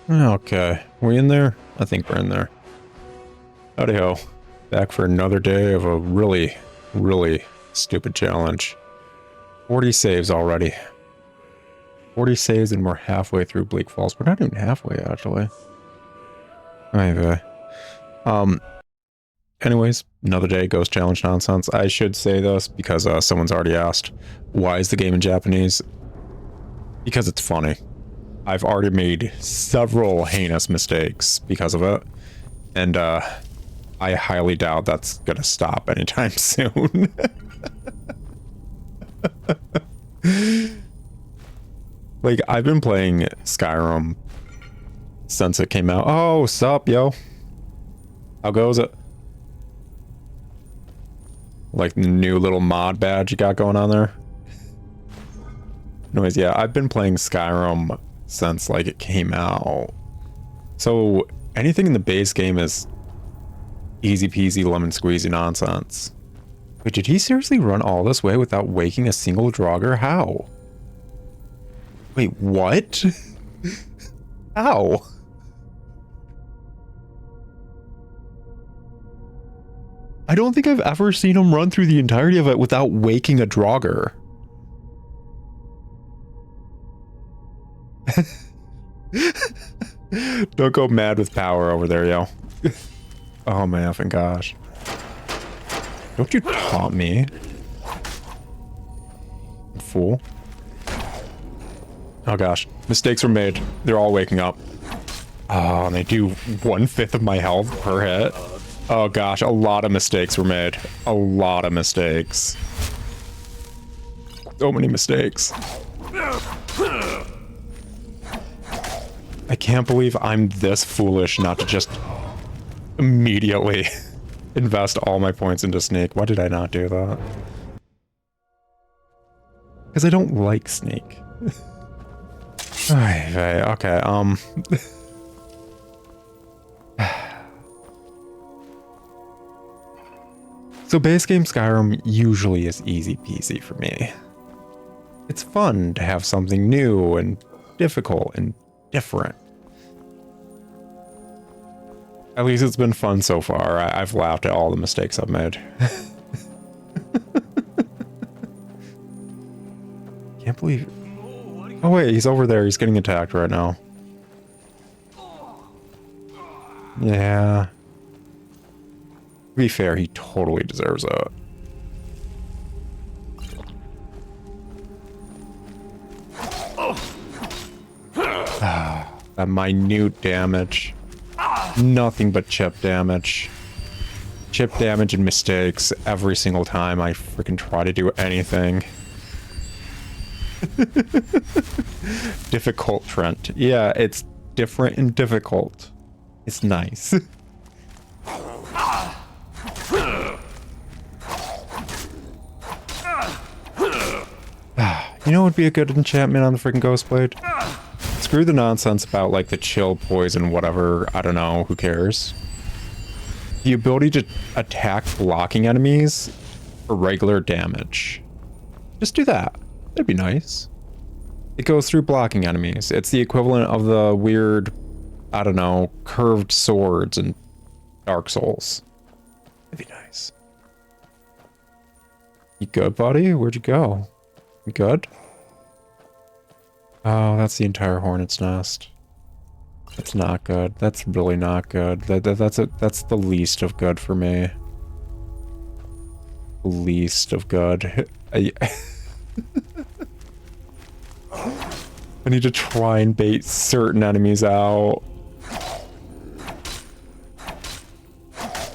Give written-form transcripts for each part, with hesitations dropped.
Okay, we in there? I think we're in there. Howdy ho. Back for another day of a really, really stupid challenge. 40 saves already. 40 saves and we're halfway through Bleakfalls. We're not even halfway, actually. Anyway. Anyways, another day, Ghost Challenge nonsense. I should say this because someone's already asked, why is the game in Japanese? Because it's funny. I've already made several heinous mistakes because of it. And I highly doubt that's gonna stop anytime soon. Like, I've been playing Skyrim since it came out. Oh, sup, yo. How goes it? Like the new little mod badge you got going on there? Anyways, yeah, I've been playing Skyrim since, like, it came out. So, anything in the base game is easy peasy lemon squeezy nonsense. Wait, did he seriously run all this way without waking a single Draugr? How? Wait, what? How? I don't think I've ever seen him run through the entirety of it without waking a Draugr. Don't go mad with power over there, yo. Oh my effing gosh. Don't you taunt me. Fool. Oh gosh. Mistakes were made. They're all waking up. Oh, and they do 1/5 of my health per hit. Oh gosh, a lot of mistakes were made. A lot of mistakes. So many mistakes. I can't believe I'm this foolish not to just immediately invest all my points into Snake. Why did I not do that? Because I don't like Snake. Okay, So base game Skyrim usually is easy peasy for me. It's fun to have something new and difficult and different. At least it's been fun so far. I've laughed at all the mistakes I've made. Can't believe... Oh wait, he's over there. He's getting attacked right now. Yeah. To be fair, he totally deserves it. That minute damage. Nothing but chip damage. Chip damage and mistakes every single time I freaking try to do anything. Difficult, Trent. Yeah, it's different and difficult. It's nice. You know what would be a good enchantment on the freaking Ghost Blade? Screw the nonsense about, like, the chill, poison, whatever. I don't know. Who cares? The ability to attack blocking enemies for regular damage. Just do that. That'd be nice. It goes through blocking enemies. It's the equivalent of the weird, I don't know, curved swords in Dark Souls. That'd be nice. You good, buddy? Where'd you go? You good? Oh, that's the entire hornet's nest. That's not good. That's really not good. That's the least of good for me. Least of good. I need to try and bait certain enemies out.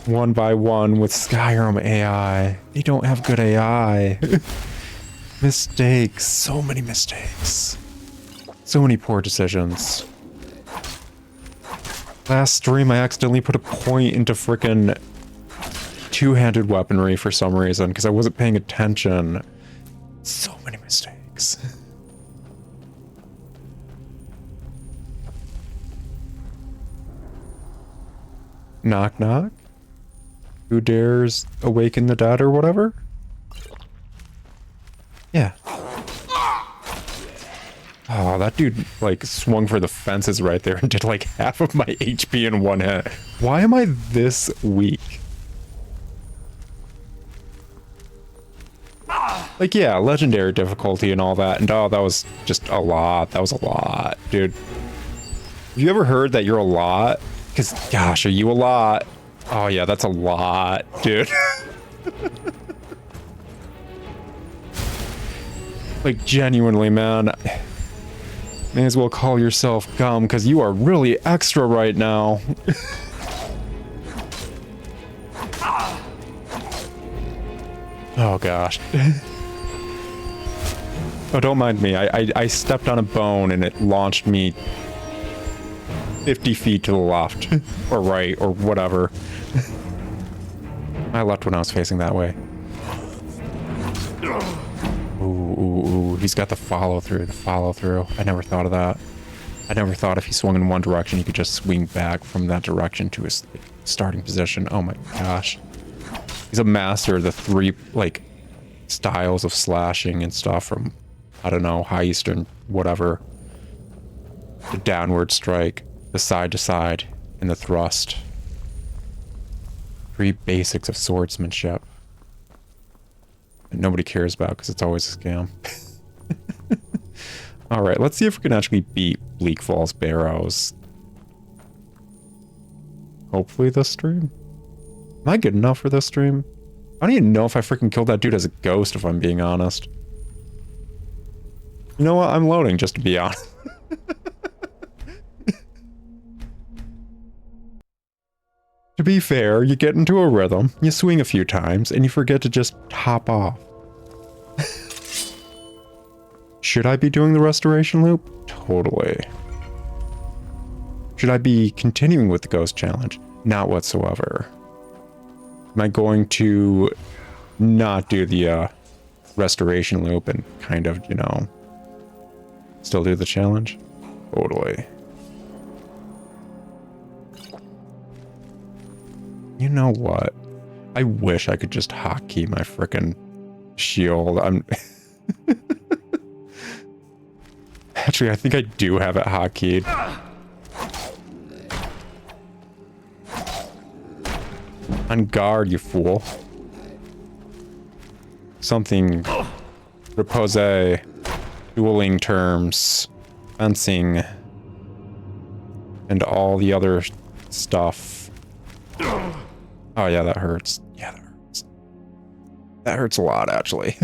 One by one with Skyrim AI. They don't have good AI. Mistakes. So many mistakes. So many poor decisions. Last stream, I accidentally put a point into frickin' two-handed weaponry for some reason, because I wasn't paying attention. So many mistakes. Knock knock? Who dares awaken the dead or whatever? Yeah. Oh, that dude, like, swung for the fences right there and did, like, half of my HP in one hit. Why am I this weak? Like, yeah, legendary difficulty and all that, and oh, that was just a lot. That was a lot, dude. Have you ever heard that you're a lot? Because, gosh, are you a lot? Oh, yeah, that's a lot, dude. Like, genuinely, man. May as well call yourself Gum, because you are really extra right now. Oh, gosh. Oh, don't mind me. I stepped on a bone and it launched me 50 feet to the left. Or right, or whatever. I left when I was facing that way. Ooh, he's got the follow-through, I never thought of that. I never thought if he swung in one direction, he could just swing back from that direction to his starting position. Oh my gosh. He's a master of the three, like, styles of slashing and stuff from, I don't know, high eastern, whatever. The downward strike, the side to side, and the thrust. Three basics of swordsmanship. That nobody cares about because it's always a scam. Alright, let's see if we can actually beat Bleakfalls Barrows. Hopefully this stream. Am I good enough for this stream? I don't even know if I freaking killed that dude as a ghost, if I'm being honest. You know what? I'm loading, just to be honest. To be fair, you get into a rhythm, you swing a few times, and you forget to just hop off. Should I be doing the restoration loop? Totally. Should I be continuing with the ghost challenge? Not whatsoever. Am I going to not do the restoration loop and kind of, you know, still do the challenge? Totally. You know what? I wish I could just hotkey my frickin' shield. Actually, I think I do have it hotkeyed. On guard, you fool. Something. Repose. Dueling terms. Fencing. And all the other stuff. Oh yeah, that hurts. Yeah, that hurts. That hurts a lot, actually.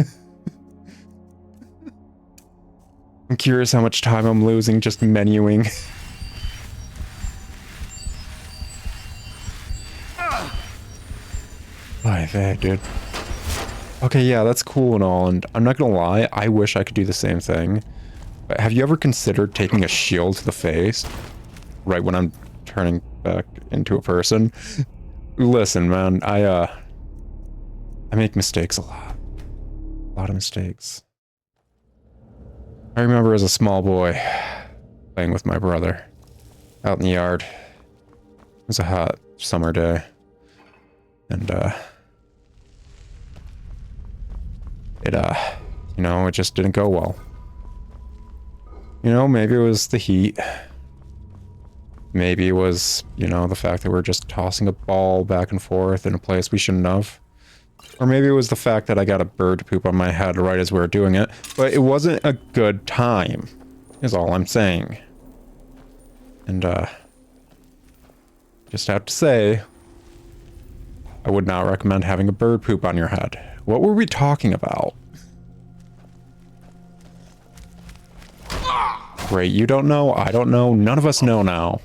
I'm curious how much time I'm losing just menuing. Oh, dude. Okay, yeah, that's cool and all, and I'm not gonna lie, I wish I could do the same thing. But have you ever considered taking a shield to the face? Right when I'm turning back into a person? Listen, man, I make mistakes a lot. A lot of mistakes. I remember as a small boy, playing with my brother, out in the yard. It was a hot summer day. And, you know, it just didn't go well. You know, maybe it was the heat. Maybe it was, you know, the fact that we're just tossing a ball back and forth in a place we shouldn't have. Or maybe it was the fact that I got a bird poop on my head right as we were doing it. But it wasn't a good time, is all I'm saying. And, just have to say, I would not recommend having a bird poop on your head. What were we talking about? Great, you don't know, I don't know, none of us know now.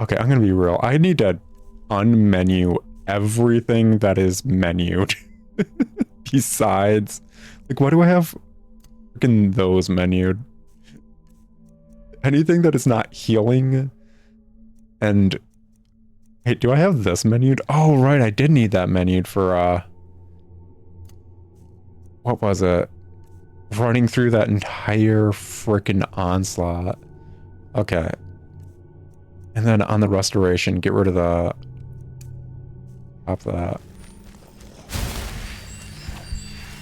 Okay, I'm gonna be real. I need to unmenu everything that is menued. Besides, like, why do I have freaking those menued? Anything that is not healing. And hey, do I have this menued? Oh, right, I did need that menued for, what was it? Running through that entire freaking onslaught. Okay. And then on the restoration, get rid of the... Pop that.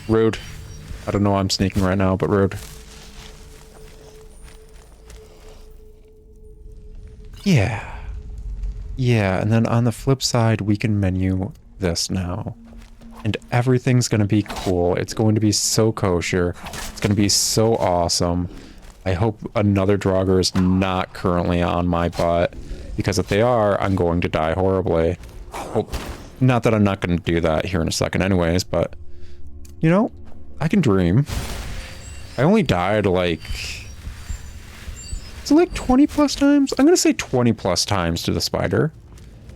Rude. I don't know why I'm sneaking right now, but rude. Yeah. Yeah, and then on the flip side, we can menu this now. And everything's going to be cool. It's going to be so kosher. It's going to be so awesome. I hope another Draugr is not currently on my butt. Because if they are, I'm going to die horribly. Well, not that I'm not going to do that here in a second anyways, but... You know, I can dream. I only died like... Is it like 20 plus times? I'm going to say 20 plus times to the spider.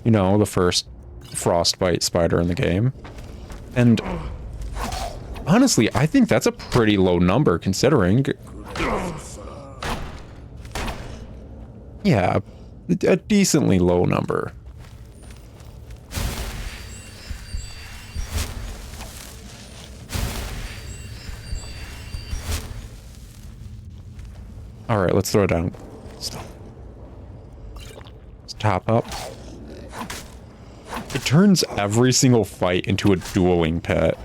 You know, the first frostbite spider in the game. And honestly, I think that's a pretty low number considering. Yeah, a decently low number. All right, let's throw it down. Stop. Let's top up. It turns every single fight into a dueling pit.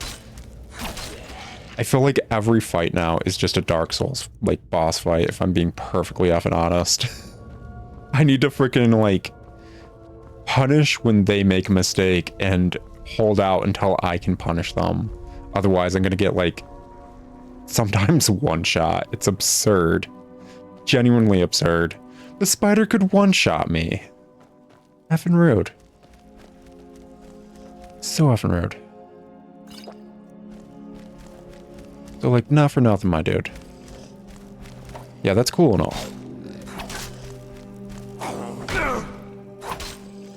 I feel like every fight now is just a Dark Souls, like, boss fight, if I'm being perfectly effing honest. I need to freaking, like, punish when they make a mistake and hold out until I can punish them. Otherwise, I'm gonna get, like, sometimes one shot. It's absurd. Genuinely absurd. The spider could one-shot me. Effing rude. So effing rude. So, like, not for nothing, my dude. Yeah, that's cool and all.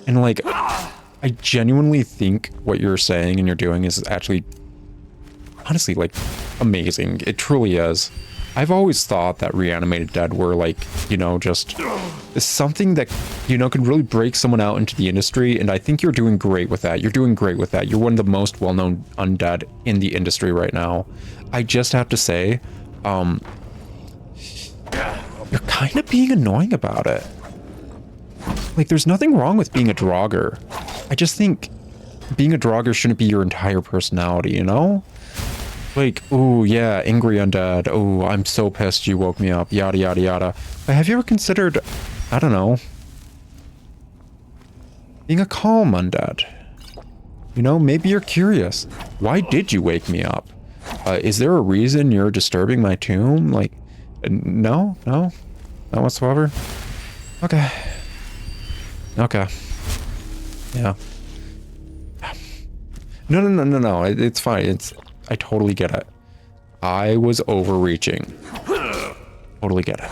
And, like, I genuinely think what you're saying and you're doing is actually, honestly, like, amazing. It truly is. I've always thought that reanimated dead were, like, you know, just something that, you know, could really break someone out into the industry, and I think you're doing great with that. You're doing great with that. You're one of the most well-known undead in the industry right now. I just have to say, you're kind of being annoying about it. Like, there's nothing wrong with being a Draugr. I just think being a Draugr shouldn't be your entire personality, you know? Like, ooh, yeah, angry undead. Oh, I'm so pissed you woke me up. Yada, yada, yada. But have you ever considered, I don't know, being a calm undead? You know, maybe you're curious. Why did you wake me up? Is there a reason you're disturbing my tomb? Like, no? No? Not whatsoever? Okay. Okay. Yeah. No. It's fine. I totally get it. I was overreaching. Totally get it.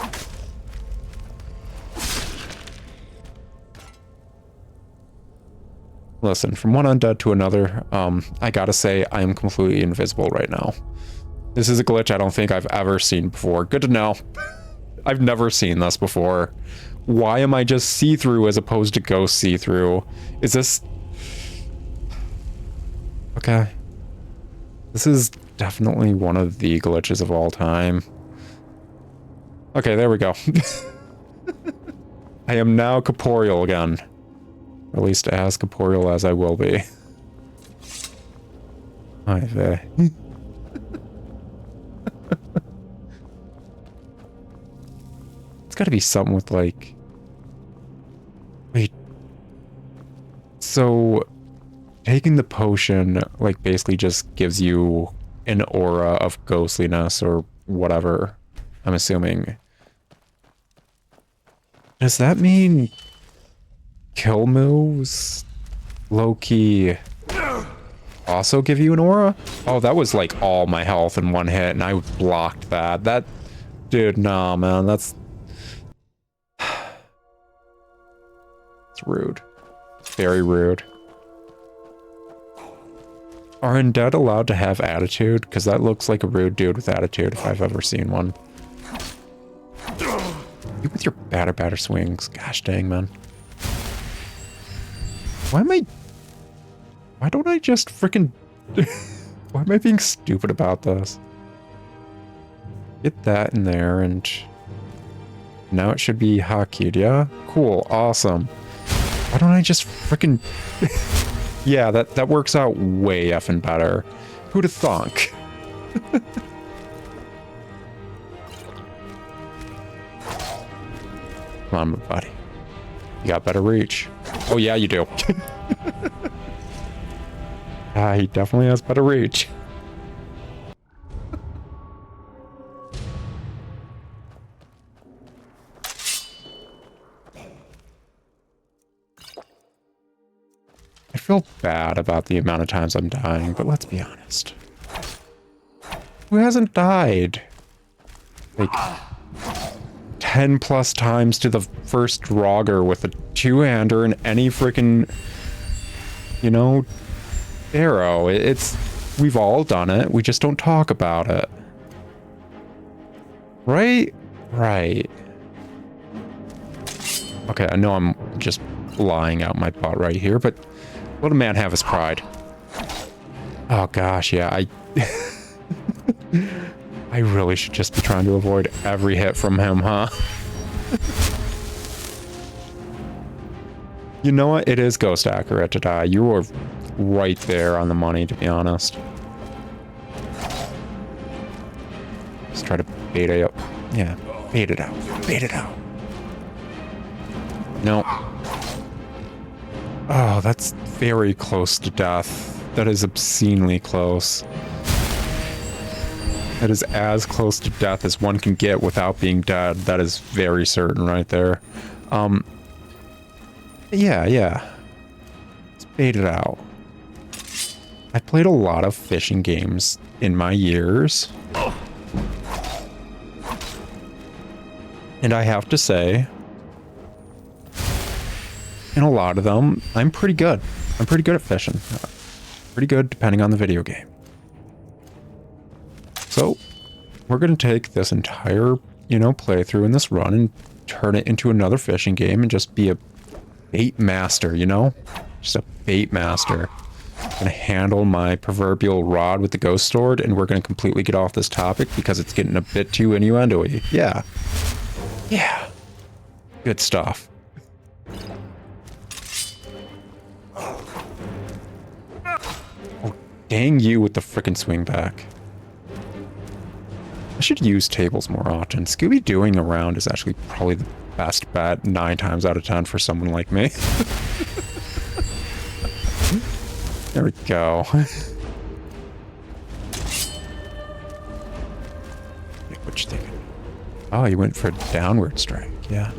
Listen, from one undead to another, I gotta say, I am completely invisible right now. This is a glitch I don't think I've ever seen before. Good to know. I've never seen this before. Why am I just see-through as opposed to ghost see-through? Is this... Okay. This is definitely one of the glitches of all time. Okay, there we go. I am now corporeal again. Or at least as corporeal as I will be. Hi there. It's gotta be something with, like... Wait. So... Taking the potion, like, basically just gives you an aura of ghostliness or whatever, I'm assuming. Does that mean kill moves low-key also give you an aura? Oh, that was like all my health in one hit and I blocked that. That, dude, nah, man, that's... It's rude. It's very rude. Are undead allowed to have attitude? Because that looks like a rude dude with attitude if I've ever seen one. You with your batter swings. Gosh dang, man. Why don't I just freaking... Why am I being stupid about this? Get that in there and... Now it should be Hakidia. Cool, awesome. Why don't I just freaking... Yeah, that works out way effing better. Who'd have thunk? Come on, buddy. You got better reach. Oh, yeah, you do. He definitely has better reach. I feel bad about the amount of times I'm dying, but let's be honest. Who hasn't died? Like, 10 plus times to the first Draugr with a two-hander and any freaking, you know, arrow. We've all done it. We just don't talk about it. Right? Right. Okay, I know I'm just lying out my butt right here, but let a man have his pride. Oh gosh, yeah, I really should just be trying to avoid every hit from him, huh? You know what? It is ghost accurate to die. You were right there on the money, to be honest. Just try to bait it up. Yeah, bait it out. Bait it out. No. Oh, that's very close to death. That is obscenely close. That is as close to death as one can get without being dead. That is very certain right there. Yeah. Let's bait it out. I played a lot of fishing games in my years. And I have to say, in a lot of them, I'm pretty good. I'm pretty good at fishing. Pretty good depending on the video game. So, we're going to take this entire, playthrough in this run and turn it into another fishing game and just be a bait master, Just a bait master. I'm going to handle my proverbial rod with the ghost sword, and we're going to completely get off this topic because it's getting a bit too innuendo-y. Yeah. Yeah. Good stuff. Oh, dang you with the frickin' swing back. I should use tables more often. Scooby-Dooing around is actually probably the best bet 9 times out of 10 for someone like me. There we go. What you thinking? Oh, you went for a downward strike. Yeah.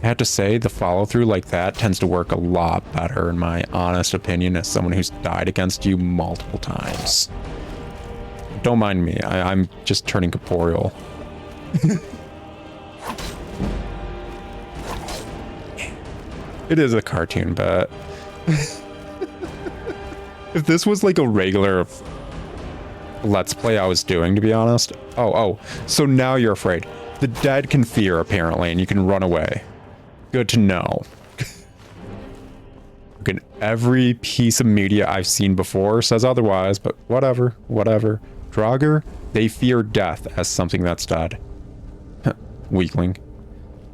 I have to say, the follow-through like that tends to work a lot better, in my honest opinion, as someone who's died against you multiple times. Don't mind me. I'm just turning corporeal. It is a cartoon, but if this was like a regular Let's Play I was doing, to be honest. Oh, so now you're afraid. The dead can fear, apparently, and you can run away. Good to know. Again, every piece of media I've seen before says otherwise, but whatever. Draugr, they fear death as something that's dead. Weakling.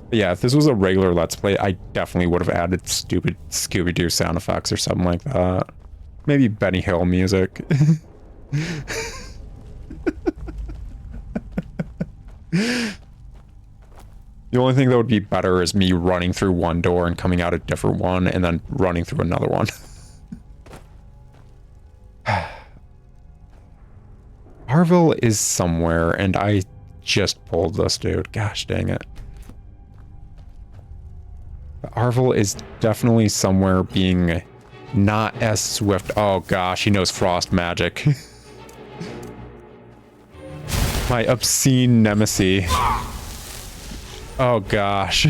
But yeah, if this was a regular Let's Play, I definitely would have added stupid Scooby-Doo sound effects or something like that. Maybe Benny Hill music. The only thing that would be better is me running through one door and coming out a different one, and then running through another one. Harville is somewhere, and I just pulled this dude. Gosh dang it. Harville is definitely somewhere being not as swift. Oh gosh, he knows frost magic. My obscene nemesis. Oh gosh.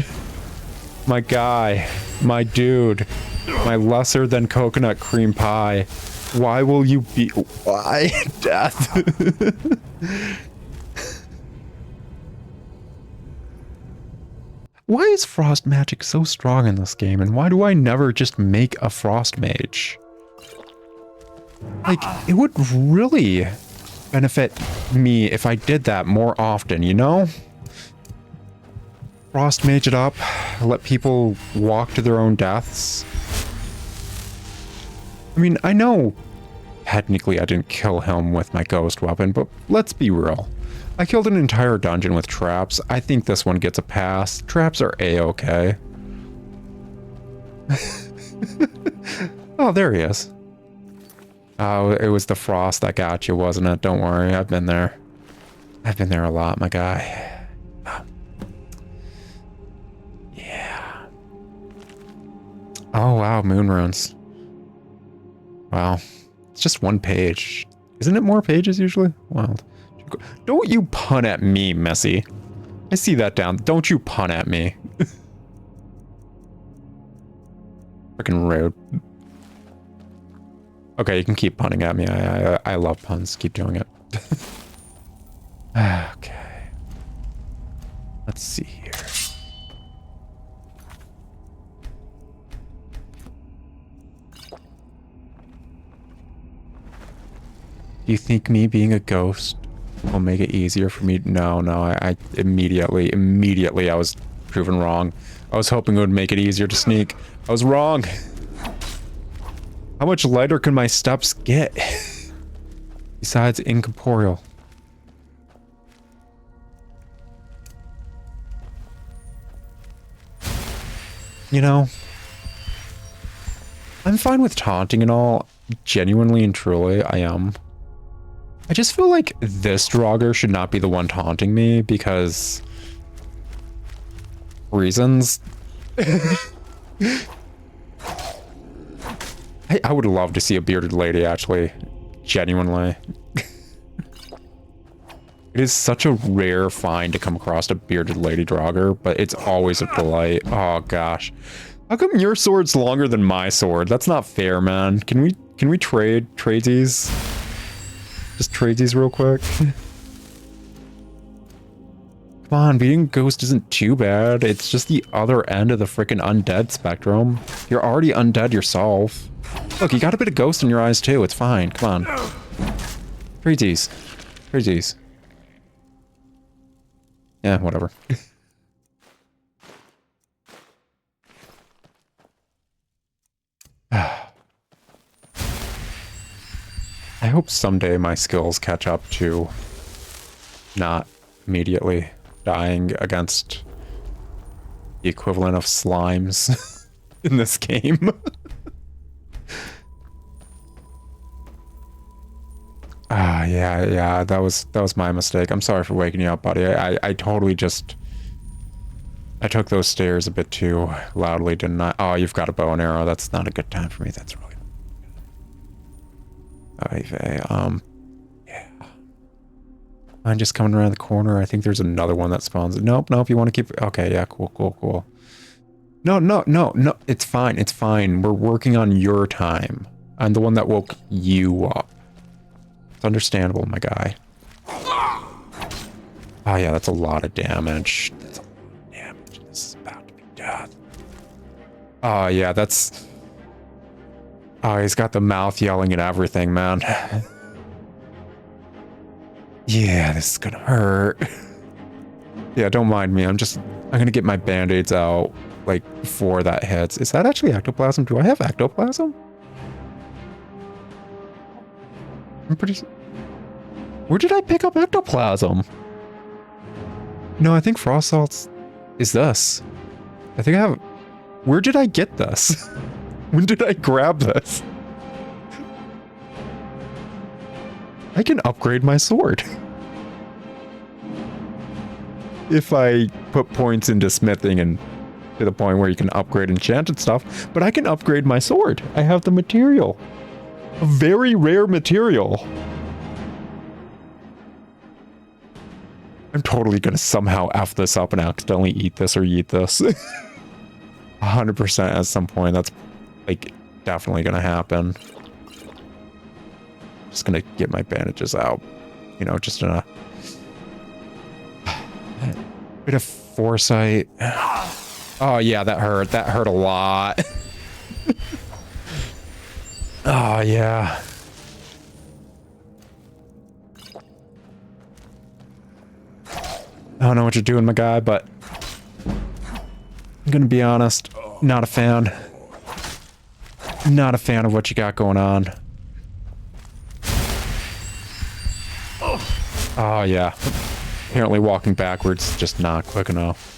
My guy. My dude. My lesser than coconut cream pie. Why will you be... Why? Death. Why is frost magic so strong in this game, and why do I never just make a frost mage? Like, it would really benefit me if I did that more often, Frost mage it up, let people walk to their own deaths. I mean, I know Technically, I didn't kill him with my ghost weapon, but let's be real. I killed an entire dungeon with traps. I think this one gets a pass. Traps are a-okay. Oh, there he is. Oh, it was the frost that got you, wasn't it? Don't worry, I've been there. I've been there a lot, my guy. Yeah. Oh, wow, moon runes. Wow. It's just one page. Isn't it more pages usually? Wild. Don't you pun at me, Messy. I see that down. Don't you pun at me. Freaking rude. Okay, you can keep punning at me. I love puns. Keep doing it. Okay. Let's see here. Do you think me being a ghost will make it easier for me? No, I immediately I was proven wrong. I was hoping it would make it easier to sneak. I was wrong. How much lighter can my steps get? Besides incorporeal. You know, I'm fine with taunting and all. Genuinely and truly, I am. I just feel like this Draugr should not be the one taunting me because reasons. I would love to see a bearded lady, actually. Genuinely. It is such a rare find to come across a bearded lady Draugr, but it's always a delight. Oh gosh. How come your sword's longer than my sword? That's not fair, man. Can we trade tradesies? Just tradesies real quick. Come on, beating Ghost isn't too bad. It's just the other end of the freaking undead spectrum. You're already undead yourself. Look, you got a bit of Ghost in your eyes too. It's fine. Come on. Tradesies. Tradesies. Yeah, whatever. I hope someday my skills catch up to not immediately dying against the equivalent of slimes in this game. Yeah, that was my mistake. I'm sorry for waking you up, buddy. I totally just... I took those stairs a bit too loudly, didn't I? Oh, you've got a bow and arrow. That's not a good time for me. That's really... yeah. I'm just coming around the corner. I think there's another one that spawns. Nope, you want to keep... Okay, yeah, cool. No. It's fine. We're working on your time. I'm the one that woke you up. It's understandable, my guy. Oh yeah, that's a lot of damage. That's a lot of damage. This is about to be death. Oh yeah, that's... Oh, he's got the mouth yelling at everything, man. Yeah, this is gonna hurt. Yeah, don't mind me. I'm gonna get my band-aids out, like, before that hits. Is that actually ectoplasm? Do I have ectoplasm? I'm pretty... Where did I pick up ectoplasm? No, I think frost salts is this. I think I have... Where did I get this? When did I grab this? I can upgrade my sword. If I put points into smithing and to the point where you can upgrade enchanted stuff, but I can upgrade my sword. I have the material. A very rare material. I'm totally gonna somehow F this up and accidentally eat this or yeet this. 100% at some point. That's, like, definitely gonna happen. Just gonna get my bandages out. You know, just in a bit of foresight. Oh, yeah, that hurt. That hurt a lot. Oh, yeah. I don't know what you're doing, my guy, but I'm gonna be honest, not a fan. Not a fan of what you got going on. Oh, yeah. Apparently walking backwards is just not quick enough.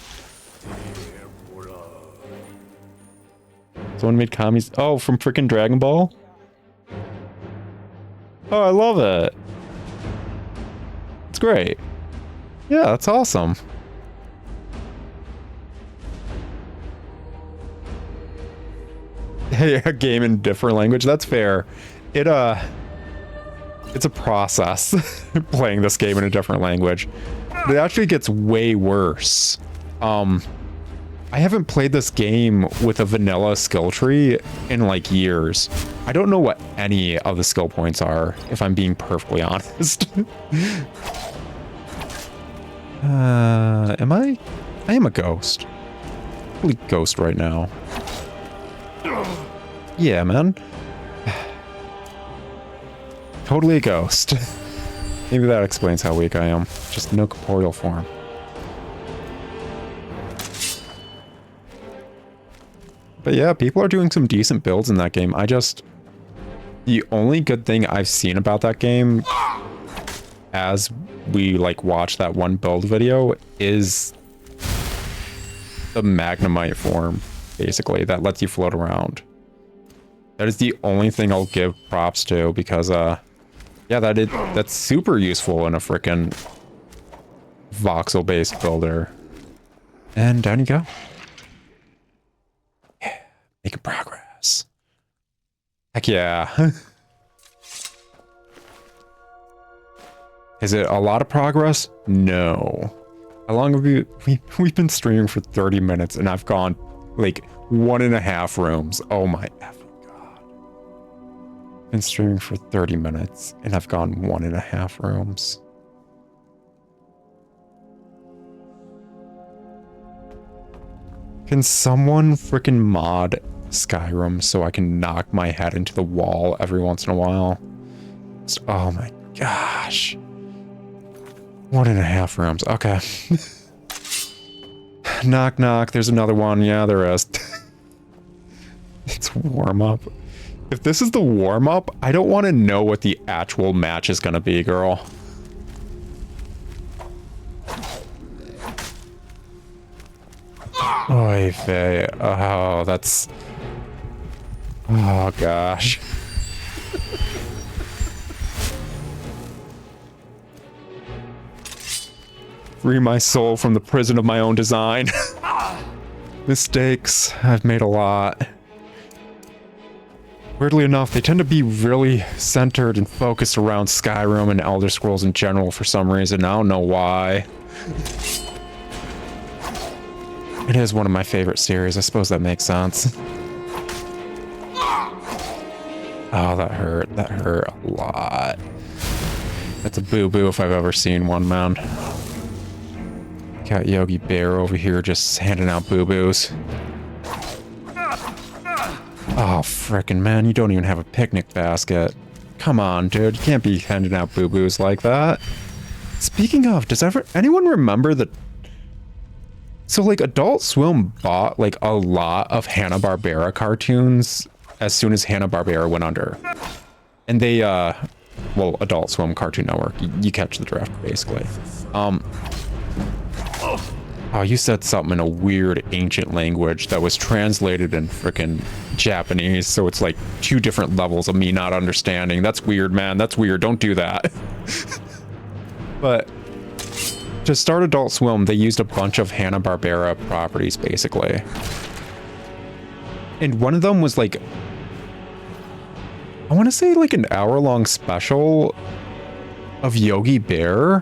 Someone made commies. Oh, from freaking Dragon Ball? Oh, I love it. It's great. Yeah, that's awesome. Hey, a game in a different language. That's fair. It's a process playing this game in a different language. But it actually gets way worse. I haven't played this game with a vanilla skill tree in like years. I don't know what any of the skill points are, if I'm being perfectly honest. Am I? I am a ghost. Probably ghost right now. Yeah, man. Totally a ghost. Maybe that explains how weak I am. Just no corporeal form. But yeah, people are doing some decent builds in that game. The only good thing I've seen about that game as we like watch that one build video is the Magnemite form, basically, that lets you float around. That is the only thing I'll give props to because, yeah, that's super useful in a frickin' voxel-based builder. And down you go. Yeah, making progress. Heck yeah. Is it a lot of progress? No. How long have we've been streaming for 30 minutes and I've gone like 1.5 rooms. Oh my effing god. Been streaming for 30 minutes and I've gone 1.5 rooms. Can someone freaking mod Skyrim so I can knock my head into the wall every once in a while? Oh my gosh. 1.5 rooms. Okay. Knock, knock. There's another one. Yeah, there is. It's warm up. If this is the warm up, I don't want to know what the actual match is going to be, girl. Oy vey. Oh, that's... Oh, gosh. Free my soul from the prison of my own design. Mistakes. I've made a lot. Weirdly enough, they tend to be really centered and focused around Skyrim and Elder Scrolls in general for some reason. I don't know why. It is one of my favorite series. I suppose that makes sense. Oh, that hurt. That hurt a lot. That's a boo-boo if I've ever seen one, man. Got Yogi Bear over here just handing out boo-boos. Oh, frickin' man, you don't even have a picnic basket. Come on, dude. You can't be handing out boo-boos like that. Speaking of, does anyone remember that... So, like, Adult Swim bought, like, a lot of Hanna-Barbera cartoons as soon as Hanna-Barbera went under. And they, well, Adult Swim Cartoon Network. You catch the drift, basically. Oh, you said something in a weird ancient language that was translated in frickin' Japanese, so it's like 2 different levels of me not understanding. That's weird, man. That's weird. Don't do that. But to start Adult Swim, they used a bunch of Hanna-Barbera properties, basically. And one of them was like, I want to say like an hour-long special of Yogi Bear,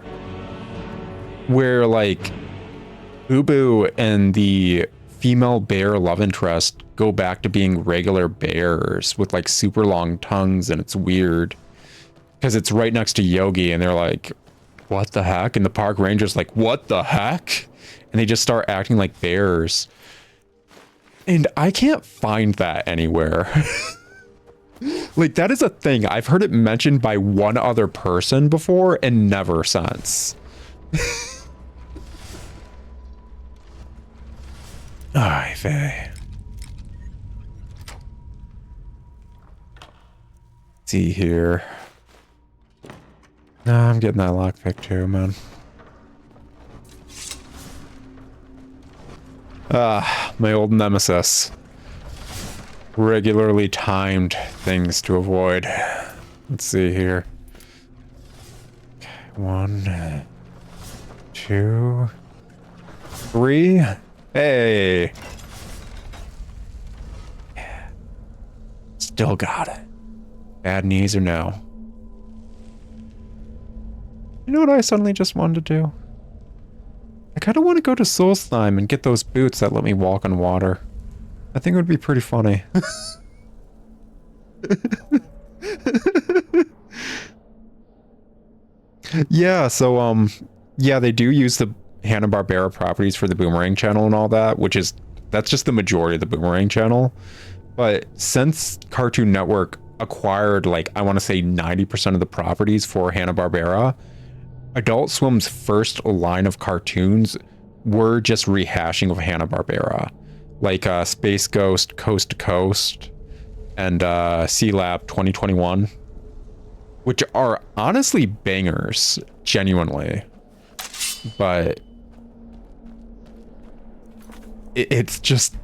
where like Boo Boo and the female bear love interest go back to being regular bears with like super long tongues, and it's weird because it's right next to Yogi and they're like, what the heck? And the park ranger's like, what the heck? And they just start acting like bears. And I can't find that anywhere. Like, that is a thing. I've heard it mentioned by one other person before and never since. Ay vey. See here. Nah, I'm getting that lockpick too, man. Ah, my old nemesis. Regularly timed things to avoid. Let's see here. 1, 2, 3. Hey! Still got it. Bad knees or no? You know what I suddenly just wanted to do? I kind of want to go to Soul Slime and get those boots that let me walk on water. I think it would be pretty funny. Yeah, so, yeah, they do use the Hanna-Barbera properties for the Boomerang channel and all that, that's just the majority of the Boomerang channel. But since Cartoon Network acquired, like, I want to say 90% of the properties for Hanna-Barbera, Adult Swim's first line of cartoons were just rehashing of Hanna-Barbera. Like, Space Ghost, Coast to Coast, and C-Lab 2021. Which are honestly bangers, genuinely. But it's just,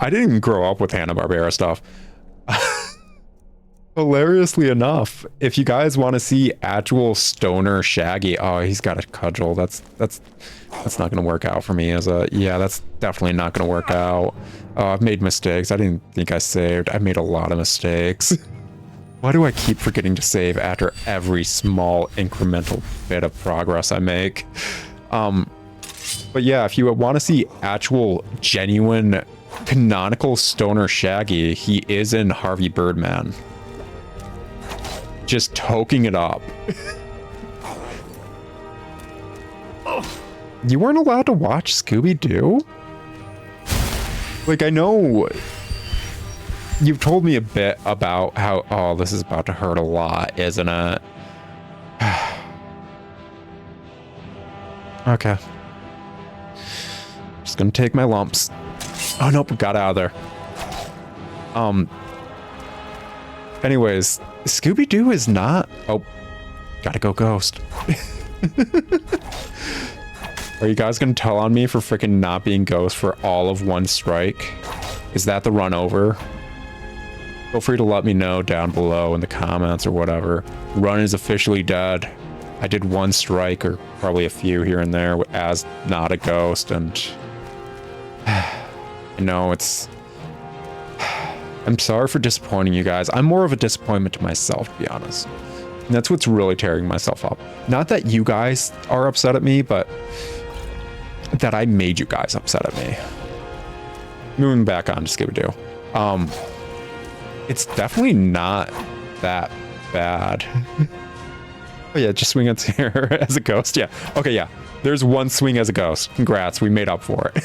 I didn't grow up with Hanna-Barbera stuff. Hilariously enough, if you guys want to see actual stoner Shaggy, oh, he's got a cudgel. That's not gonna work out for me as a, yeah, that's definitely not gonna work out. I've made mistakes. I didn't think I saved. I made a lot of mistakes. Why do I keep forgetting to save after every small incremental bit of progress I make? But yeah, if you want to see actual, genuine, canonical stoner Shaggy, he is in Harvey Birdman. Just toking it up. You weren't allowed to watch Scooby-Doo? Like, I know you've told me a bit about how, oh, this is about to hurt a lot, isn't it? Okay. Just gonna take my lumps. Oh, nope, got out of there. Anyways, Scooby-Doo is not... Oh, gotta go Ghost. Are you guys gonna tell on me for freaking not being Ghost for all of one strike? Is that the run over? Feel free to let me know down below in the comments or whatever. Run is officially dead. I did one strike, or probably a few here and there, as not a Ghost, and... I know, it's... I'm sorry for disappointing you guys. I'm more of a disappointment to myself, to be honest. And that's what's really tearing myself up. Not that you guys are upset at me, but that I made you guys upset at me. Moving back on to Scooby-Doo. It's definitely not that bad. Oh yeah, just swing it here as a Ghost. Yeah. Okay, yeah. There's one swing as a Ghost. Congrats, we made up for it.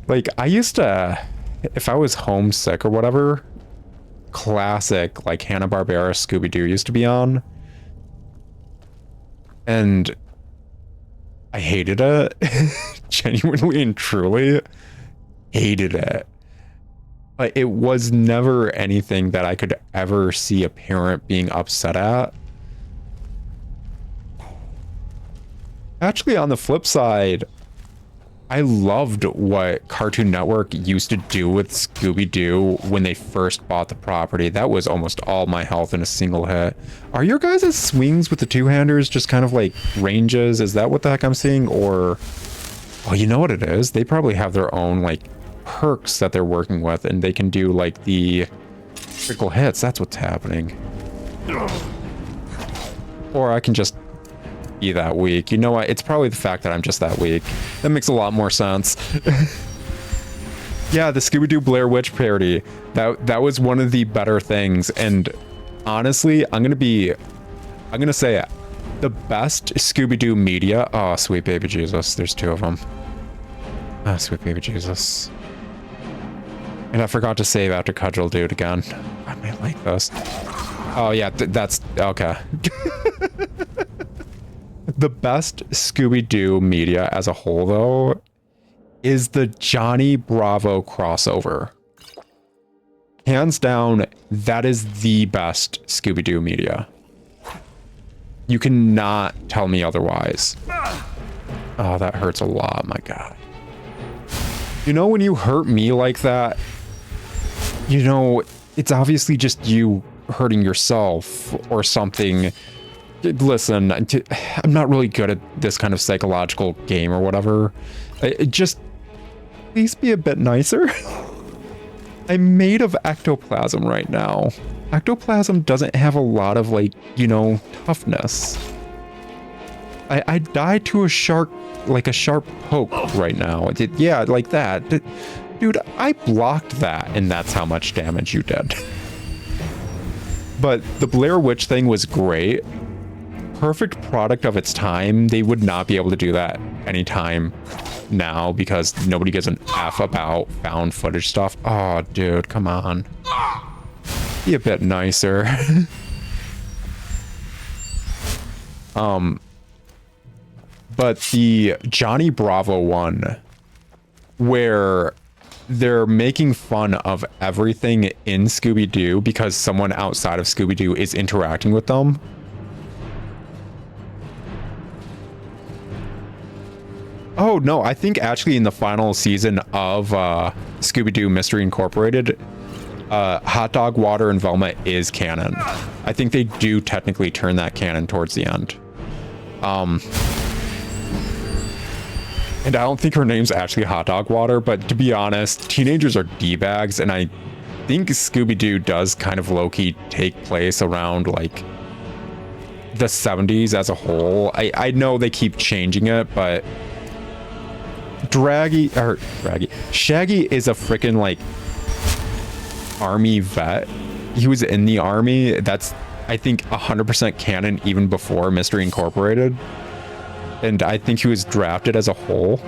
Like, I used to, if I was homesick or whatever, classic, like, Hanna-Barbera Scooby-Doo used to be on. And I hated it. Genuinely and truly hated it. But it was never anything that I could ever see a parent being upset at. Actually, on the flip side, I loved what Cartoon Network used to do with Scooby-Doo when they first bought the property. That was almost all my health in a single hit. Are your guys' swings with the two-handers just kind of like ranges? Is that what the heck I'm seeing? Or, well, you know what it is? They probably have their own like perks that they're working with, and they can do like the critical hits. That's what's happening. Or I can just be that weak. You know what? It's probably the fact that I'm just that weak. That makes a lot more sense. Yeah, the Scooby-Doo Blair Witch parody. That was one of the better things. And honestly, I'm gonna say it. The best Scooby-Doo media. Oh, sweet baby Jesus. There's two of them. Oh, sweet baby Jesus. And I forgot to save after Cudgel Dude again. I might like this. Oh yeah, that's okay. The best Scooby-Doo media as a whole, though, is the Johnny Bravo crossover. Hands down, That is the best Scooby-Doo media. You cannot tell me otherwise. Oh, that hurts a lot, my God. You know, when you hurt me like that, you know, it's obviously just you hurting yourself or something. Listen, I'm not really good at this kind of psychological game or whatever. Just please be a bit nicer. I'm made of ectoplasm right now. Ectoplasm doesn't have a lot of, like, you know, toughness. I died to a shark, like a sharp poke right now. Yeah, like that. Dude, I blocked that, and that's how much damage you did. But the Blair Witch thing was great. Perfect product of its time. They would not be able to do that anytime now because nobody gives an F about found footage stuff. Oh, dude, come on. Be a bit nicer. But the Johnny Bravo one, where they're making fun of everything in Scooby-Doo because someone outside of Scooby-Doo is interacting with them. Oh, no, I think actually in the final season of Scooby-Doo Mystery Incorporated, Hot Dog, Water, and Velma is canon. I think they do technically turn that canon towards the end. And I don't think her name's actually Hot Dog Water, but to be honest, teenagers are D-bags, and I think Scooby-Doo does kind of low-key take place around, like, the 70s as a whole. I know they keep changing it, but Shaggy is a freaking, like, army vet. He was in the army. That's, I think, 100% canon even before Mystery Incorporated. And I think he was drafted as a whole.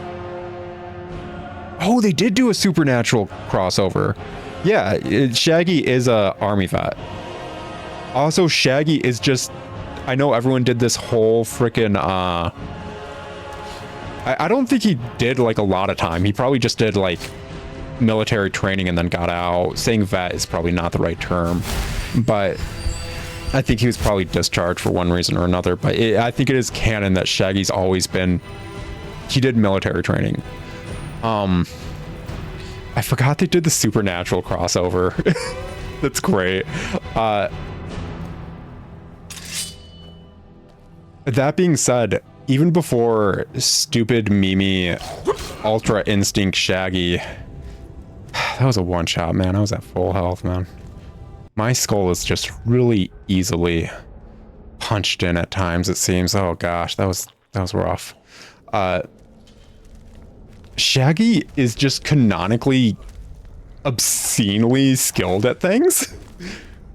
Oh, they did do a Supernatural crossover. Yeah, Shaggy is a army vet. Also, Shaggy is just... I know everyone did this whole freaking... I don't think he did, like, a lot of time. He probably just did, like, military training and then got out. Saying vet is probably not the right term. But... I think he was probably discharged for one reason or another, but I think it is canon that Shaggy's always been... He did military training. I forgot they did the Supernatural crossover. That's great. That being said, even before stupid Mimi Ultra Instinct Shaggy... That was a one-shot, man. I was at full health, man. My skull is just really easily punched in at times, it seems. Oh gosh, that was rough. Shaggy is just canonically obscenely skilled at things.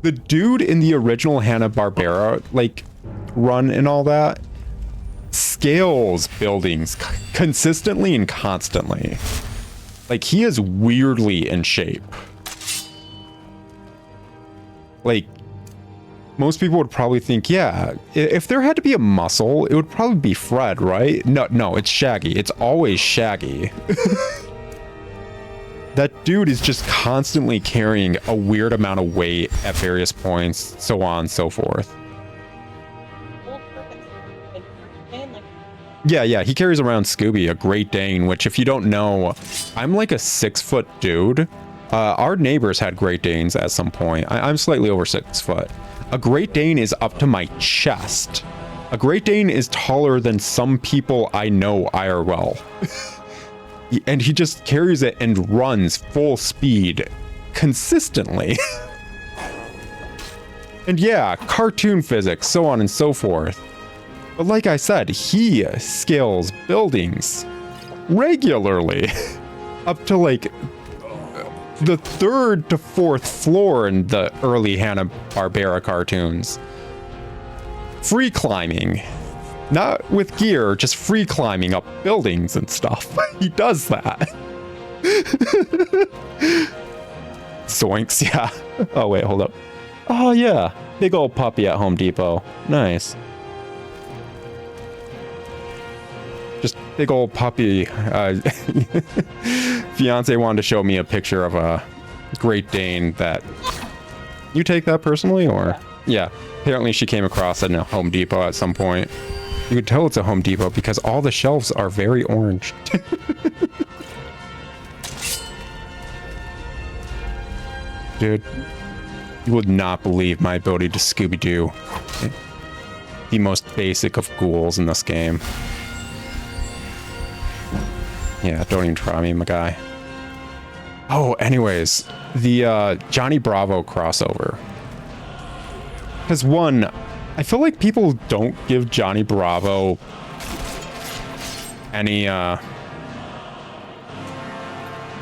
The dude in the original Hanna-Barbera, like, run and all that, scales buildings consistently and constantly. Like, he is weirdly in shape. Like, most people would probably think, yeah, if there had to be a muscle, it would probably be Fred, right? No, it's Shaggy. It's always Shaggy. That dude is just constantly carrying a weird amount of weight at various points, so on and so forth. Yeah, he carries around Scooby, a Great Dane, which if you don't know, I'm like a 6-foot dude. Our neighbors had Great Danes at some point. I'm slightly over 6 foot. A Great Dane is up to my chest. A Great Dane is taller than some people I know IRL. And he just carries it and runs full speed consistently. And yeah, cartoon physics, so on and so forth. But like I said, he scales buildings regularly. Up to like the 3rd to 4th floor in the early Hanna-Barbera cartoons. Free climbing. Not with gear, just free climbing up buildings and stuff. He does that. Zoinks, yeah. Oh, wait, hold up. Oh, yeah. Big old puppy at Home Depot. Nice. Just big old puppy. Fiance wanted to show me a picture of a Great Dane that You take that personally, or? Yeah. Apparently she came across it in a Home Depot at some point. You could tell it's a Home Depot because all the shelves are very orange. Dude, you would not believe my ability to Scooby-Doo. The most basic of ghouls in this game. Yeah, don't even try me, my guy. Oh, anyways, the Johnny Bravo crossover. Because one, I feel like people don't give Johnny Bravo any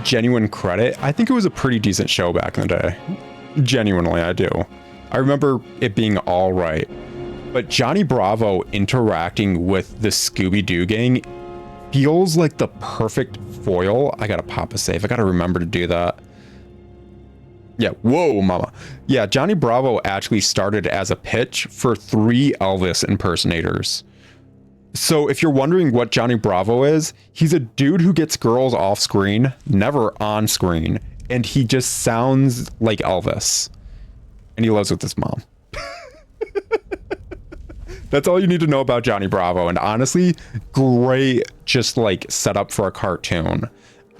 genuine credit. I think it was a pretty decent show back in the day. Genuinely, I do. I remember it being all right. But Johnny Bravo interacting with the Scooby-Doo gang feels like the perfect foil. I gotta pop a save. I gotta remember to do that. Yeah, whoa, mama. Yeah, Johnny Bravo actually started as a pitch for 3 Elvis impersonators. So if you're wondering what Johnny Bravo is, he's a dude who gets girls off screen, never on screen, and he just sounds like Elvis. And he lives with his mom. That's all you need to know about Johnny Bravo. And honestly, great just like setup for a cartoon.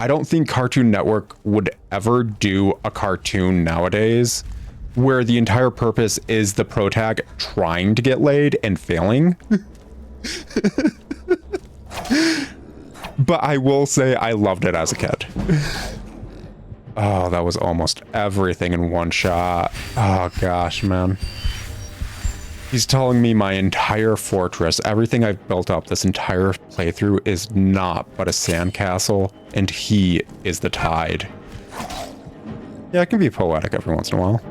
I don't think Cartoon Network would ever do a cartoon nowadays where the entire purpose is the protag trying to get laid and failing. But I will say I loved it as a kid. Oh, that was almost everything in one shot. Oh gosh, man. He's telling me my entire fortress, everything I've built up this entire playthrough is not but a sandcastle, and he is the tide. Yeah, it can be poetic every once in a while.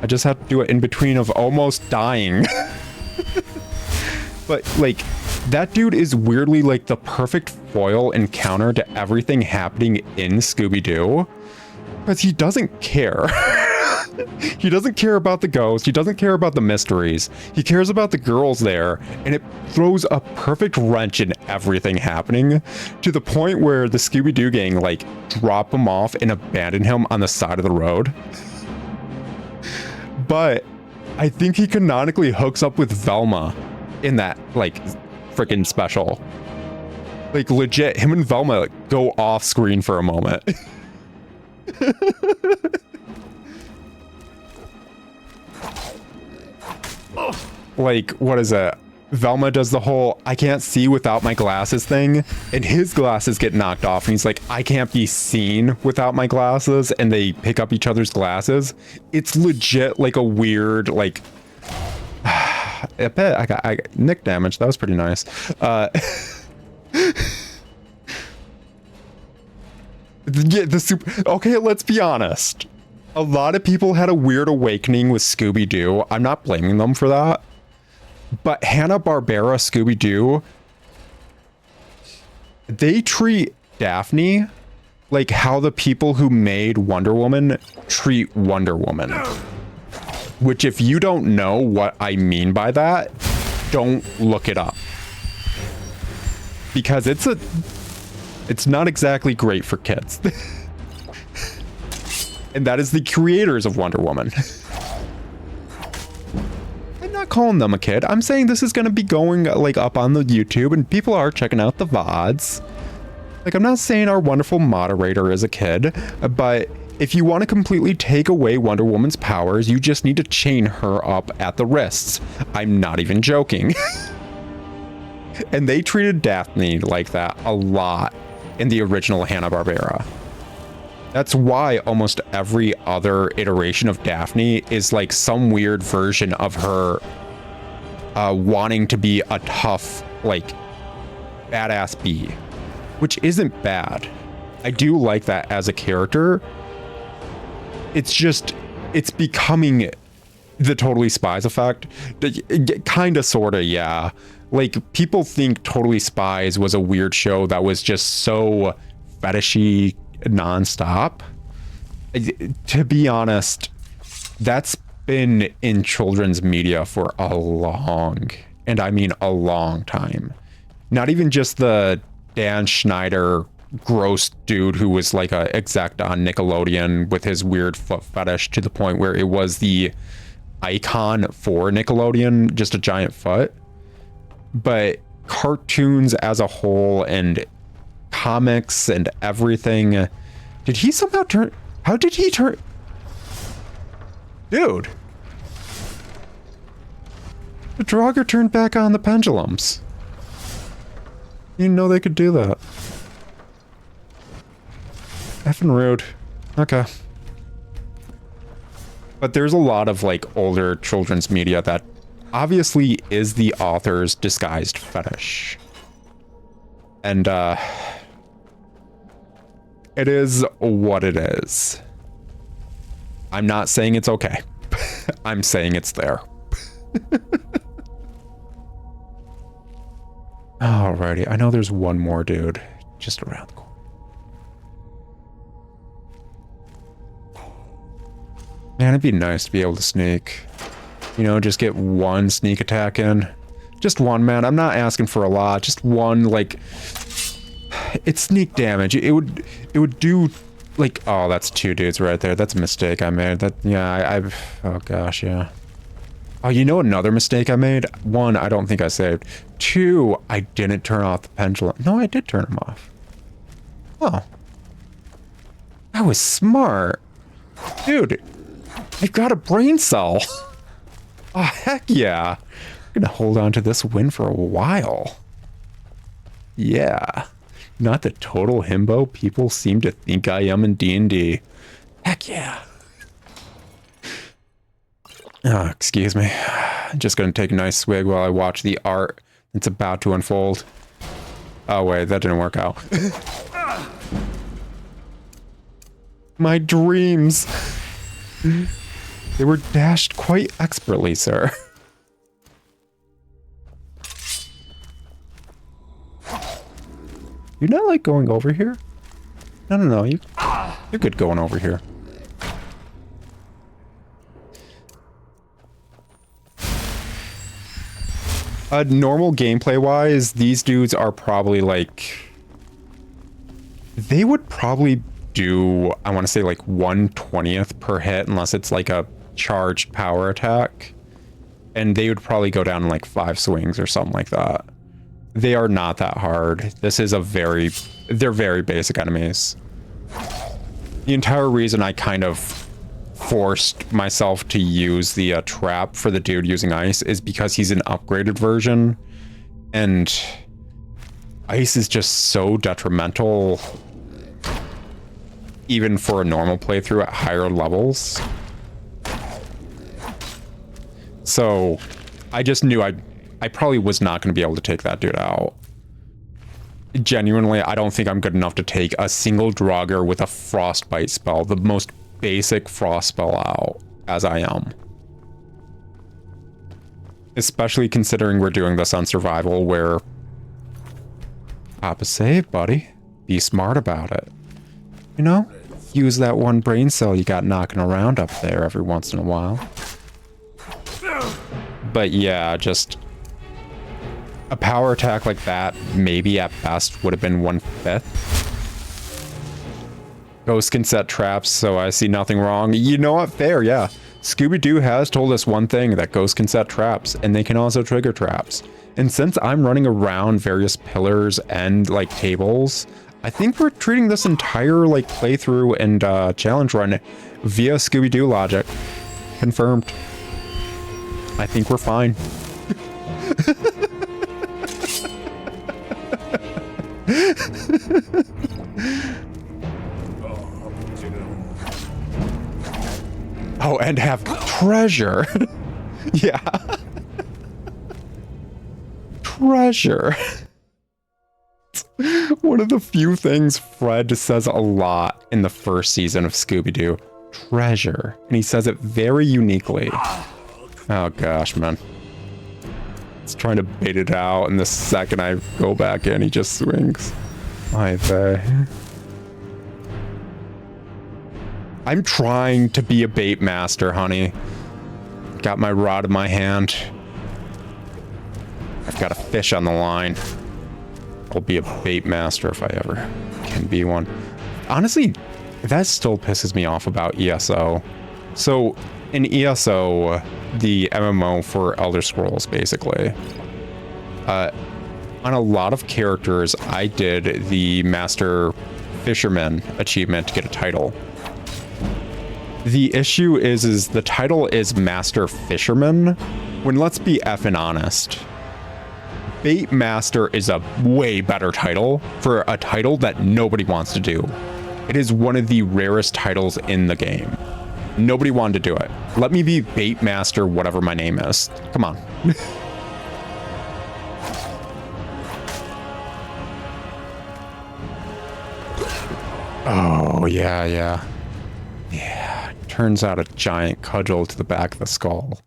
I just have to do it in between of almost dying. But, like, that dude is weirdly, like, the perfect foil and counter to everything happening in Scooby-Doo. Because he doesn't care. He doesn't care about the ghost. He doesn't care about the mysteries. He cares about the girls there, and it throws a perfect wrench in everything happening to the point where the Scooby-Doo gang like drop him off and abandon him on the side of the road. But I think he canonically hooks up with Velma in that like freaking special. Like legit, him and Velma like, go off screen for a moment. Like, what is it? Velma does the whole I can't see without my glasses thing, and his glasses get knocked off, and he's like, I can't be seen without my glasses, and they pick up each other's glasses. It's legit like a weird, like, I bet I got nick damage. That was pretty nice. Yeah, okay, let's be honest. A lot of people had a weird awakening with Scooby-Doo. I'm not blaming them for that. But Hanna-Barbera Scooby-Doo, they treat Daphne like how the people who made Wonder Woman treat Wonder Woman. Which, if you don't know what I mean by that, don't look it up. Because it's not exactly great for kids. And that is the creators of Wonder Woman. I'm not calling them a kid. I'm saying this is going to be going like up on the YouTube and people are checking out the VODs. Like, I'm not saying our wonderful moderator is a kid, but if you want to completely take away Wonder Woman's powers, you just need to chain her up at the wrists. I'm not even joking. And they treated Daphne like that a lot in the original Hanna-Barbera. That's why almost every other iteration of Daphne is like some weird version of her wanting to be a tough, like, badass bee, which isn't bad. I do like that as a character. It's just, it's becoming the Totally Spies effect. Kind of, sort of, yeah. Like, people think Totally Spies was a weird show that was just so fetishy nonstop. To be honest, that's been in children's media for a long, and I mean a long time. Not even just the Dan Schneider gross dude who was like a exec on Nickelodeon with his weird foot fetish to the point where it was the icon for Nickelodeon, just a giant foot. But cartoons as a whole and comics and everything, did he somehow turn? How did he turn? Dude, the Draugr turned back on the pendulums. You didn't know they could do that. Effing rude. Okay. But there's a lot of like older children's media that obviously is the author's disguised fetish. And it is what it is. I'm not saying it's okay. I'm saying it's there. Alrighty, I know there's one more dude just around the corner. Man, it'd be nice to be able to sneak. You know, just get one sneak attack in. Just one, man. I'm not asking for a lot. Just one, like... It's sneak damage. It would do, like... Oh, that's two dudes right there. That's a mistake I made. That, yeah, oh, gosh, yeah. Oh, you know another mistake I made? One, I don't think I saved. Two, I didn't turn off the pendulum. No, I did turn them off. Oh. I was smart. Dude... I've got a brain cell. Oh, heck yeah. I'm gonna hold on to this win for a while. Yeah. Not the total himbo people seem to think I am in D&D. Heck yeah. Oh, excuse me. I'm just gonna take a nice swig while I watch the art that's about to unfold. Oh, wait, that didn't work out. My dreams. They were dashed quite expertly, sir. You're not like going over here? No. You're good going over here. Normal gameplay wise, these dudes are probably like... They would probably do, I want to say like 1/20th per hit, unless it's like a charged power attack, and they would probably go down in like 5 swings or something like that. They are not that hard. This is they're very basic enemies. The entire reason I kind of forced myself to use the trap for the dude using ice is because he's an upgraded version, and ice is just so detrimental even for a normal playthrough at higher levels. So I just knew I probably was not going to be able to take that dude out. Genuinely, I don't think I'm good enough to take a single Draugr with a frostbite spell, the most basic frost spell, out as I am. Especially considering we're doing this on survival, where... Pop a save, buddy. Be smart about it. You know? Use that one brain cell you got knocking around up there every once in a while. But yeah, just... A power attack like that, maybe at best, would have been 1/5. Ghost can set traps, so I see nothing wrong. You know what? Fair, yeah. Scooby-Doo has told us one thing, that ghosts can set traps, and they can also trigger traps. And since I'm running around various pillars and, like, tables, I think we're treating this entire, like, playthrough and challenge run via Scooby-Doo logic. Confirmed. I think we're fine. Oh, and have treasure. Yeah. Treasure. One of the few things Fred says a lot in the first season of Scooby-Doo. Treasure. And he says it very uniquely. Oh gosh, man. It's trying to bait it out, and the second I go back in, he just swings. Hi there. I'm trying to be a bait master, honey. Got my rod in my hand. I've got a fish on the line. I'll be a bait master if I ever can be one. Honestly, that still pisses me off about ESO. So in ESO, the MMO for Elder Scrolls, basically, on a lot of characters, I did the Master Fisherman achievement to get a title. The issue is the title is Master Fisherman, when let's be effing honest, Bait Master is a way better title for a title that nobody wants to do. It is one of the rarest titles in the game. Nobody wanted to do it. Let me be Bait Master, whatever my name is. Come on. Oh, yeah. Turns out a giant cudgel to the back of the skull.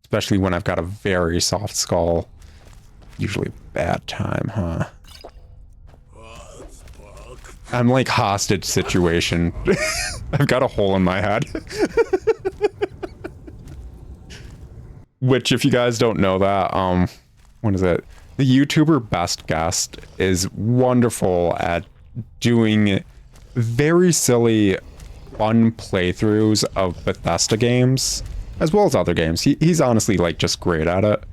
Especially when I've got a very soft skull. Usually a bad time, huh? I'm like hostage situation. I've got a hole in my head. Which, if you guys don't know that, what is it? The YouTuber Best Guest is wonderful at doing very silly, fun playthroughs of Bethesda games, as well as other games. He's honestly like just great at it.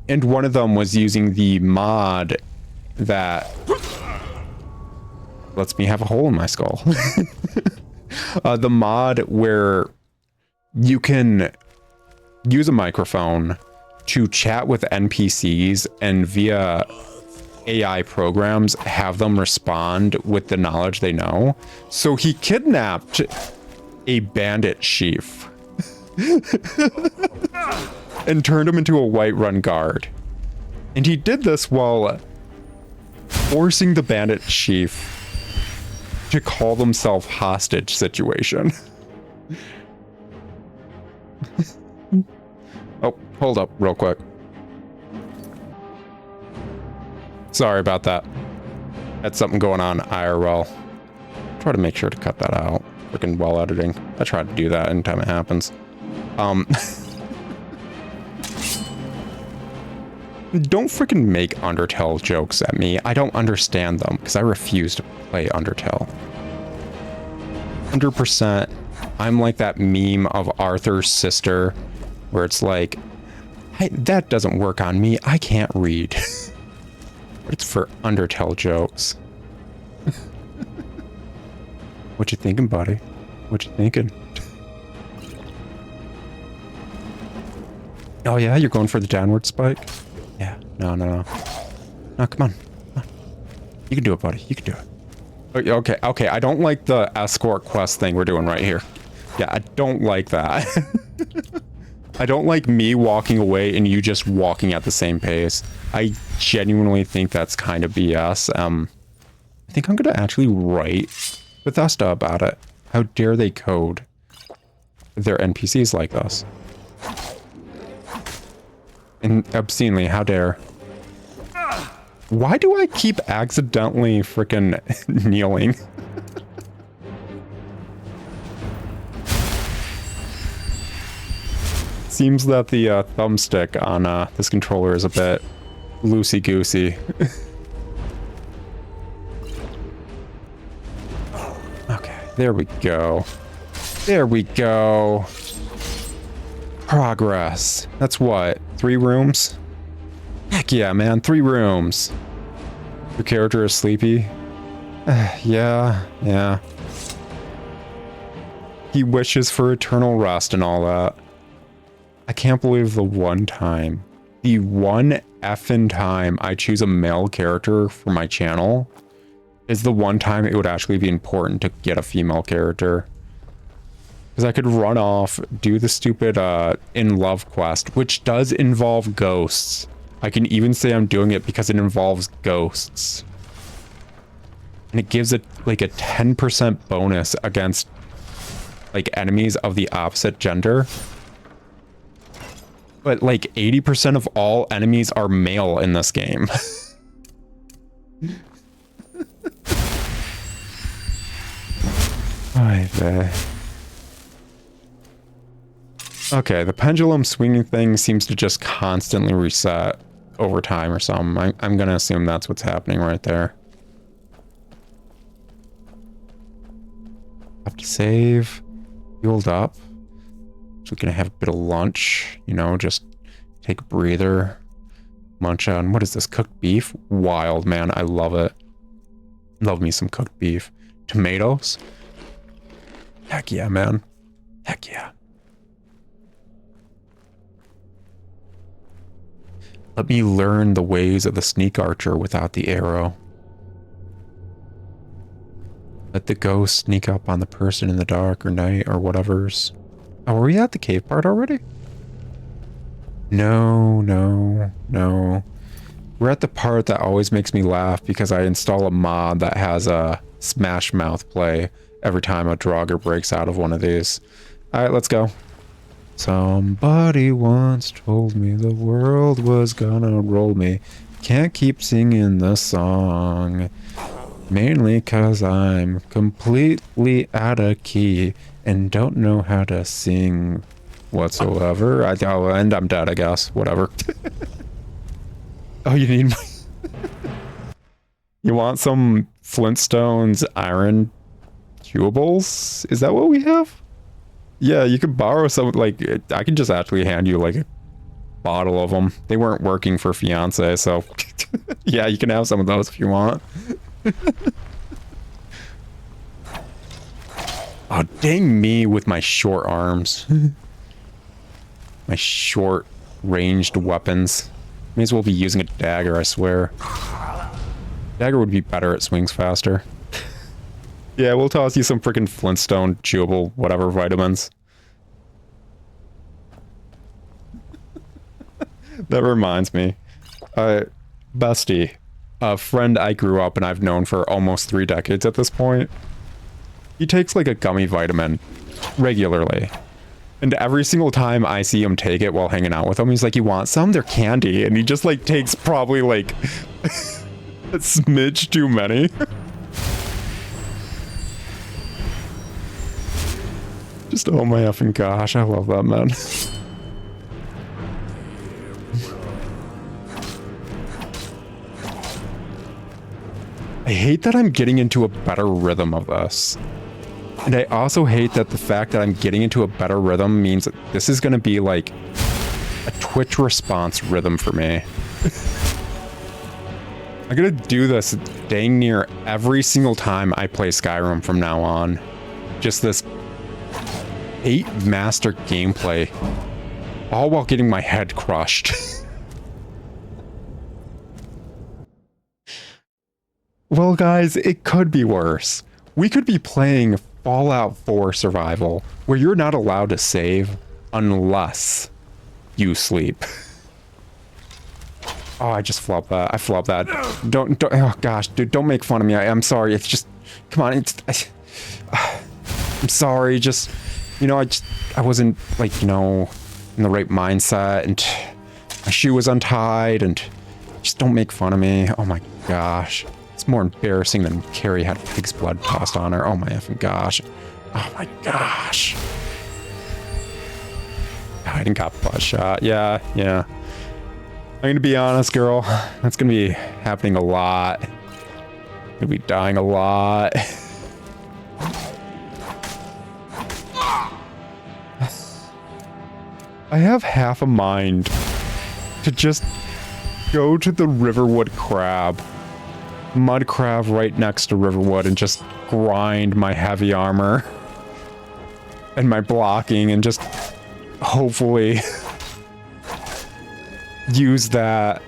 And one of them was using the mod that lets me have a hole in my skull. The mod where you can use a microphone to chat with NPCs and via AI programs have them respond with the knowledge they know. So he kidnapped a bandit chief and turned him into a Whiterun guard. And he did this while forcing the bandit chief to call themselves hostage situation. Oh, hold up real quick. Sorry about that. Had something going on IRL. Try to make sure to cut that out. Freaking while editing. I try to do that anytime it happens. Don't freaking make Undertale jokes at me. I don't understand them because I refuse to play Undertale. 100%. I'm like that meme of Arthur's sister where it's like, that doesn't work on me. I can't read. But it's for Undertale jokes. What you thinking, buddy? What you thinking? Oh yeah, you're going for the downward spike? Yeah, no. No, come on. You can do it, buddy. You can do it. Okay, I don't like the escort quest thing we're doing right here. Yeah, I don't like that. I don't like me walking away and you just walking at the same pace. I genuinely think that's kind of BS. I think I'm gonna actually write Bethesda about it. How dare they code their NPCs like this? And obscenely, how dare. Why do I keep accidentally frickin' kneeling? Seems that the thumbstick on this controller is a bit loosey-goosey. Okay, there we go. There we go. Progress. That's what? 3 rooms? Heck yeah, man. 3 rooms. Your character is sleepy? Yeah. He wishes for eternal rest and all that. I can't believe the one time I choose a male character for my channel is the one time it would actually be important to get a female character. Because I could run off, do the stupid in love quest, which does involve ghosts. I can even say I'm doing it because it involves ghosts. And it gives it like a 10% bonus against like enemies of the opposite gender. But like 80% of all enemies are male in this game. Okay, the pendulum swinging thing seems to just constantly reset. over time or something. I'm gonna assume that's what's happening right there. Have to save. Fueled up. So we're gonna have a bit of lunch, you know, just take a breather. Munch on, what is this, cooked beef? Wild, man, I love it. Love me some cooked beef. Tomatoes? Heck yeah, man. Heck yeah. Let me learn the ways of the sneak archer without the arrow. Let the ghost sneak up on the person in the dark or night or whatever's... Oh, were we at the cave part already? No. We're at the part that always makes me laugh because I install a mod that has a Smash Mouth play every time a Draugr breaks out of one of these. Alright, let's go. Somebody once told me the world was gonna roll me. Can't keep singing the song. Mainly cause I'm completely out of key and don't know how to sing whatsoever. And I'm dead, I guess. Whatever. Oh, you need my... You want some Flintstones iron chewables? Is that what we have? Yeah, you could borrow some, like, I can just actually hand you, like, a bottle of them. They weren't working for Fiance, so... Yeah, you can have some of those if you want. Oh, dang me with my short arms. My short ranged weapons. May as well be using a dagger, I swear. Dagger would be better, it swings faster. Yeah, we'll toss you some freaking Flintstone, chewable, whatever vitamins. That reminds me. Bestie, a friend I grew up and I've known for almost 3 decades at this point. He takes like a gummy vitamin regularly. And every single time I see him take it while hanging out with him, he's like, you want some? They're candy. And he just like takes probably like a smidge too many. Just, oh my effing gosh, I love that, man. I hate that I'm getting into a better rhythm of this. And I also hate that the fact that I'm getting into a better rhythm means that this is going to be like a Twitch response rhythm for me. I'm going to do this dang near every single time I play Skyrim from now on. Just this 8 master gameplay, all while getting my head crushed. Well, guys, it could be worse. We could be playing Fallout 4 Survival, where you're not allowed to save unless you sleep. Oh, I just flubbed that. I flubbed that. Don't, oh gosh, dude, don't make fun of me. I'm sorry. It's just, come on. I'm sorry. Just, you know, I wasn't like, you know, in the right mindset and my shoe was untied and just don't make fun of me. Oh my gosh. It's more embarrassing than Carrie had pig's blood tossed on her. Oh my effing gosh. Oh my gosh. I didn't cop a shot. Yeah. I'm gonna be honest, girl. That's gonna be happening a lot. I'm gonna be dying a lot. I have half a mind to just go to the Riverwood Crab. Mud crab right next to Riverwood and just grind my heavy armor and my blocking and just hopefully use that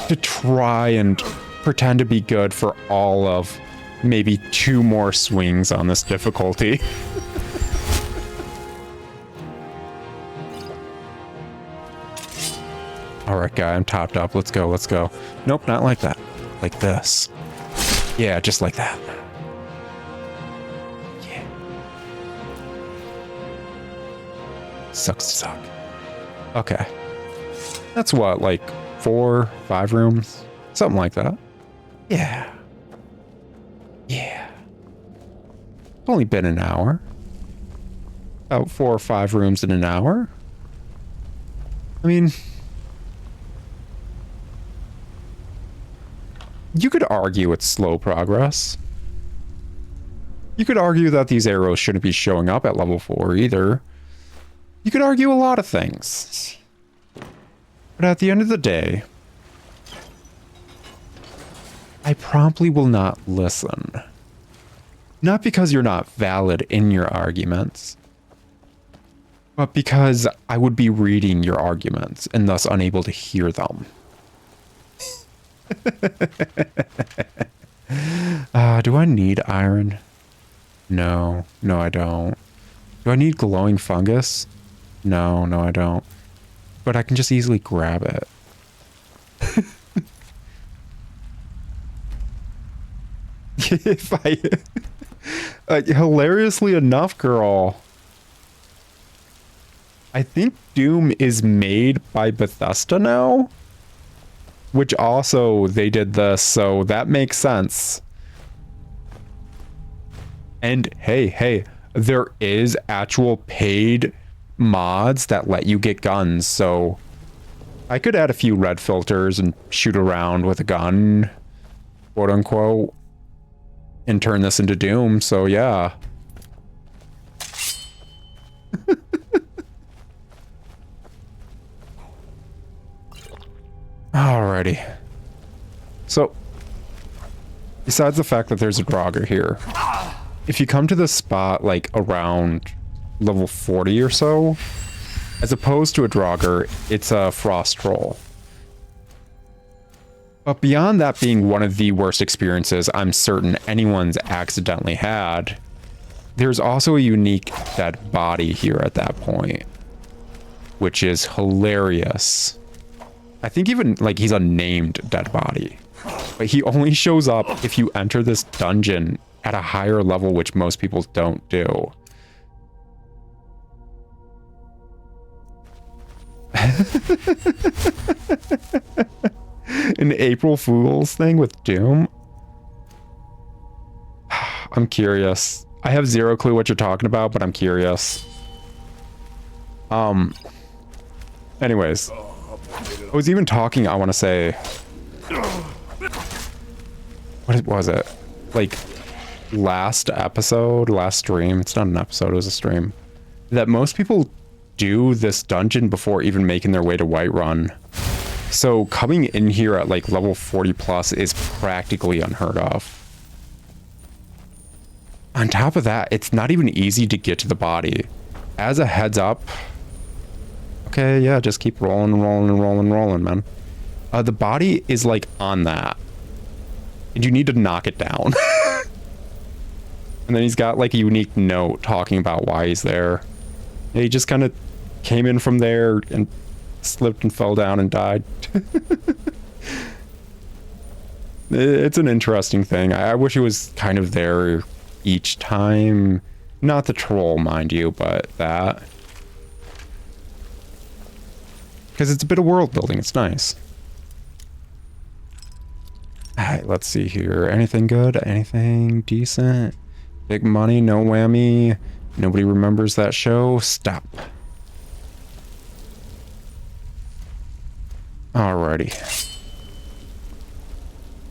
to try and pretend to be good for all of maybe 2 more swings on this difficulty. Alright, guy, I'm topped up. Let's go, let's go. Nope, not like that. Like this. Yeah, just like that. Yeah. Sucks to suck. Okay. That's what, like 4, 5 rooms? Something like that. Yeah. It's only been an hour. About 4 or 5 rooms in an hour. I mean, You could argue it's slow progress. You could argue that these arrows shouldn't be showing up at level 4 either. You could argue a lot of things. But at the end of the day, I promptly will not listen. Not because you're not valid in your arguments, but because I would be reading your arguments and thus unable to hear them. Do I need iron? No, I don't. Do I need glowing fungus? No, I don't. But I can just easily grab it. If I... hilariously enough, girl. I think Doom is made by Bethesda now. Which also, they did this, so that makes sense. And hey, there is actual paid mods that let you get guns, so I could add a few red filters and shoot around with a gun, quote unquote, and turn this into Doom, so yeah. Alrighty. So, besides the fact that there's a Draugr here, if you come to this spot like around level 40 or so, as opposed to a Draugr, it's a frost troll. But beyond that being one of the worst experiences I'm certain anyone's accidentally had, there's also a unique dead body here at that point, which is hilarious. I think even like he's a named dead body, but he only shows up if you enter this dungeon at a higher level, which most people don't do. An April Fool's thing with Doom? I'm curious. I have zero clue what you're talking about, but I'm curious. Anyways. I was even talking, I want to say... What was it? Like, last stream, it's not an episode, it was a stream, that most people do this dungeon before even making their way to Whiterun. So coming in here at like level 40 plus is practically unheard of. On top of that, it's not even easy to get to the body. As a heads up, okay, yeah, just keep rolling, man. The body is like on that. And you need to knock it down. And then he's got like a unique note talking about why he's there. Yeah, he just kind of came in from there and slipped and fell down and died. It's an interesting thing. I wish it was kind of there each time. Not the troll, mind you, but that. Because it's a bit of world building. It's nice. Alright, let's see here. Anything good? Anything decent? Big money? No whammy? Nobody remembers that show? Stop. Alrighty.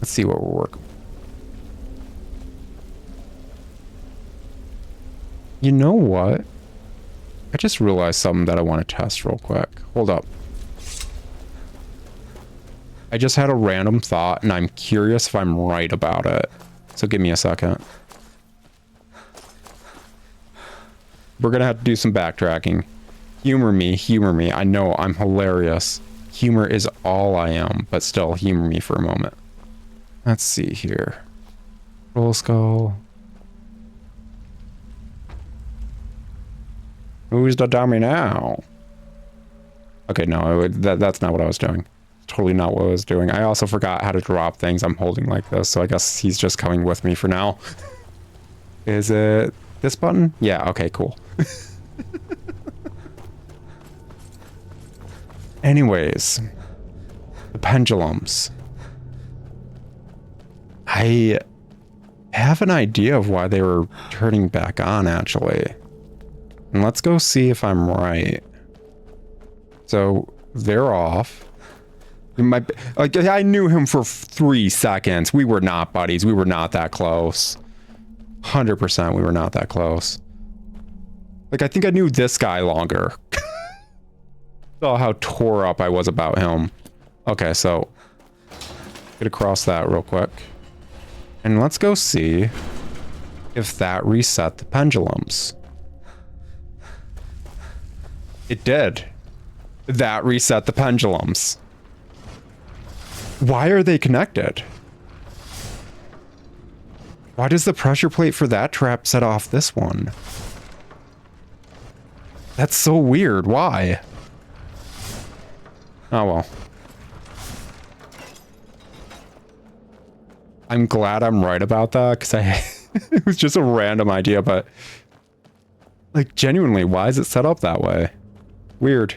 Let's see what we're working. You know what? I just realized something that I want to test real quick. Hold up. I just had a random thought, and I'm curious if I'm right about it. So give me a second. We're gonna have to do some backtracking. Humor me. I know I'm hilarious. Humor is all I am, but still, humor me for a moment. Let's see here. Roll skull. Who's the dummy now? Okay, no, that's not what I was doing. Totally not what I was doing. I also forgot how to drop things I'm holding like this, so I guess he's just coming with me for now. Is it this button? Yeah, okay, cool. Anyways, the pendulums. I have an idea of why they were turning back on, actually. And let's go see if I'm right. So, they're off. Like, I knew him for 3 seconds. We were not buddies. We were not that close. 100% we were not that close. Like, I think I knew this guy longer. Saw how tore up I was about him. Okay, so get across that real quick. And let's go see if that reset the pendulums. It did. That reset the pendulums. Why are they connected? Why does the pressure plate for that trap set off this one? That's so weird. Why? Oh well. I'm glad I'm right about that, because it was just a random idea, but like, genuinely, why is it set up that way? Weird.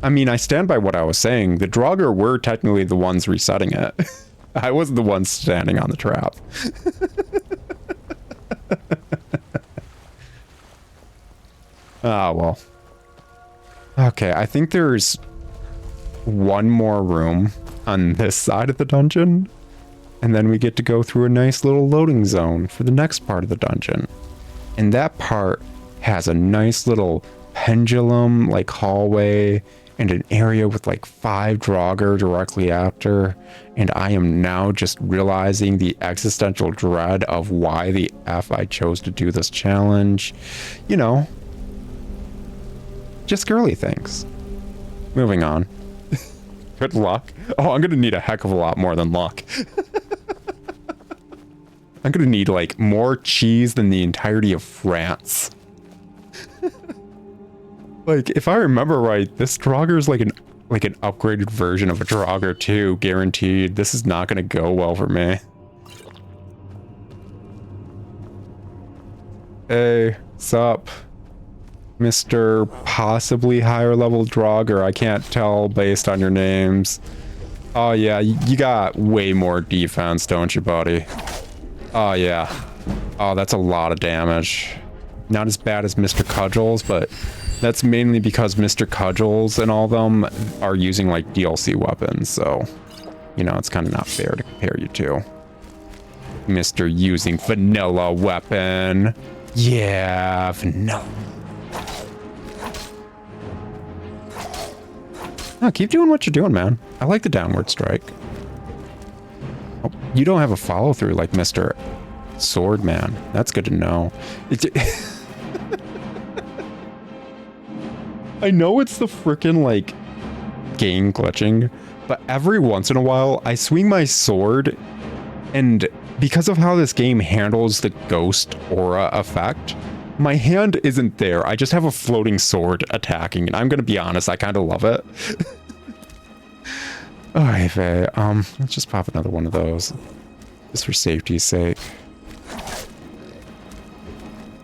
I mean, I stand by what I was saying. The Draugr were technically the ones resetting it. I wasn't the one standing on the trap. Ah, well. Okay, I think there's one more room on this side of the dungeon, and then we get to go through a nice little loading zone for the next part of the dungeon. And that part has a nice little pendulum like hallway and an area with like 5 Draugr directly after, and I am now just realizing the existential dread of why the F I chose to do this challenge. You know, just girly things. Moving on. Good luck. Oh, I'm gonna need a heck of a lot more than luck. I'm gonna need like more cheese than the entirety of France. Like, if I remember right, this Draugr is like an upgraded version of a Draugr 2, guaranteed. This is not gonna go well for me. Hey, sup? Mr. possibly higher level Draugr, I can't tell based on your names. Oh yeah, you got way more defense, don't you, buddy? Oh yeah. Oh, that's a lot of damage. Not as bad as Mr. Cudgels, but that's mainly because Mr. Cudgels and all of them are using like DLC weapons, so you know, it's kind of not fair to compare you two. Mr. using vanilla weapon. Yeah, vanilla. Oh, keep doing what you're doing, man. I like the downward strike. Oh, you don't have a follow through like Mr. Swordman. That's good to know. I know it's the frickin' like game glitching, but every once in a while I swing my sword, and because of how this game handles the ghost aura effect, my hand isn't there. I just have a floating sword attacking, and I'm gonna be honest, I kind of love it. Alright, Faye, let's just pop another one of those, just for safety's sake.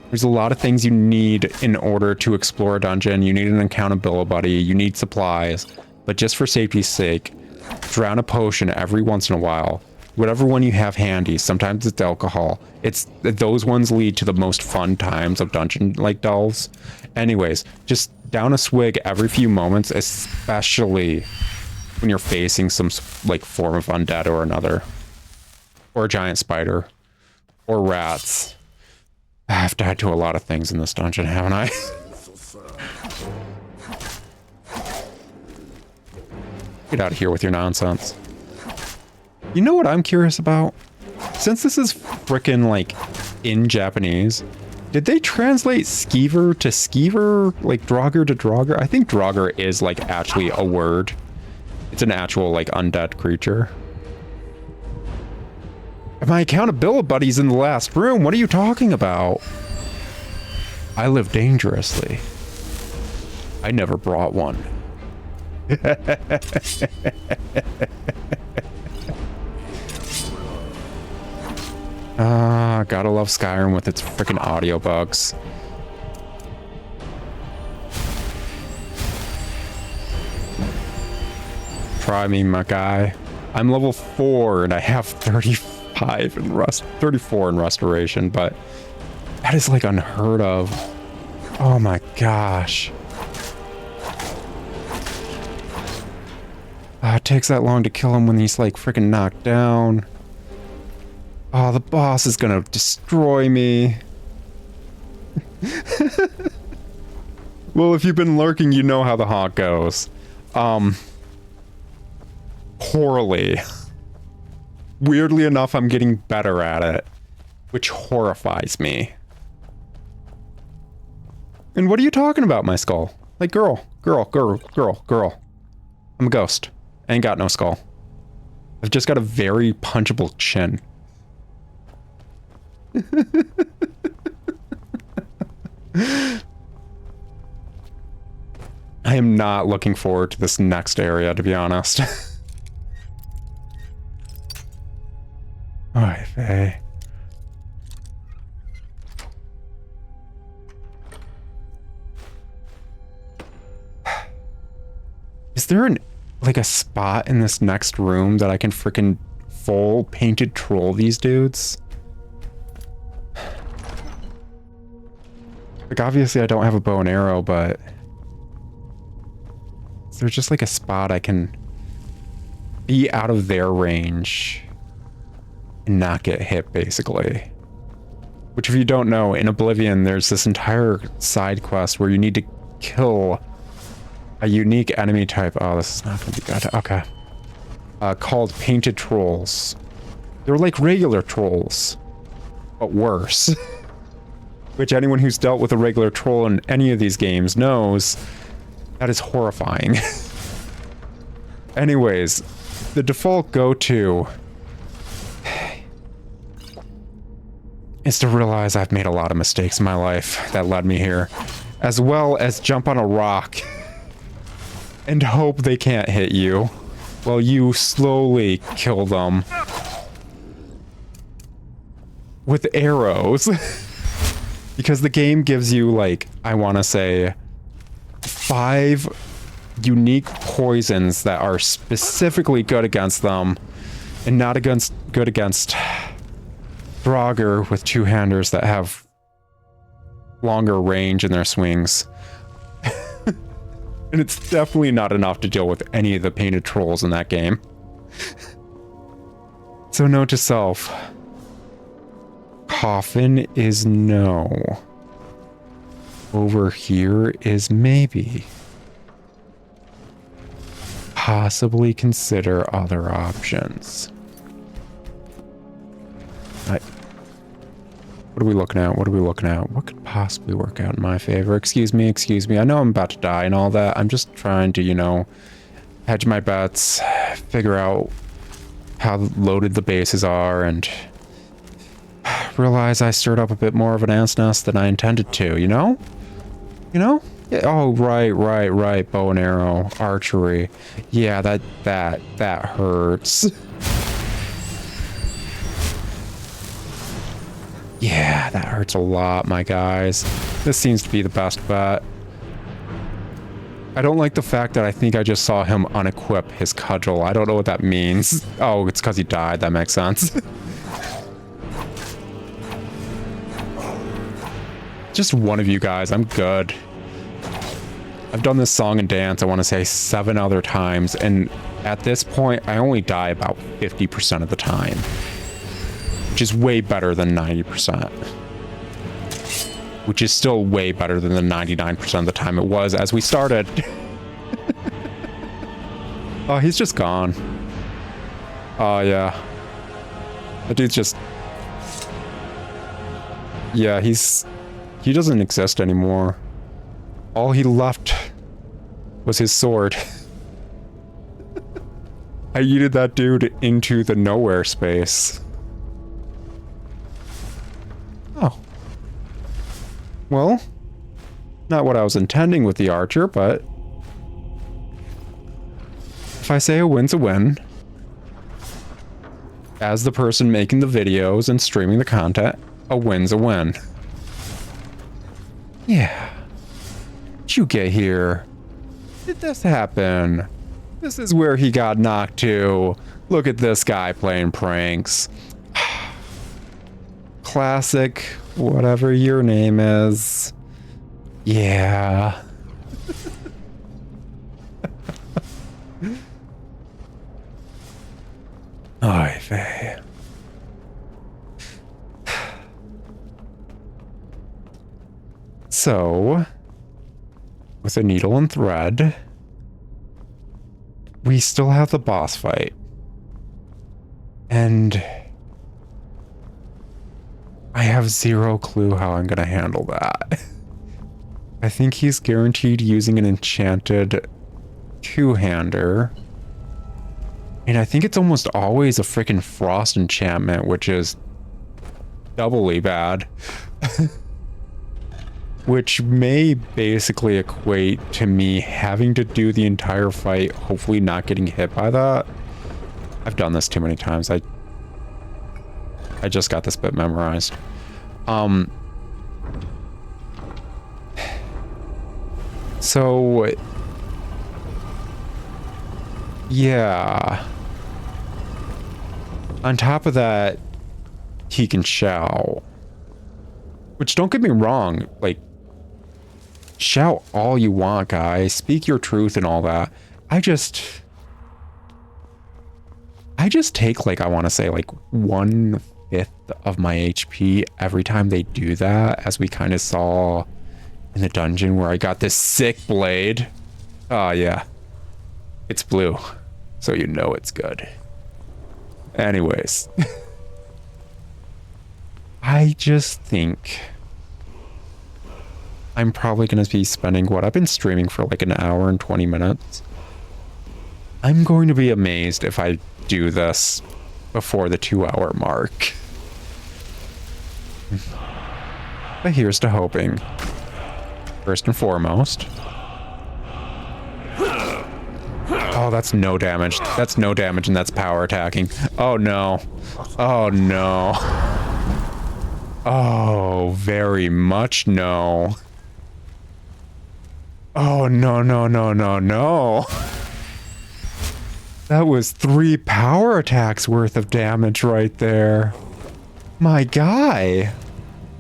There's a lot of things you need in order to explore a dungeon. You need an accountability buddy, you need supplies, but just for safety's sake, drown a potion every once in a while. Whatever one you have handy, sometimes it's alcohol. Those ones lead to the most fun times of dungeon like delves. Anyways, just down a swig every few moments, especially when you're facing some like form of undead or another, or a giant spider, or rats. I've died to a lot of things in this dungeon, haven't I? Get out of here with your nonsense. You know what I'm curious about? Since this is frickin' like in Japanese, did they translate skeever to skeever? Like Draugr to Draugr? I think Draugr is like actually a word. It's an actual like undead creature. My accountability buddy's in the last room. What are you talking about? I live dangerously. I never brought one. Gotta love Skyrim with its freaking audio bugs. Try me, my guy. I'm level 4 and I have 35 in 34 in restoration, but that is like unheard of. Oh my gosh. It takes that long to kill him when he's like freaking knocked down. Oh, the boss is gonna destroy me. Well, if you've been lurking, you know how the haunt goes. Poorly. Weirdly enough, I'm getting better at it, which horrifies me. And what are you talking about, my skull? Like, girl. I'm a ghost. I ain't got no skull. I've just got a very punchable chin. I am not looking forward to this next area, to be honest. Oy vey. Is there like a spot in this next room that I can freaking full painted troll these dudes? Like, obviously I don't have a bow and arrow, but is there just like a spot I can be out of their range and not get hit, basically? Which, if you don't know, in Oblivion, there's this entire side quest where you need to kill a unique enemy type. Oh, this is not going to be good. Okay. Called Painted Trolls. They're like regular trolls, but worse. Which anyone who's dealt with a regular troll in any of these games knows that is horrifying. Anyways, the default go-to is to realize I've made a lot of mistakes in my life that led me here, as well as jump on a rock and hope they can't hit you while you slowly kill them with arrows. Because the game gives you, like, I want to say 5 unique poisons that are specifically good against them and not good against Draugr with two-handers that have longer range in their swings. And it's definitely not enough to deal with any of the painted trolls in that game. So note to self. Coffin is no. Over here is maybe. Possibly consider other options. What are we looking at? What are we looking at? What could possibly work out in my favor? Excuse me. I know I'm about to die and all that. I'm just trying to, you know, hedge my bets, figure out how loaded the bases are, and realize I stirred up a bit more of an ant's nest than I intended to, you know? You know? Yeah, oh, right. Bow and arrow, archery. Yeah, that hurts. Yeah, that hurts a lot, my guys. This seems to be the best bet. I don't like the fact that I think I just saw him unequip his cudgel. I don't know what that means. Oh, it's because he died. That makes sense. Just one of you guys. I'm good. I've done this song and dance, I want to say 7 other times, and at this point, I only die about 50% of the time. Which is way better than 90%. Which is still way better than the 99% of the time it was as we started. Oh, he's just gone. Oh, yeah. That dude's just... Yeah, he doesn't exist anymore. All he left was his sword. I yeeted that dude into the nowhere space. Oh. Well, not what I was intending with the archer, but if I say a win's a win, as the person making the videos and streaming the content, a win's a win. Yeah. How'd you get here? Did this happen? This is where he got knocked to. Look at this guy playing pranks. Classic, whatever your name is. Yeah. Ay vey. So, with a needle and thread, we still have the boss fight. And I have zero clue how I'm going to handle that. I think he's guaranteed using an enchanted two-hander. And I think it's almost always a freaking frost enchantment, which is doubly bad. Which may basically equate to me having to do the entire fight, hopefully not getting hit by that. I've done this too many times. I just got this bit memorized. So yeah. On top of that, he can shout. Which, don't get me wrong, like, shout all you want, guys. Speak your truth and all that. I just take, like, I want to say, like, 1/5 of my HP every time they do that, as we kind of saw in the dungeon where I got this sick blade. Oh, yeah. It's blue, so you know it's good. Anyways. I just think I'm probably going to be spending what I've been streaming for like an hour and 20 minutes. I'm going to be amazed if I do this before the 2-hour mark. But here's to hoping. First and foremost. Oh, that's no damage. That's no damage, and that's power attacking. Oh no. Oh no. Oh, very much no. Oh, no, no, no, no, no. That was 3 power attacks worth of damage right there. My guy.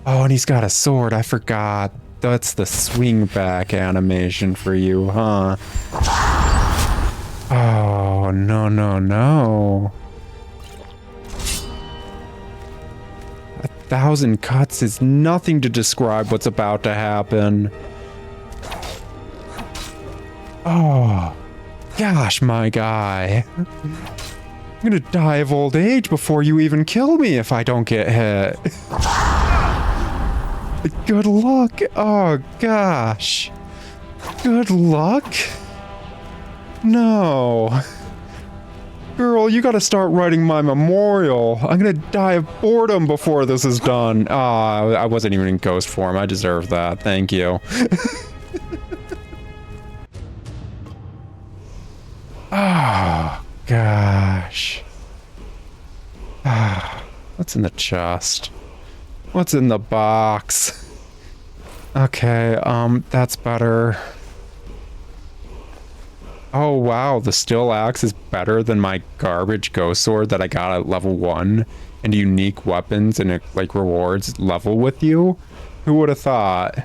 Oh, and he's got a sword. I forgot. That's the swing back animation for you, huh? Oh, no, no, no. 1,000 cuts is nothing to describe what's about to happen. Oh, gosh, my guy. I'm gonna die of old age before you even kill me if I don't get hit. Good luck. Oh, gosh. Good luck? No. Girl, you gotta start writing my memorial. I'm gonna die of boredom before this is done. Ah, I wasn't even in ghost form. I deserve that. Thank you. Oh, gosh. Ah, what's in the chest? What's in the box? Okay, that's better. Oh wow, the steel axe is better than my garbage ghost sword that I got at level 1, and unique weapons and it like rewards level with you. Who would have thought?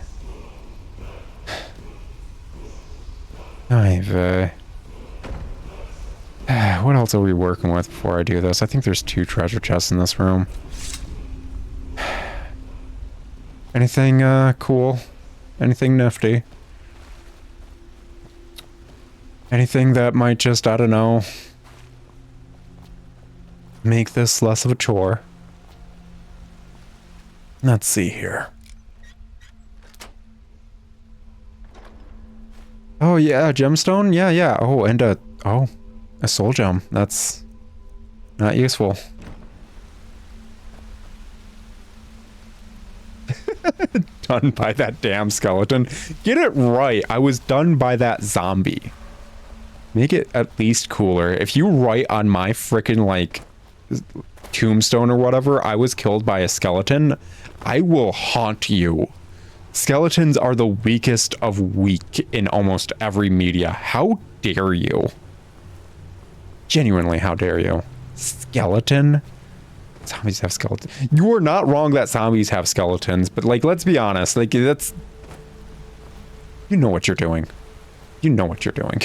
What else are we working with before I do this? I think there's 2 treasure chests in this room. Anything cool? Anything nifty? Anything that might just, I don't know, make this less of a chore? Let's see here. Oh yeah, gemstone? Yeah, yeah. Oh, and a soul gem. That's not useful. Done by that damn skeleton. Get it right. I was done by that zombie. Make it at least cooler. If you write on my frickin' like tombstone or whatever, I was killed by a skeleton, I will haunt you. Skeletons are the weakest of weak in almost every media. How dare you? Genuinely, how dare you? Skeleton? Zombies have skeletons. You are not wrong that zombies have skeletons, but like, let's be honest, like that's... You know what you're doing. You know what you're doing.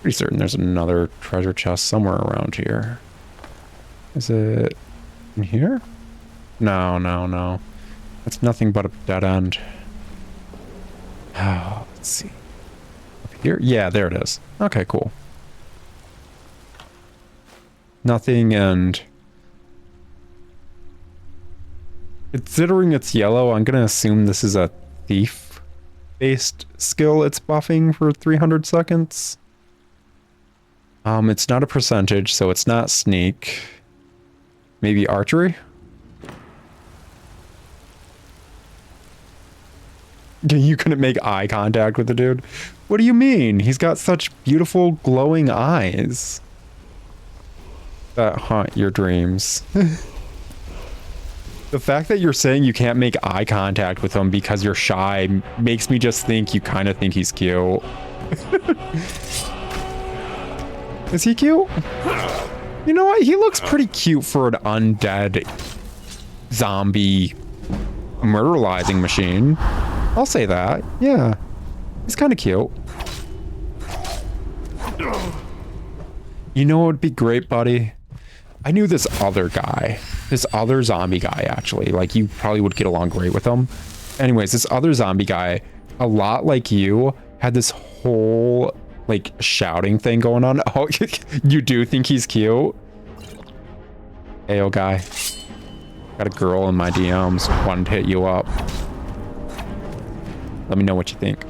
Pretty certain there's another treasure chest somewhere around here. Is it in here? No, no, no. It's nothing but a dead end. Oh, let's see. Up here? Yeah, there it is. Okay, cool. Nothing, and considering it's yellow, I'm gonna assume this is a thief-based skill it's buffing for 300 seconds. It's not a percentage, so it's not sneak. Maybe archery? You couldn't make eye contact with the dude? What do you mean? He's got such beautiful glowing eyes that haunt your dreams. The fact that you're saying you can't make eye contact with him because you're shy makes me just think you kind of think he's cute. Is he cute? You know what? He looks pretty cute for an undead zombie murderizing machine. I'll say that. Yeah. He's kind of cute. You know what would be great, buddy? I knew this other guy. This other zombie guy, actually. Like, you probably would get along great with him. Anyways, this other zombie guy, a lot like you, had this whole, like, shouting thing going on. Oh, you do think he's cute? Ayo, guy. Got a girl in my DMs. Wanted to hit you up. Let me know what you think.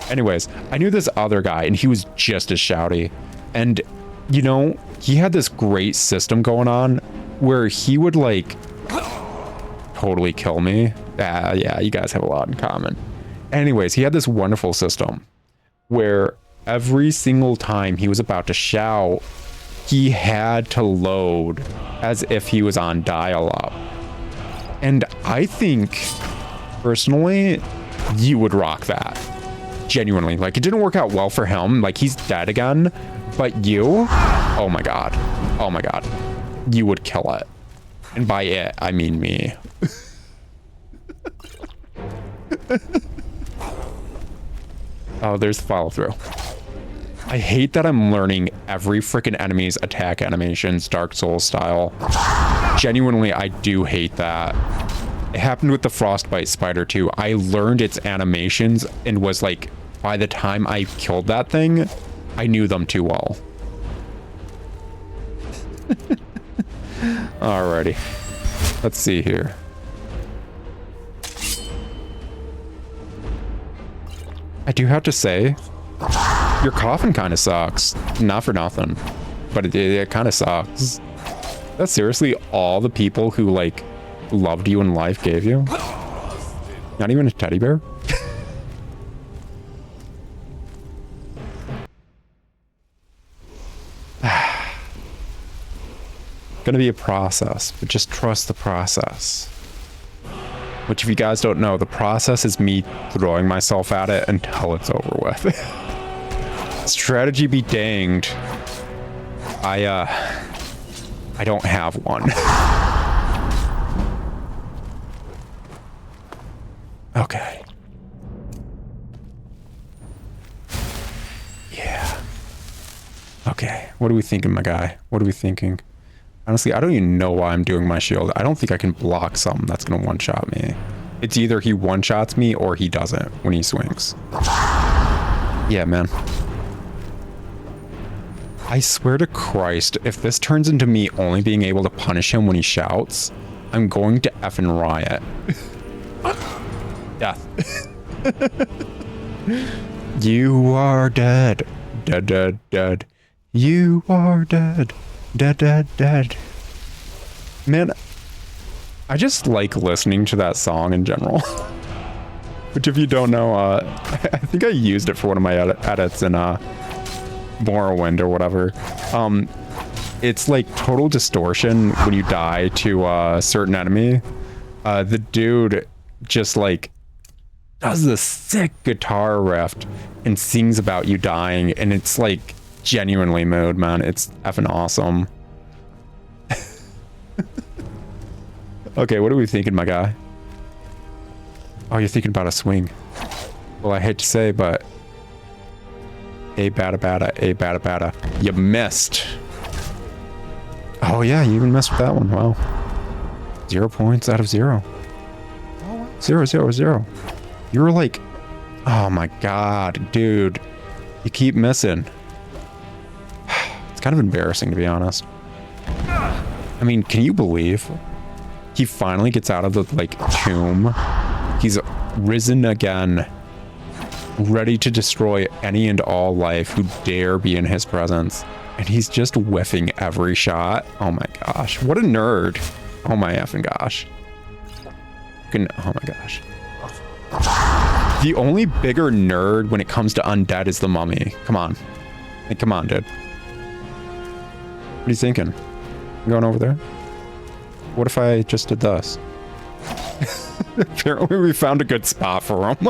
Anyways, I knew this other guy, and he was just as shouty. And, you know, he had this great system going on where he would, like, totally kill me. Yeah, you guys have a lot in common. Anyways, he had this wonderful system where every single time he was about to shout, he had to load as if he was on dial-up. And I think, personally, you would rock that. Genuinely. Like, it didn't work out well for him. Like, he's dead again. But you, oh my god. Oh my god. You would kill it. And by it, I mean me. Oh, there's the follow through. I hate that I'm learning every freaking enemy's attack animations, Dark Souls style. Genuinely, I do hate that. It happened with the Frostbite Spider too. I learned its animations and was like, by the time I killed that thing, I knew them too well. Alrighty. Let's see here. I do have to say, your coffin kind of sucks. Not for nothing, but it kind of sucks. That's seriously all the people who, like, loved you in life gave you? Not even a teddy bear? Gonna be a process, but just trust the process. Which, if you guys don't know, the process is me throwing myself at it until it's over with. Strategy be danged. I don't have one. Okay. Yeah. Okay. What are we thinking, my guy? What are we thinking? Honestly, I don't even know why I'm doing my shield. I don't think I can block something that's gonna one-shot me. It's either he one-shots me or he doesn't when he swings. Yeah, man. I swear to Christ, if this turns into me only being able to punish him when he shouts, I'm going to effing riot. Death. You are dead. Dead, dead, dead. You are dead. Dead, dead, dead. Man, I just like listening to that song in general. Which, if you don't know, I think I used it for one of my edits in Morrowind or whatever. It's like total distortion when you die to a certain enemy. The dude just like does this sick guitar riff and sings about you dying, and it's like genuinely mood, man. It's effing awesome. Okay, what are we thinking, my guy? Oh, you're thinking about a swing. Well, I hate to say, but a bada bada, a bada bada. You missed. Oh yeah, you even messed with that one. Wow. 0 points out of 0. 0, 0, 0. You were like, oh my god, dude. You keep missing. It's kind of embarrassing, to be honest. I mean, can you believe he finally gets out of the, like, tomb? He's risen again, ready to destroy any and all life who dare be in his presence. And he's just whiffing every shot. Oh my gosh. What a nerd. Oh my effing gosh. Oh my gosh. The only bigger nerd when it comes to undead is the mummy. Come on. Like, come on, dude. What are you thinking? You going over there? What if I just did this? Apparently we found a good spot for him.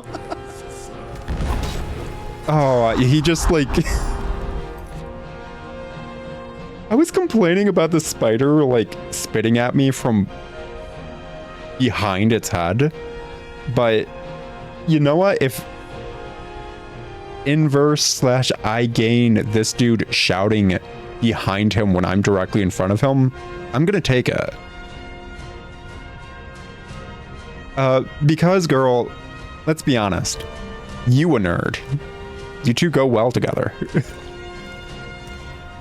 Oh, he just like... I was complaining about the spider like spitting at me from behind its head, but you know what? If inverse / I gain this dude shouting behind him when I'm directly in front of him, I'm gonna take it. Because girl, let's be honest, you a nerd. You two go well together.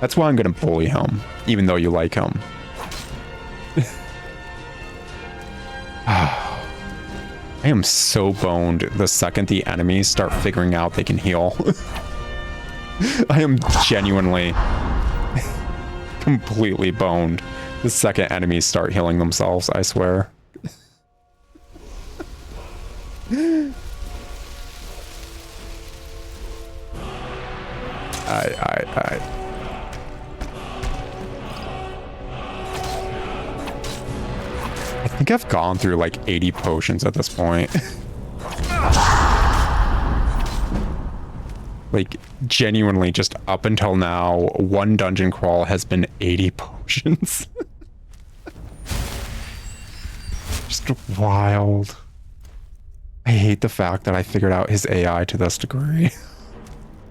That's why I'm gonna bully him, even though you like him. I am so boned the second the enemies start figuring out they can heal. I am genuinely completely boned the second enemies start healing themselves, I swear. I think I've gone through like 80 potions at this point. Like, genuinely, just up until now, one dungeon crawl has been 80 potions. Just wild. I hate the fact that I figured out his AI to this degree.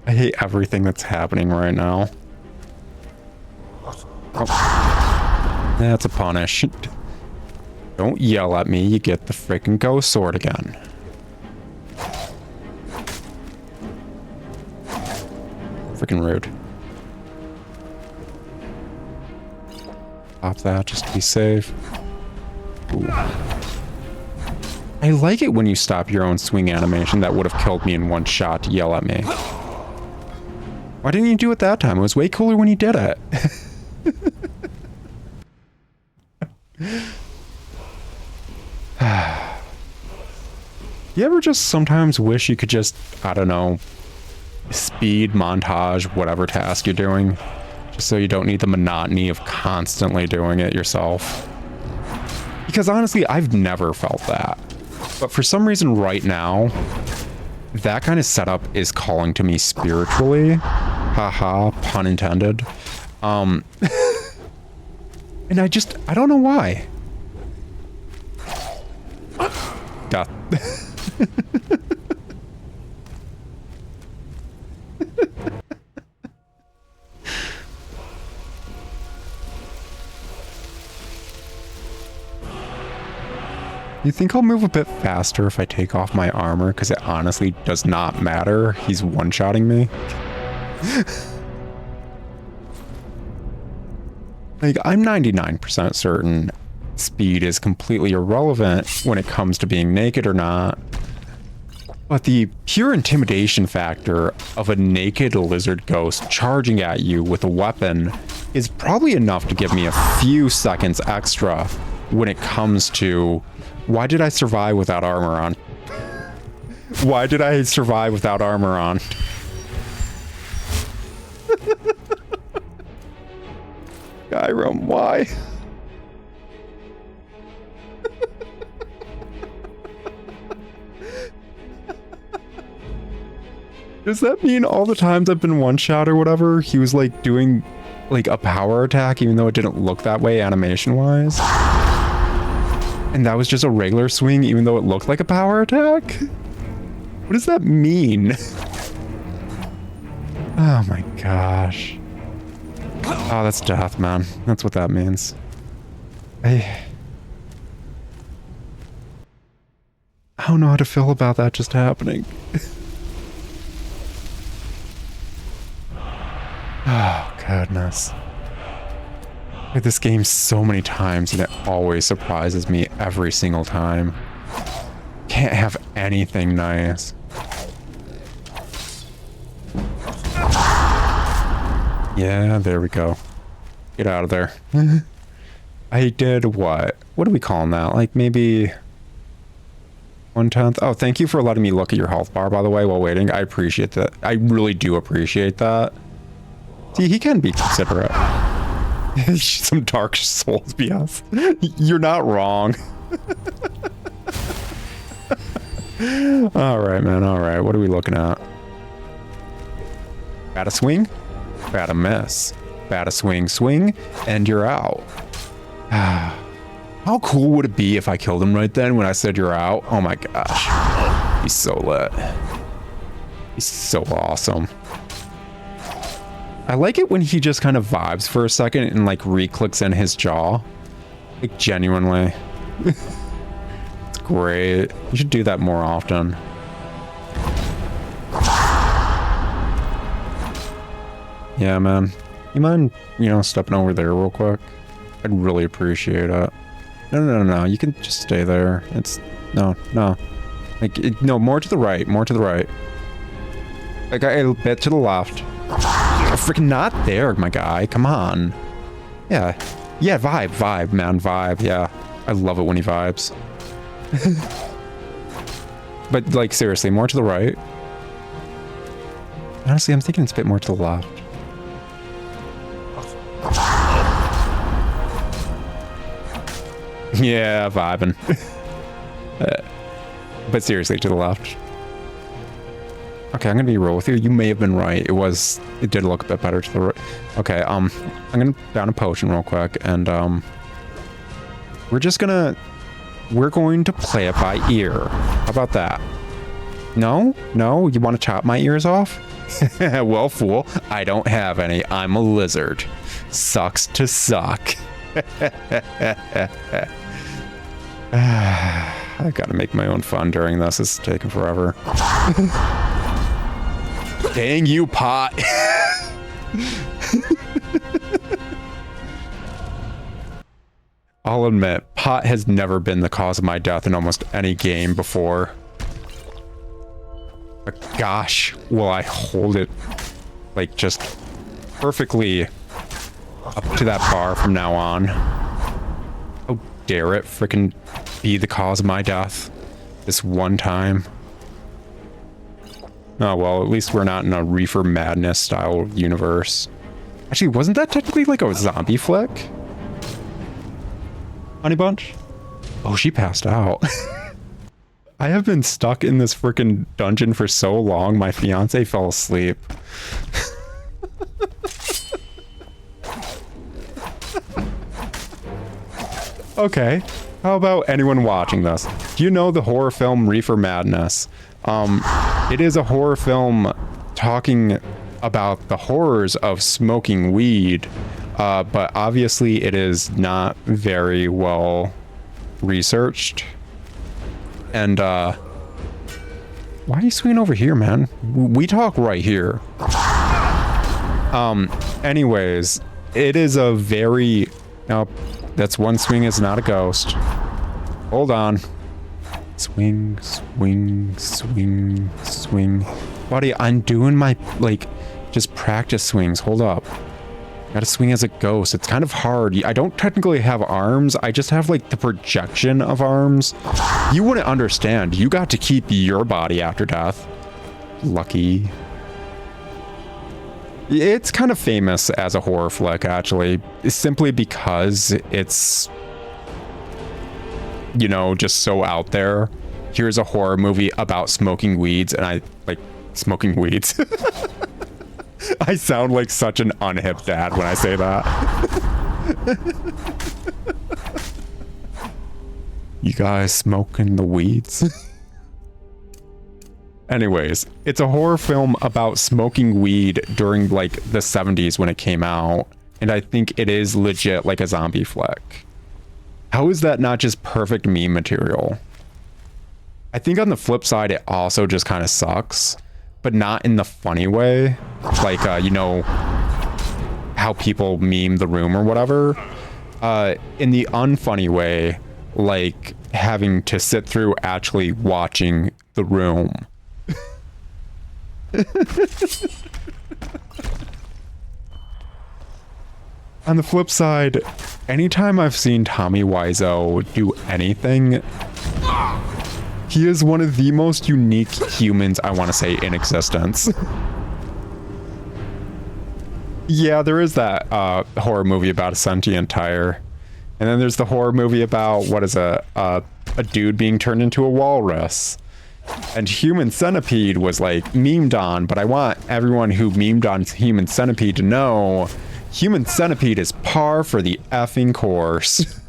I hate everything that's happening right now. Oh. That's a punish. Don't yell at me, you get the freaking ghost sword again. Freaking rude. Pop that just to be safe. Ooh. I like it when you stop your own swing animation that would have killed me in one shot to yell at me. Why didn't you do it that time? It was way cooler when you did it. You ever just sometimes wish you could just, I don't know, speed montage whatever task you're doing, just so you don't need the monotony of constantly doing it yourself? Because honestly, I've never felt that. But for some reason right now, that kind of setup is calling to me spiritually. Haha, pun intended. And I don't know why. God. You think I'll move a bit faster if I take off my armor? Because it honestly does not matter. He's one-shotting me. Like, I'm 99% certain speed is completely irrelevant when it comes to being naked or not. But the pure intimidation factor of a naked lizard ghost charging at you with a weapon is probably enough to give me a few seconds extra when it comes to, why did I survive without armor on? Why did I survive without armor on? Skyrim, why? Does that mean all the times I've been one-shot or whatever, he was like doing like a power attack even though it didn't look that way animation-wise? And that was just a regular swing even though it looked like a power attack? What does that mean? Oh my gosh. Oh, that's death, man. That's what that means. I don't know how to feel about that just happening. Oh, goodness. I played this game so many times and it always surprises me every single time. Can't have anything nice. Yeah, there we go. Get out of there. I did what? What are we calling that? Like maybe 1/10? Oh, thank you for letting me look at your health bar, by the way, while waiting. I appreciate that. I really do appreciate that. See, he can be considerate. Some Dark Souls BS. You're not wrong. Alright, man, alright. What are we looking at? Bada swing? Bada miss. Bada swing, swing, and you're out. How cool would it be if I killed him right then when I said you're out? Oh my gosh. He's so lit. He's so awesome. I like it when he just kind of vibes for a second and like re-clicks in his jaw. Like genuinely. It's great. You should do that more often. Yeah, man. You mind, you know, stepping over there real quick? I'd really appreciate it. No. You can just stay there. It's... No. Like, no, more to the right. More to the right. Like, a bit to the left. Oh, freaking not there, my guy. Come on. Yeah. Yeah, vibe, man. Vibe, yeah. I love it when he vibes. But, like, seriously, more to the right. Honestly, I'm thinking it's a bit more to the left. Yeah, vibing. But seriously, to the left. Okay, I'm gonna be real with you. You may have been right. It did look a bit better to the right. Okay, I'm gonna down a potion real quick, and we're going to play it by ear. How about that? No, you want to chop my ears off? Well, fool, I don't have any. I'm a lizard. Sucks to suck. I gotta make my own fun during this. This is taking forever. Dang you, Pot. I'll admit, Pot has never been the cause of my death in almost any game before. But gosh, will I hold it like just perfectly up to that bar from now on. How dare it frickin' be the cause of my death this one time. Oh well, at least we're not in a Reefer Madness style universe. Actually, wasn't that technically like a zombie flick? Honey Bunch? Oh, she passed out. I have been stuck in this frickin' dungeon for so long, my fiance fell asleep. Okay, how about anyone watching this? Do you know the horror film Reefer Madness? It is a horror film talking about the horrors of smoking weed, but obviously it is not very well researched. And, why are you swinging over here, man? We talk right here. Anyways, it is a very... Now, that's one swing is not a ghost. Hold on. Swing, swing, swing, swing. Buddy, I'm doing my, like, just practice swings. Hold up. Gotta swing as a ghost. It's kind of hard. I don't technically have arms. I just have, like, the projection of arms. You wouldn't understand. You got to keep your body after death. Lucky. It's kind of famous as a horror flick, actually. Simply because it's, you know, just so out there. Here's a horror movie about smoking weeds, and I, like, smoking weeds. I sound like such an unhip dad when I say that. You guys smoking the weeds? Anyways, it's a horror film about smoking weed during, like, the 70s when it came out. And I think it is legit like a zombie flick. How is that not just perfect meme material? I think on the flip side, it also just kind of sucks, but not in the funny way. Like, you know, how people meme The Room or whatever. In the unfunny way, like having to sit through actually watching The Room. On the flip side, anytime I've seen Tommy Wiseau do anything, he is one of the most unique humans, I want to say, in existence. Yeah, there is that horror movie about a sentient tire. And then there's the horror movie about, what is a dude being turned into a walrus. And Human Centipede was like memed on, but I want everyone who memed on Human Centipede to know Human Centipede is par for the effing course.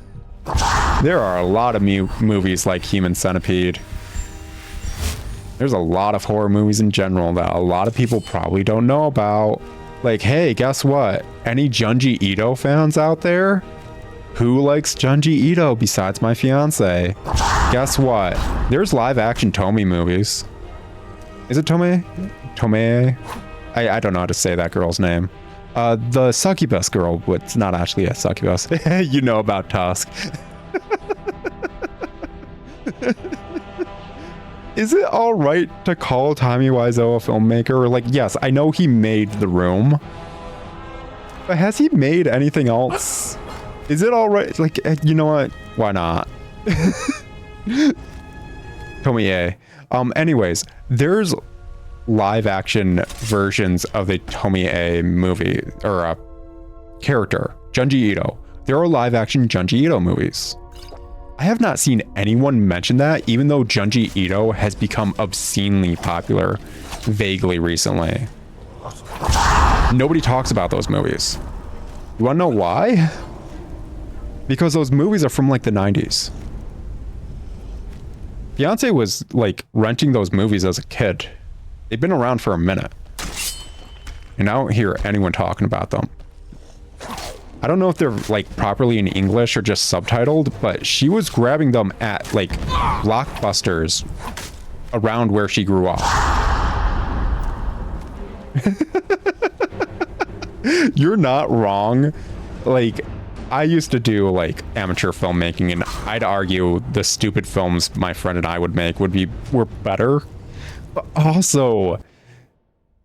There are a lot of movies like Human Centipede. There's a lot of horror movies in general that a lot of people probably don't know about. Like, hey, guess what? Any Junji Ito fans out there? Who likes Junji Ito besides my fiance? Guess what? There's live action Tomy movies. Is it Tomei? Tomei? I don't know how to say that girl's name. The succubus girl, but it's not actually a succubus. You know about Tusk. Is it all right to call Tommy Wiseau a filmmaker? Like, yes, I know he made The Room, but has he made anything else? Is it all right? Like, you know what? Why not? Tomie. Anyways, there's live action versions of the Tomie movie or character, Junji Ito. There are live action Junji Ito movies. I have not seen anyone mention that, even though Junji Ito has become obscenely popular vaguely recently. Nobody talks about those movies. You wanna know why? Because those movies are from like the 90s. Beyonce was like renting those movies as a kid. They've been around for a minute. And I don't hear anyone talking about them. I don't know if they're like properly in English or just subtitled, but she was grabbing them at like Blockbusters around where she grew up. You're not wrong. Like, I used to do like amateur filmmaking, and I'd argue the stupid films my friend and I would make were better. But also,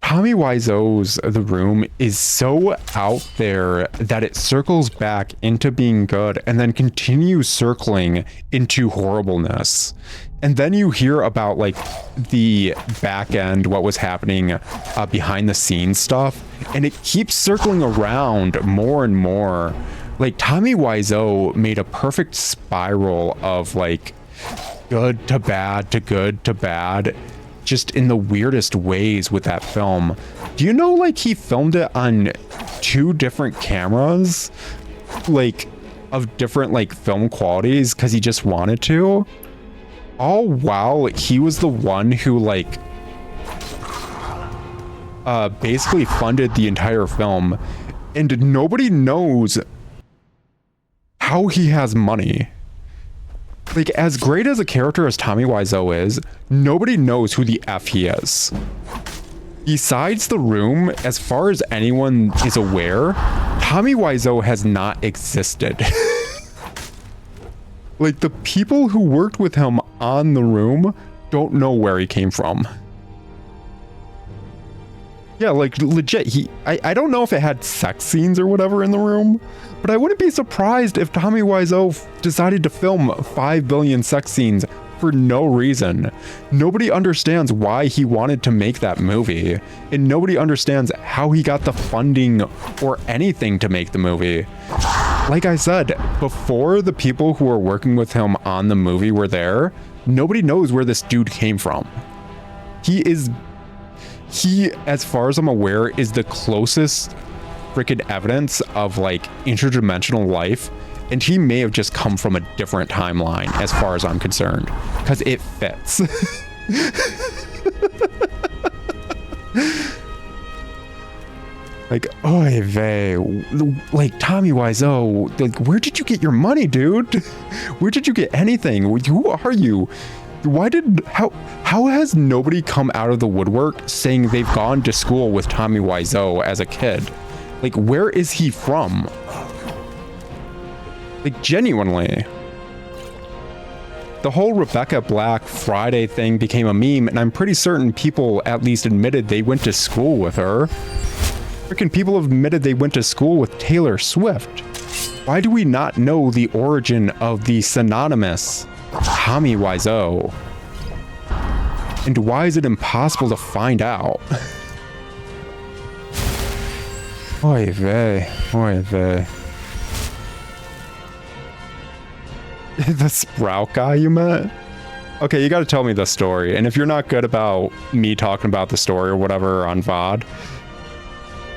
Tommy Wiseau's The Room is so out there that it circles back into being good and then continues circling into horribleness. And then you hear about like the back end, what was happening behind the scenes stuff, and it keeps circling around more and more. Like, Tommy Wiseau made a perfect spiral of like good to bad to good to bad, just in the weirdest ways with that film. Do you know, like, he filmed it on 2 different cameras, like, of different like film qualities because he just wanted to? All while he was the one who like basically funded the entire film, and nobody knows how he has money. Like, as great as a character as Tommy Wiseau is, nobody knows who the F he is. Besides The Room, as far as anyone is aware, Tommy Wiseau has not existed. Like, the people who worked with him on The Room don't know where he came from. Yeah, like, legit, I don't know if it had sex scenes or whatever in The Room, but I wouldn't be surprised if Tommy Wiseau decided to film 5 billion sex scenes for no reason. Nobody understands why he wanted to make that movie, and nobody understands how he got the funding or anything to make the movie. Like I said, before the people who were working with him on the movie were there, nobody knows where this dude came from. He, as far as I'm aware, is the closest freaking evidence of like interdimensional life, and he may have just come from a different timeline as far as I'm concerned, because it fits. Like, oy vey, like Tommy Wiseau, like, where did you get your money, dude? Where did you get anything? Who are you? How has nobody come out of the woodwork saying they've gone to school with Tommy Wiseau as a kid? Like, where is he from? Like, genuinely. The whole Rebecca Black Friday thing became a meme, and I'm pretty certain people at least admitted they went to school with her. Freaking people have admitted they went to school with Taylor Swift. Why do we not know the origin of the synonymous Tommy Wiseau? And why is it impossible to find out? Oy vey, oy vey. The Sprout guy you met? Okay, you gotta tell me the story. And if you're not good about me talking about the story or whatever on VOD,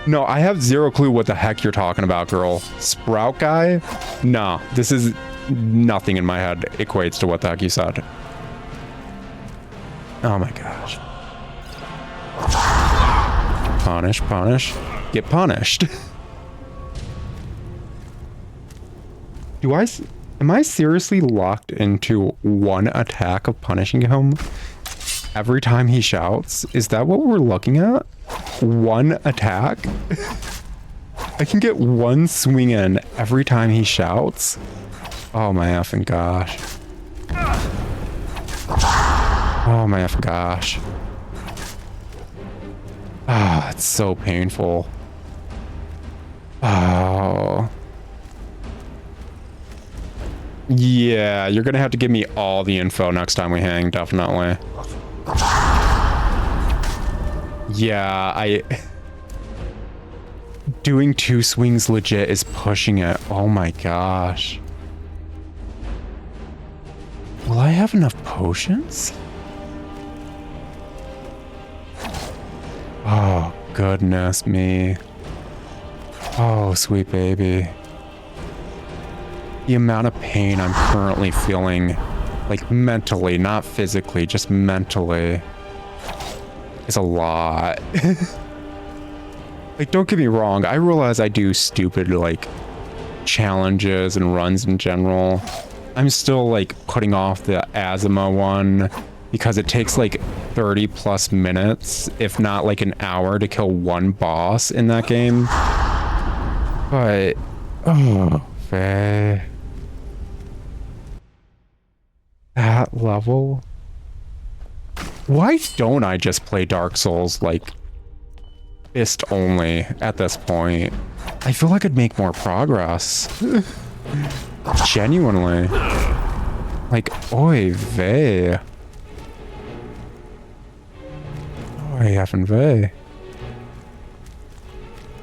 no, I have zero clue what the heck you're talking about, girl. Sprout guy? No, this is nothing in my head equates to what the heck you said. Oh my gosh. Punish, punish, get punished. Am I seriously locked into one attack of punishing him every time he shouts? Is that what we're looking at? One attack? I can get one swing in every time he shouts? Oh my effing gosh. Oh my effing gosh. Ah, it's so painful. Oh. Yeah, you're gonna have to give me all the info next time we hang, definitely. Yeah, doing 2 swings legit is pushing it. Oh my gosh. Will I have enough potions? Oh, goodness me. Oh, sweet baby. The amount of pain I'm currently feeling, like mentally, not physically, just mentally, is a lot. Like, don't get me wrong, I realize I do stupid, like, challenges and runs in general. I'm still, like, putting off the Azuma one because it takes, like, 30 plus minutes, if not, like, an hour to kill one boss in that game. But, oh, man. That level? Why don't I just play Dark Souls, like, fist only at this point? I feel like I'd make more progress. Genuinely. Like, oy vey. Oy effing vey.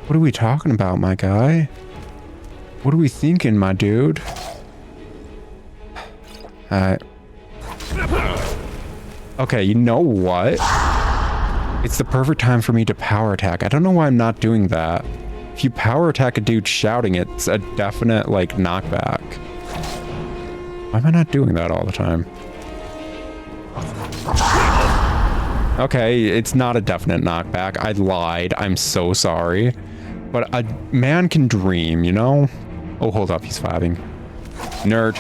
What are we talking about, my guy? What are we thinking, my dude? Okay, you know what? It's the perfect time for me to power attack. I don't know why I'm not doing that. If you power attack a dude shouting, it's a definite, like, knockback. Why am I not doing that all the time? Okay, it's not a definite knockback. I lied. I'm so sorry. But a man can dream, you know? Oh, hold up. He's fabbing. Nerd.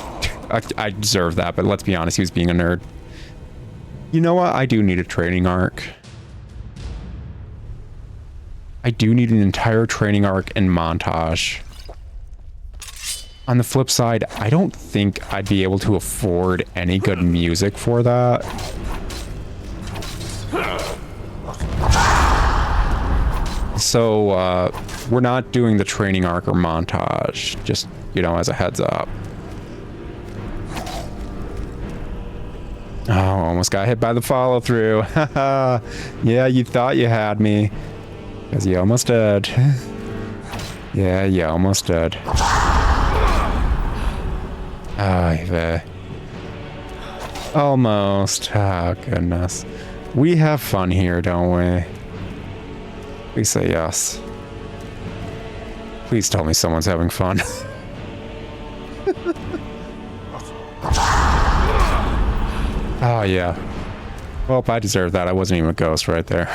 I deserve that, but let's be honest. He was being a nerd. You know what? I do need a training arc. I do need an entire training arc and montage. On the flip side, I don't think I'd be able to afford any good music for that. So, we're not doing the training arc or montage, just, you know, as a heads up. Oh, almost got hit by the follow through. Haha. Yeah, you thought you had me. Because you almost did. Yeah, you almost did. Oh, almost. Oh, goodness. We have fun here, don't we? We say yes. Please tell me someone's having fun. Oh, yeah. Well, I deserve that. I wasn't even a ghost right there.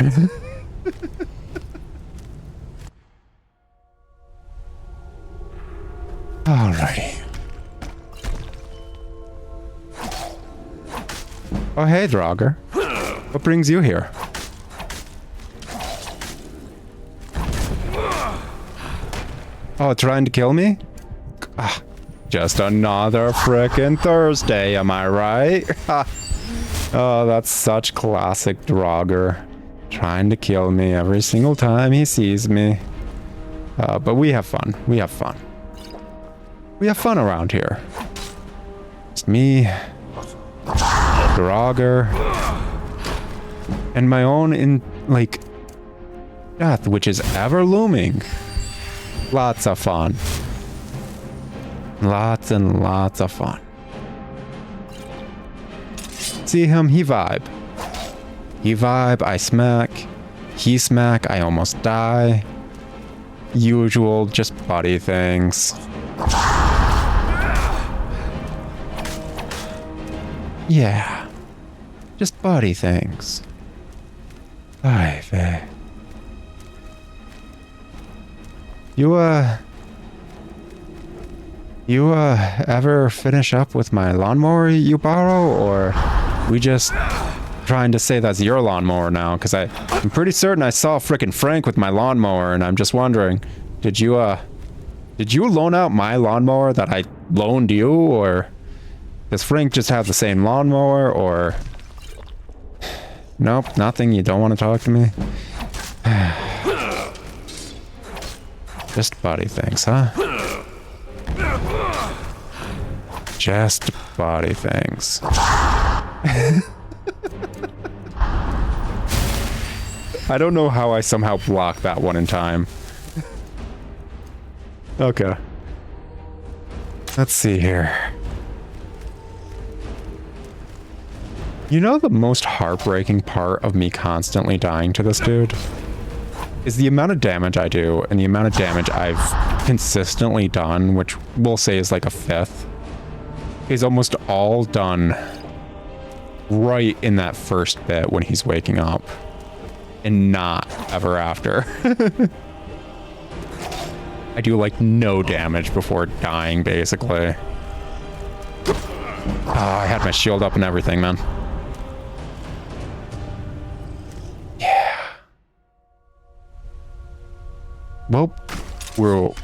Alrighty. Oh, hey, Draugr. What brings you here? Oh, trying to kill me? Ah, just another frickin' Thursday, am I right? Oh, that's such classic Draugr. Trying to kill me every single time he sees me. But we have fun. We have fun. We have fun around here. It's me, Draugr, and my own death, which is ever looming. Lots of fun. Lots and lots of fun. See him? He vibe. He vibe, I smack. He smack, I almost die. Usual, just buddy things. Yeah. Just buddy things. Ay vey. You ever finish up with my lawnmower you borrow, or we just trying to say that's your lawnmower now? Because I'm pretty certain I saw frickin' Frank with my lawnmower, and I'm just wondering, did you loan out my lawnmower that I loaned you, or does Frank just have the same lawnmower, or nope, nothing? You don't want to talk to me? Just buddy things, huh? Just body things. I don't know how I somehow blocked that one in time. Okay. Let's see here. You know the most heartbreaking part of me constantly dying to this dude? Is the amount of damage I do and the amount of damage I've consistently done, which we'll say is like a fifth, is almost all done right in that first bit when he's waking up, and not ever after. I do like no damage before dying, basically. Oh, I had my shield up and everything, man. Yeah. Well, we'll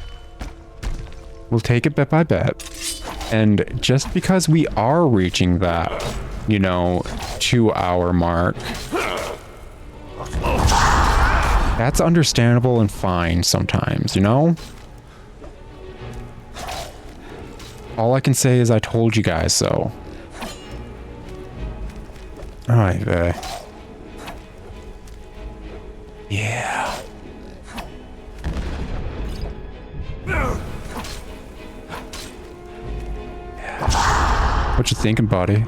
take it bit by bit. And just because we are reaching that, 2-hour mark, that's understandable and fine sometimes, All I can say is I told you guys so. Alright, yeah. What you thinking, buddy?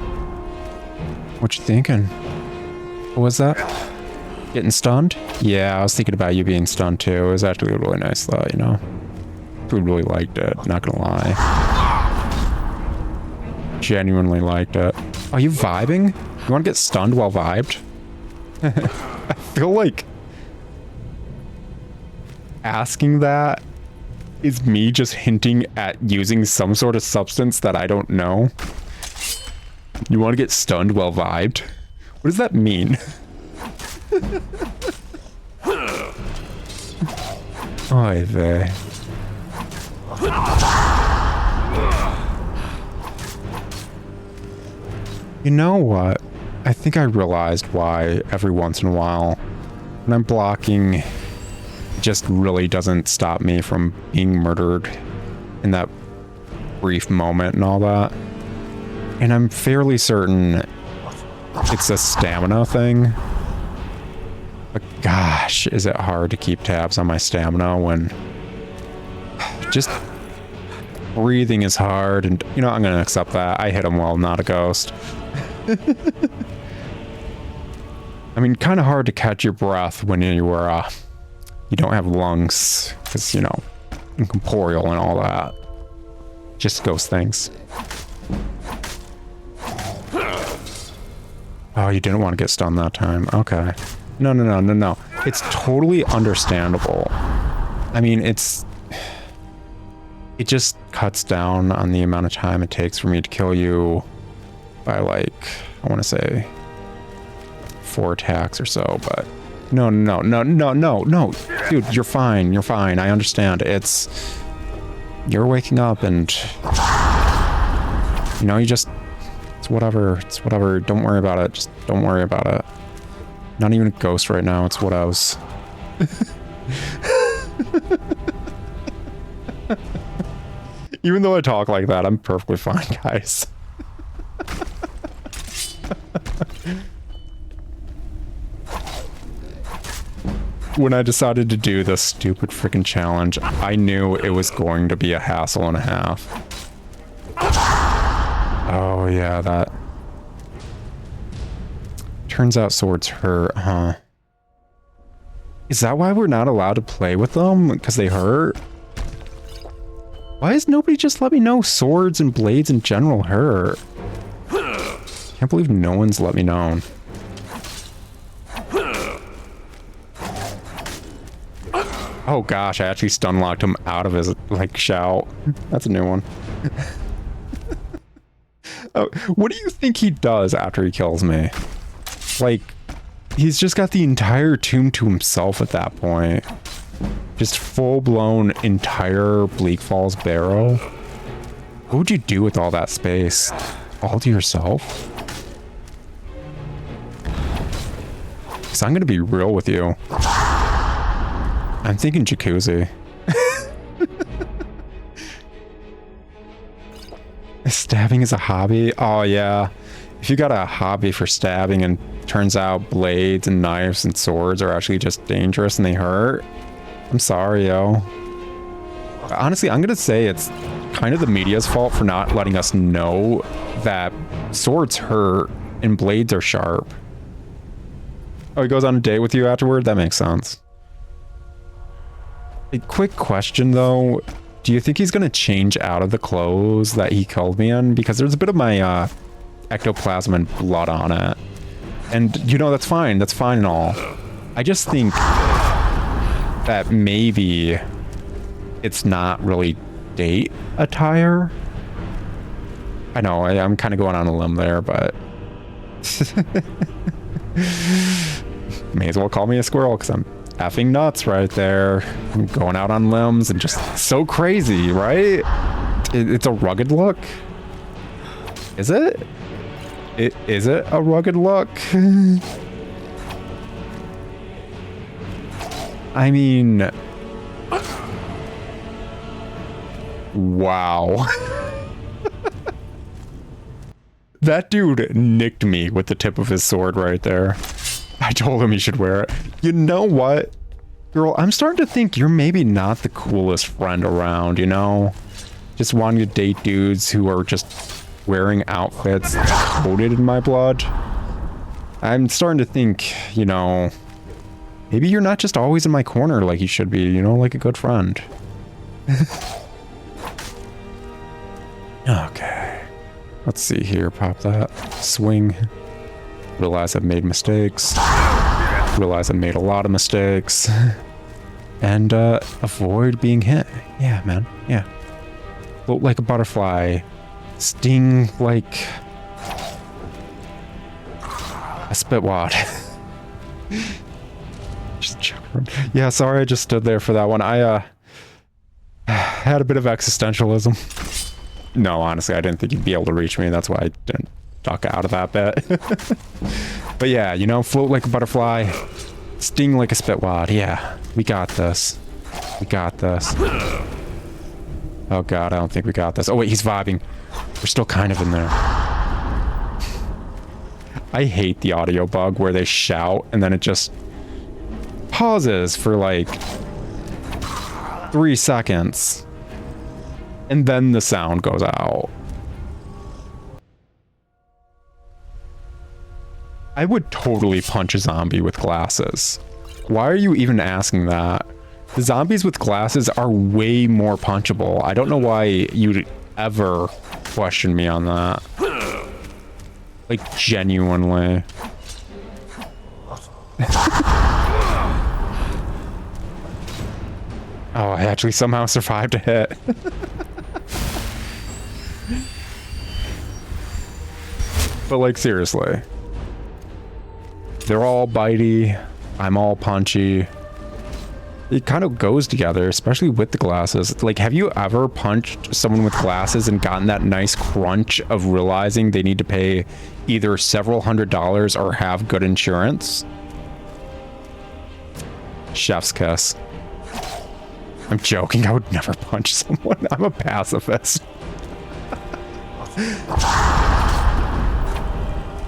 What you thinking? What was that? Getting stunned? Yeah, I was thinking about you being stunned too. It was actually a really nice thought, We really liked it, not gonna lie. Genuinely liked it. Are you vibing? You wanna get stunned while vibed? I feel like asking that is me just hinting at using some sort of substance that I don't know. You want to get stunned while vibed? What does that mean? Oy vey. You know what? I think I realized why every once in a while when I'm blocking, it just really doesn't stop me from being murdered in that brief moment and all that. And I'm fairly certain it's a stamina thing. But gosh, is it hard to keep tabs on my stamina when just breathing is hard. And I'm going to accept that. I hit him well, not a ghost. I mean, kind of hard to catch your breath when you don't have lungs, because, incorporeal and all that. Just ghost things. Oh, you didn't want to get stunned that time. Okay. No. It's totally understandable. I mean, it just cuts down on the amount of time it takes for me to kill you by like, I want to say 4 attacks or so, but no, dude, you're fine. You're fine. I understand. You're waking up and, you know, it's whatever. It's whatever. Don't worry about it. Just don't worry about it. Not even a ghost right now. It's what else. Even though I talk like that, I'm perfectly fine, guys. When I decided to do this stupid freaking challenge, I knew it was going to be a hassle and a half. Oh yeah, that... Turns out swords hurt, huh? Is that why we're not allowed to play with them? Because they hurt? Why has nobody just let me know swords and blades in general hurt? Can't believe no one's let me know. Oh gosh, I actually stun locked him out of his, like, shout. That's a new one. What do you think he does after he kills me? Like, he's just got the entire tomb to himself at that point. Just full-blown entire Bleakfalls Barrow. What would you do with all that space? All to yourself? Because I'm going to be real with you. I'm thinking jacuzzi. Stabbing is a hobby? Oh yeah. If you got a hobby for stabbing and turns out blades and knives and swords are actually just dangerous and they hurt, I'm sorry, yo. Honestly, I'm gonna say it's kind of the media's fault for not letting us know that swords hurt and blades are sharp. Oh, he goes on a date with you afterward? That makes sense. A quick question though, do you think he's gonna change out of the clothes that he killed me in? Because there's a bit of my ectoplasm and blood on it. And you know, that's fine and all. I just think that maybe it's not really date attire. I know, I'm kind of going on a limb there, but may as well call me a squirrel because I'm effing nuts right there. I'm going out on limbs and just so crazy, right? It's a rugged look. Is it? Is it a rugged look? I mean... Wow. That dude nicked me with the tip of his sword right there. I told him he should wear it. You know what? Girl, I'm starting to think you're maybe not the coolest friend around, you know? Just wanting to date dudes who are just wearing outfits coated in my blood. I'm starting to think, you know, maybe you're not just always in my corner like you should be, you know, like a good friend. Okay. Let's see here, pop that. Swing. Realize I've made mistakes. Realize I've made a lot of mistakes. And avoid being hit. Yeah, man. Yeah. Float like a butterfly. Sting like a spitwad. Yeah, sorry I just stood there for that one. I had a bit of existentialism. No, honestly, I didn't think you'd be able to reach me. That's why I didn't duck out of that bit. But yeah, you know, float like a butterfly, sting like a spitwad. Yeah, we got this. We got this. Oh god, I don't think we got this. Oh wait, he's vibing. We're still kind of in there. I hate the audio bug where they shout and then it just pauses for like 3 seconds. And then the sound goes out. I would totally punch a zombie with glasses. Why are you even asking that? The zombies with glasses are way more punchable. I don't know why you'd ever question me on that. Like, genuinely. Oh, I actually somehow survived a hit. But like, seriously. They're all bitey. I'm all punchy. It kind of goes together, especially with the glasses. Like, have you ever punched someone with glasses and gotten that nice crunch of realizing they need to pay either several $100s or have good insurance? Chef's kiss. I'm joking. I would never punch someone. I'm a pacifist.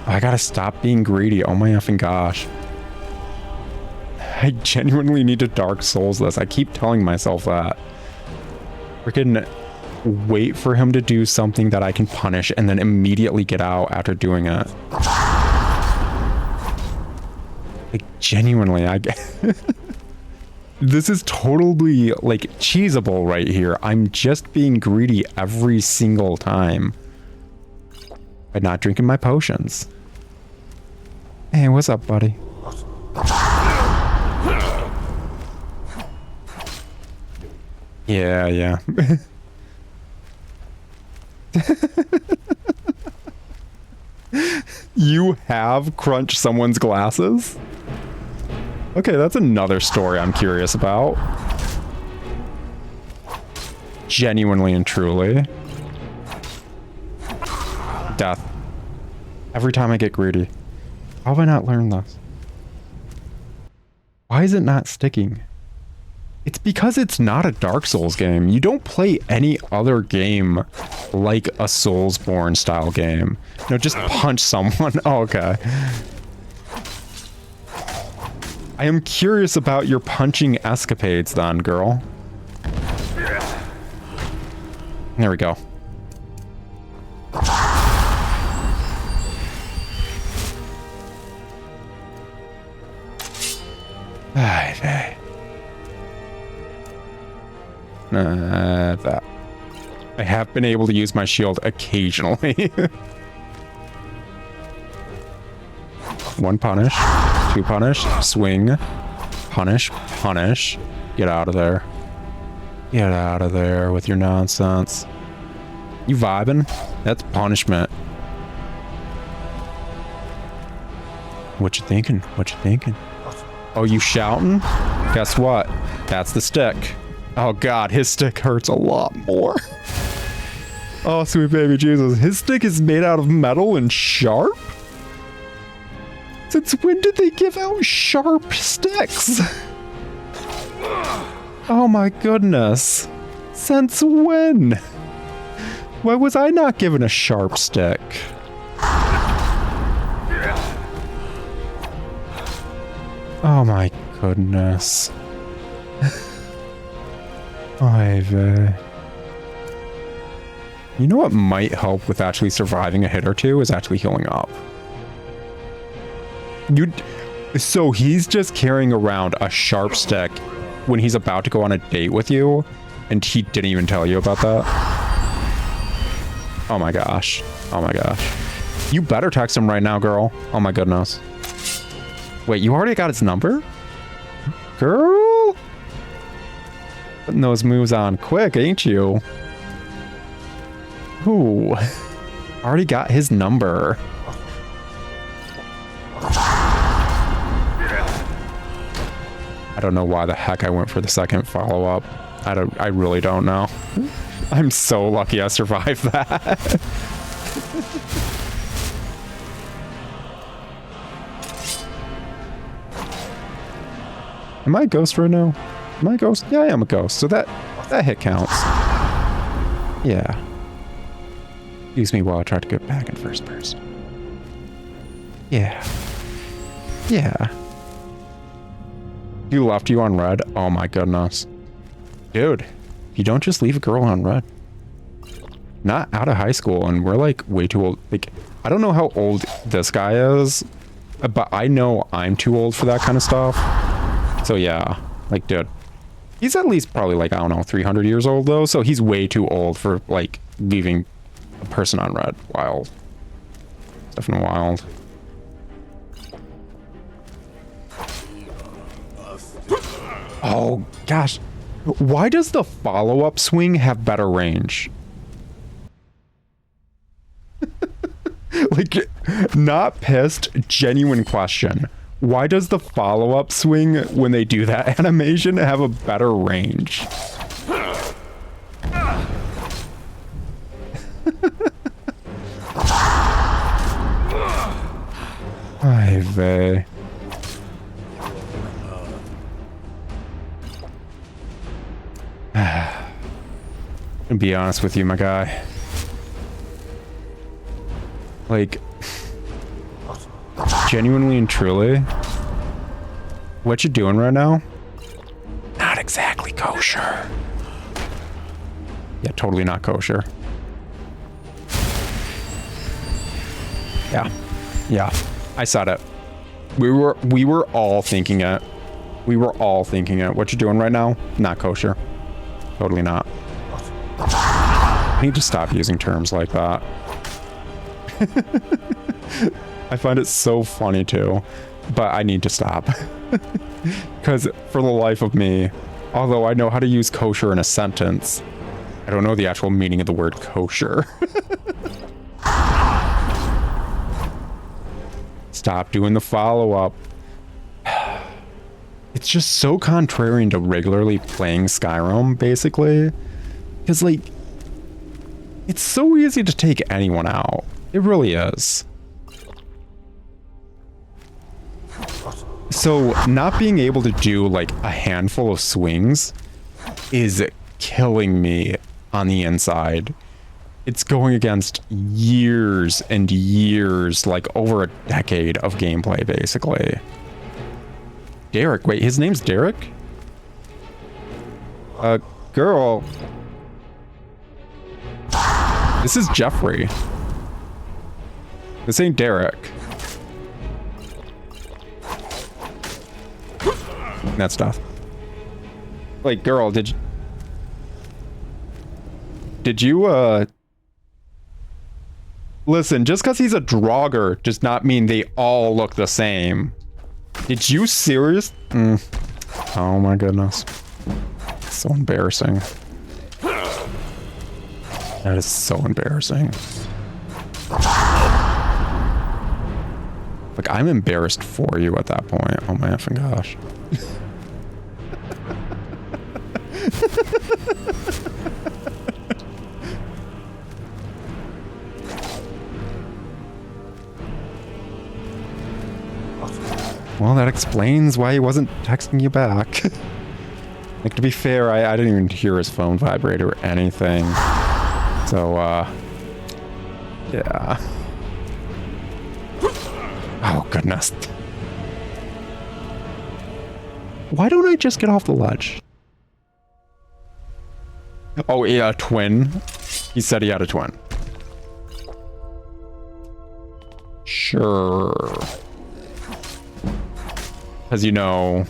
I gotta stop being greedy. Oh my effing gosh. I genuinely need to Dark Souls this. I keep telling myself that. Freaking wait for him to do something that I can punish and then immediately get out after doing it. Like, genuinely, I get... This is totally, like, cheesable right here. I'm just being greedy every single time. By not drinking my potions. Hey, what's up, buddy? Yeah. You have crunched someone's glasses? Okay, that's another story I'm curious about. Genuinely and truly. Death. Every time I get greedy. How have I not learned this? Why is it not sticking? It's because it's not a Dark Souls game. You don't play any other game like a Soulsborne style game. No, just punch someone. Oh, okay. I am curious about your punching escapades then, girl. There we go. That. I have been able to use my shield occasionally. One punish, two punish, swing, punish, punish. Get out of there. Get out of there with your nonsense. You vibing? That's punishment. What you thinking? What you thinking? Oh, you shouting? Guess what? That's the stick. Oh god, his stick hurts a lot more. Oh, sweet baby Jesus. His stick is made out of metal and sharp? Since when did they give out sharp sticks? Oh my goodness. Since when? Why was I not given a sharp stick? Oh my goodness. You know what might help with actually surviving a hit or two is actually healing up. So he's just carrying around a sharp stick when he's about to go on a date with you, and he didn't even tell you about that? Oh my gosh. Oh my gosh. You better text him right now, girl. Oh my goodness. Wait, you already got his number? Girl? Putting those moves on quick, ain't you? Ooh. Already got his number. I don't know why the heck I went for the second follow-up. I really don't know. I'm so lucky I survived that. Am I a ghost right now? Am I a ghost? Yeah, I am a ghost. So that hit counts. Yeah. Excuse me while I try to get back in first person. Yeah. Yeah. He left you on red? Oh my goodness. Dude, you don't just leave a girl on red. Not out of high school, and we're like way too old. Like, I don't know how old this guy is, but I know I'm too old for that kind of stuff. So yeah, like, dude, he's at least probably like, I don't know, 300 years old though. So he's way too old for like leaving a person on red. Wild. Definitely wild. Oh gosh, why does the follow-up swing have better range? Like, not pissed, genuine question. Why does the follow-up swing when they do that animation have a better range? Ay vey. To be honest with you, my guy. Like, genuinely and truly, what you doing right now? Not exactly kosher. Yeah, totally not kosher. Yeah. Yeah. I said it. We were all thinking it. We were all thinking it. What you doing right now? Not kosher. Totally not. I need to stop using terms like that. I find it so funny too, but I need to stop. Because for the life of me, although I know how to use kosher in a sentence, I don't know the actual meaning of the word kosher. Stop doing the follow-up. It's just so contrarian to regularly playing Skyrim, basically. Because, like, it's so easy to take anyone out. It really is. So, not being able to do, like, a handful of swings is killing me on the inside. It's going against years and years, like over a decade of gameplay, basically. Derek, wait, his name's Derek? Girl. This is Jeffrey. This ain't Derek. That stuff. Like, girl, did you, listen, just because he's a Draugr does not mean they all look the same. Did you serious? Oh my goodness. It's so embarrassing. That is so embarrassing. Like, I'm embarrassed for you at that point. Oh my effing gosh. Well, that explains why he wasn't texting you back. Like, to be fair, I didn't even hear his phone vibrate or anything. So, yeah. Oh, goodness. Why don't I just get off the ledge? Oh, yeah, a twin. He said he had a twin. Sure. As you know,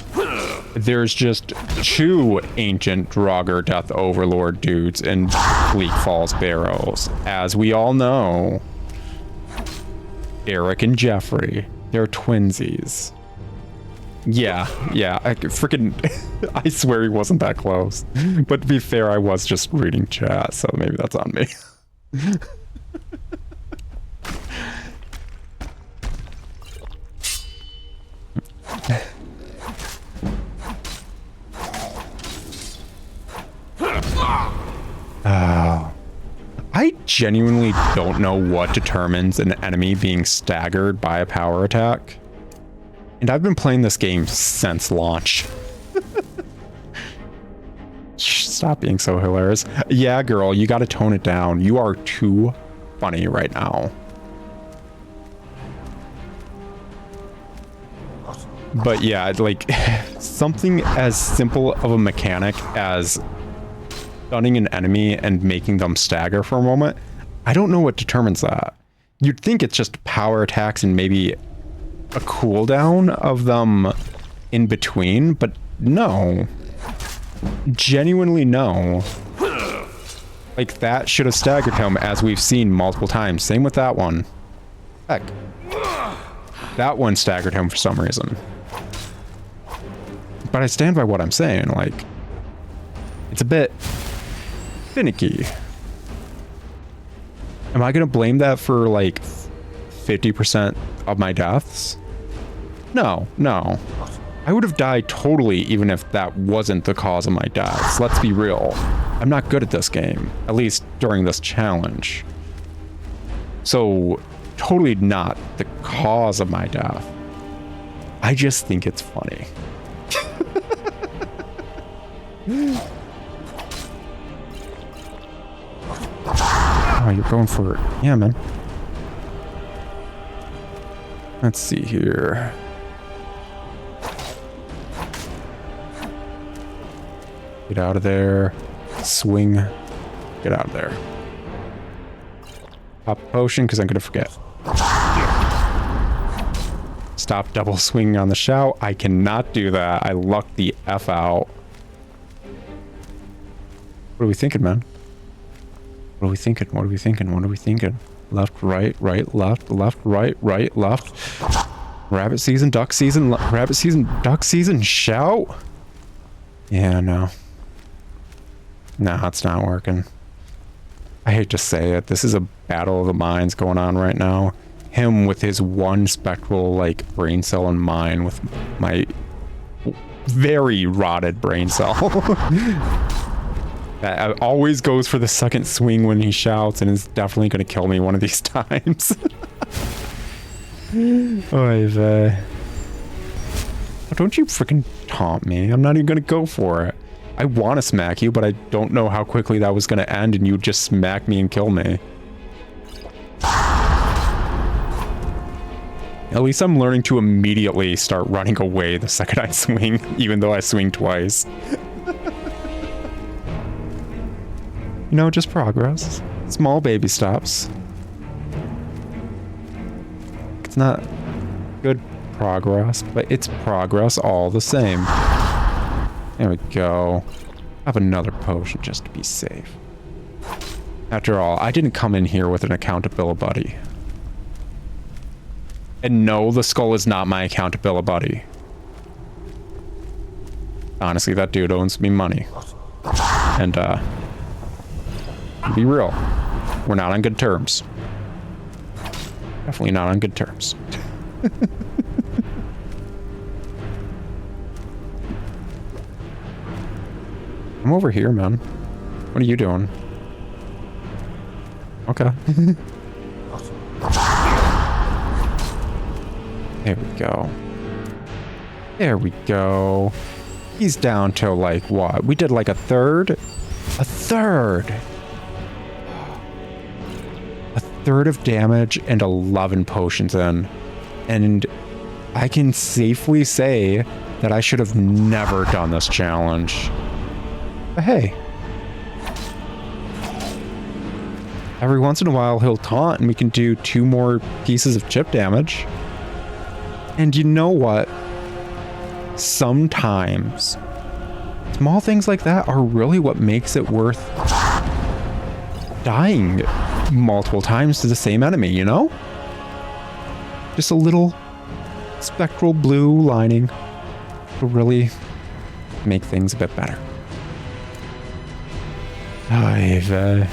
there's just 2 ancient Draugr Death Overlord dudes in Bleakfalls Barrow. As we all know, Eric and Jeffrey, they're twinsies. Yeah, I freaking, I swear he wasn't that close. But to be fair, I was just reading chat, so maybe that's on me. I genuinely don't know what determines an enemy being staggered by a power attack. And I've been playing this game since launch. Stop being so hilarious. Yeah, girl, you gotta tone it down. You are too funny right now. But yeah, like, something as simple of a mechanic as stunning an enemy and making them stagger for a moment, I don't know what determines that. You'd think it's just power attacks and maybe a cooldown of them in between, but no. Genuinely no. Like, that should have staggered him, as we've seen multiple times. Same with that one. Heck. That one staggered him for some reason. But I stand by what I'm saying, like, it's a bit finicky. Am I gonna blame that for, like, 50% of my deaths? No, no. I would have died totally even if that wasn't the cause of my deaths. Let's be real. I'm not good at this game, at least during this challenge. So, totally not the cause of my death. I just think it's funny. Oh, you're going for it. Yeah, man. Let's see here. Get out of there. Swing. Get out of there. Pop a potion because I'm going to forget. Stop double swinging on the shout. I cannot do that. I lucked the F out. What are we thinking, man? What are we thinking? What are we thinking? What are we thinking? Left, right, right, left, left, right, right, left. Rabbit season, duck season, rabbit season, duck season, shout. Yeah, no. Nah, it's not working. I hate to say it. This is a battle of the minds going on right now. Him with his one spectral, like, brain cell and mine with my very rotted brain cell. That always goes for the second swing when he shouts and is definitely going to kill me one of these times. Oy vey. Oh, don't you freaking taunt me. I'm not even going to go for it. I want to smack you, but I don't know how quickly that was going to end and you just smack me and kill me. At least I'm learning to immediately start running away the second I swing, even though I swing twice. You know, just progress. Small baby steps. It's not good progress, but it's progress all the same. There we go. Have another potion just to be safe. After all, I didn't come in here with an accountability buddy. And no, the skull is not my accountability buddy. Honestly, that dude owes me money. And, be real, we're not on good terms. Definitely not on good terms. I'm over here, man. What are you doing? Okay. There we go. There we go. He's down to like what? We did like a third? A third! A third of damage and 11 potions in. And I can safely say that I should have never done this challenge. But hey. Every once in a while he'll taunt and we can do 2 more pieces of chip damage. And you know what? Sometimes small things like that are really what makes it worth dying multiple times to the same enemy, you know? Just a little spectral blue lining will really make things a bit better. Oy vey.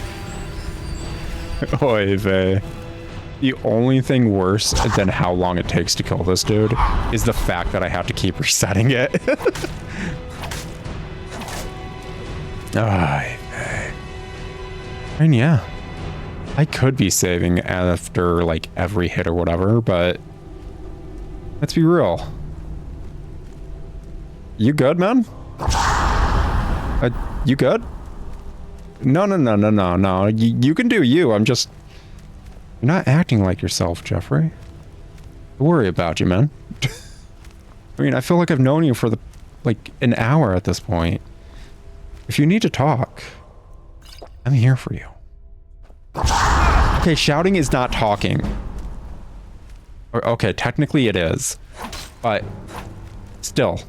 Oy vey. The only thing worse than how long it takes to kill this dude is the fact that I have to keep resetting it. And yeah, I could be saving after like every hit or whatever, but let's be real. You good, man? You good? No. You can do you. I'm just... You're not acting like yourself, Jeffrey. I worry about you, man. I mean, I feel like I've known you for like an hour at this point. If you need to talk, I'm here for you. Okay, shouting is not talking. Or, okay, technically it is. But still.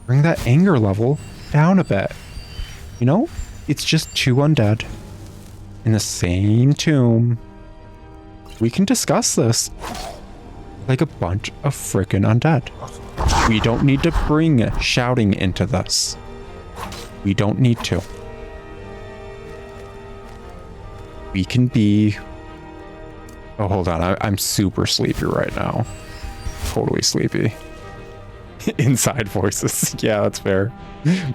Bring that anger level down a bit. You know? It's just 2 undead in the same tomb. We can discuss this like a bunch of frickin' undead. We don't need to bring shouting into this. We don't need to. We can be Oh, hold on. I'm super sleepy right now. Totally sleepy. Inside voices. Yeah, that's fair.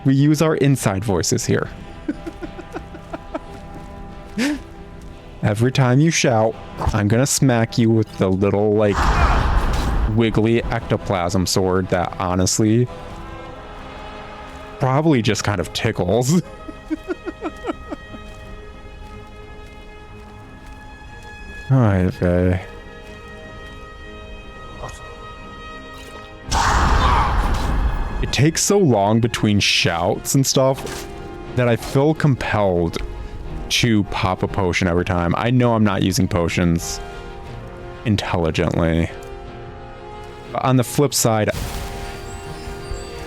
We use our inside voices here. Every time you shout, I'm gonna smack you with the little, like, wiggly ectoplasm sword that honestly probably just kind of tickles. Okay. It takes so long between shouts and stuff that I feel compelled to pop a potion every time. I know I'm not using potions intelligently. But on the flip side,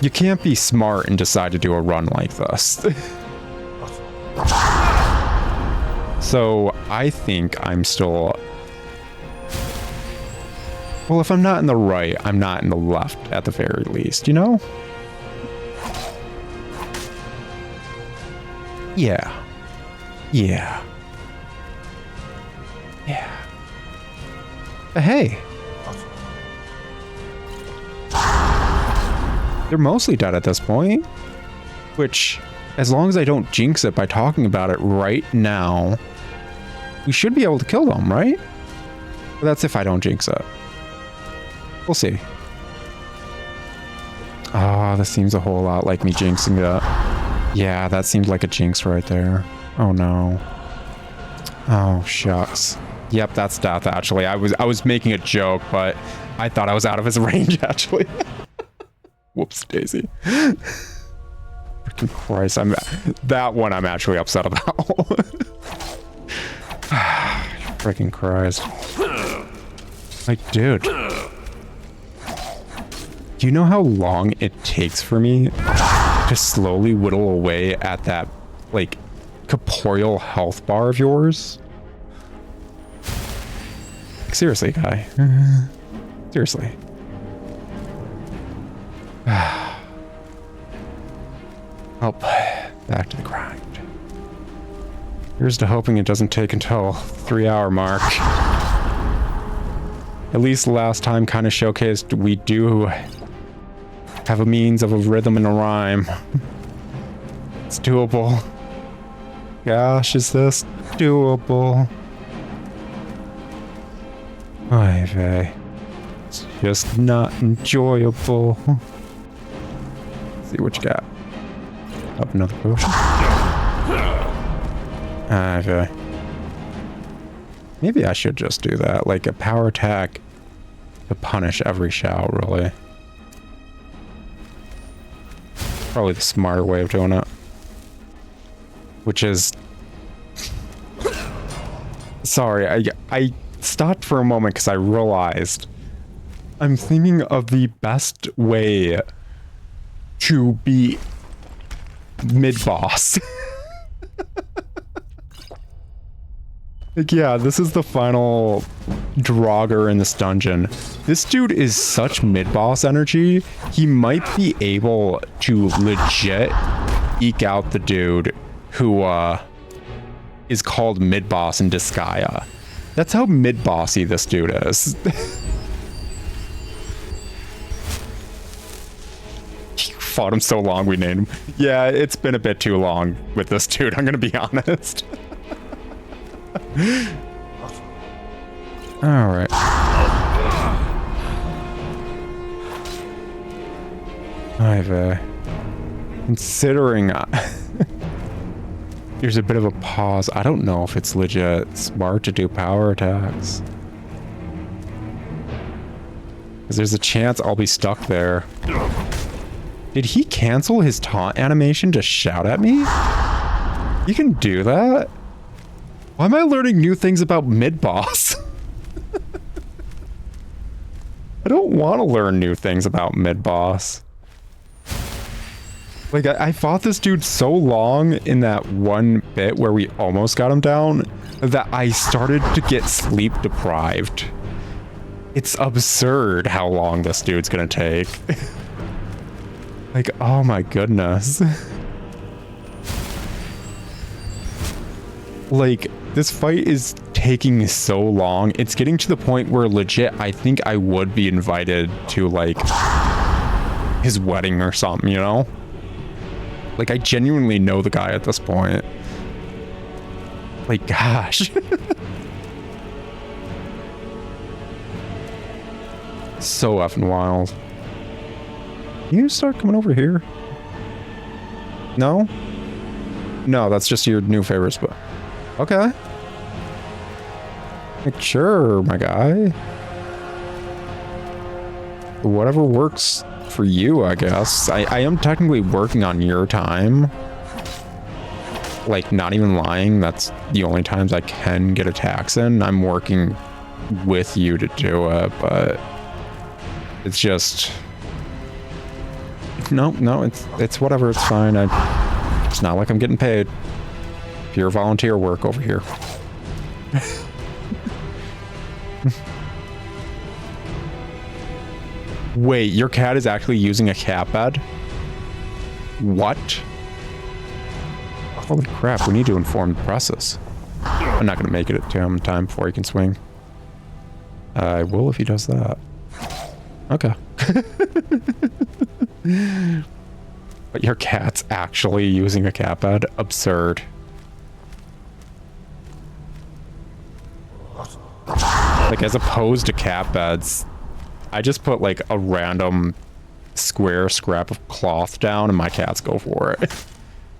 you can't be smart and decide to do a run like this. So I think I'm still... Well, if I'm not in the right, I'm not in the left at the very least, you know? Yeah. Yeah. Yeah. But hey. They're mostly dead at this point. Which, as long as I don't jinx it by talking about it right now, we should be able to kill them, right? But that's if I don't jinx it. We'll see. Ah, this seems a whole lot like me jinxing it. Yeah, that seems like a jinx right there. Oh no. Oh shucks. Yep, that's death actually. I was making a joke, but I thought I was out of his range actually. Whoops daisy. Freaking Christ, that one I'm actually upset about. Freaking Christ. Like, dude. Do you know how long it takes for me to slowly whittle away at that, like, corporeal health bar of yours? Like, seriously, guy. Seriously. Oh, back to the grind. Here's to hoping it doesn't take until 3-hour mark. At least last time kind of showcased we do have a means of a rhythm and a rhyme. It's doable. Gosh, is this doable? Oy vey. It's just not enjoyable. Let's see what you got. Up another potion. Okay. Maybe I should just do that, like a power attack to punish every shout, really. Probably the smarter way of doing it. Which is... Sorry, I stopped for a moment because I realized I'm thinking of the best way to be mid-boss. Like, yeah, this is the final Draugr in this dungeon. This dude is such mid-boss energy, he might be able to legit eke out the dude who is called mid-boss in Disgaea. That's how mid-bossy this dude is. Fought him so long we named him. Yeah, it's been a bit too long with this dude, I'm gonna be honest. Alright. I've considering there's a bit of a pause. I don't know if it's legit smart to do power attacks. Because there's a chance I'll be stuck there. Did he cancel his taunt animation to shout at me? You can do that? Why am I learning new things about mid-boss? I don't want to learn new things about mid-boss. Like, I fought this dude so long in that one bit where we almost got him down that I started to get sleep deprived. It's absurd how long this dude's gonna take. Like, oh my goodness. Like, this fight is taking so long. It's getting to the point where legit, I think I would be invited to like his wedding or something, you know? Like I genuinely know the guy at this point. Like, gosh. So effing wild. Can you start coming over here? No? No, that's just your new favorite spot. Okay. Like, sure, my guy. Whatever works for you, I guess. I am technically working on your time. Like, not even lying, that's the only times I can get attacks in. I'm working with you to do it, but it's just... No, it's whatever, it's fine. It's not like I'm getting paid. Pure volunteer work over here. Wait, your cat is actually using a cat bed? What? Holy crap, we need to inform the process. I'm not going to make it to him in time before he can swing. I will if he does that. Okay. But your cat's actually using a cat bed? Absurd. Like, as opposed to cat beds, I just put like a random square scrap of cloth down and my cats go for it.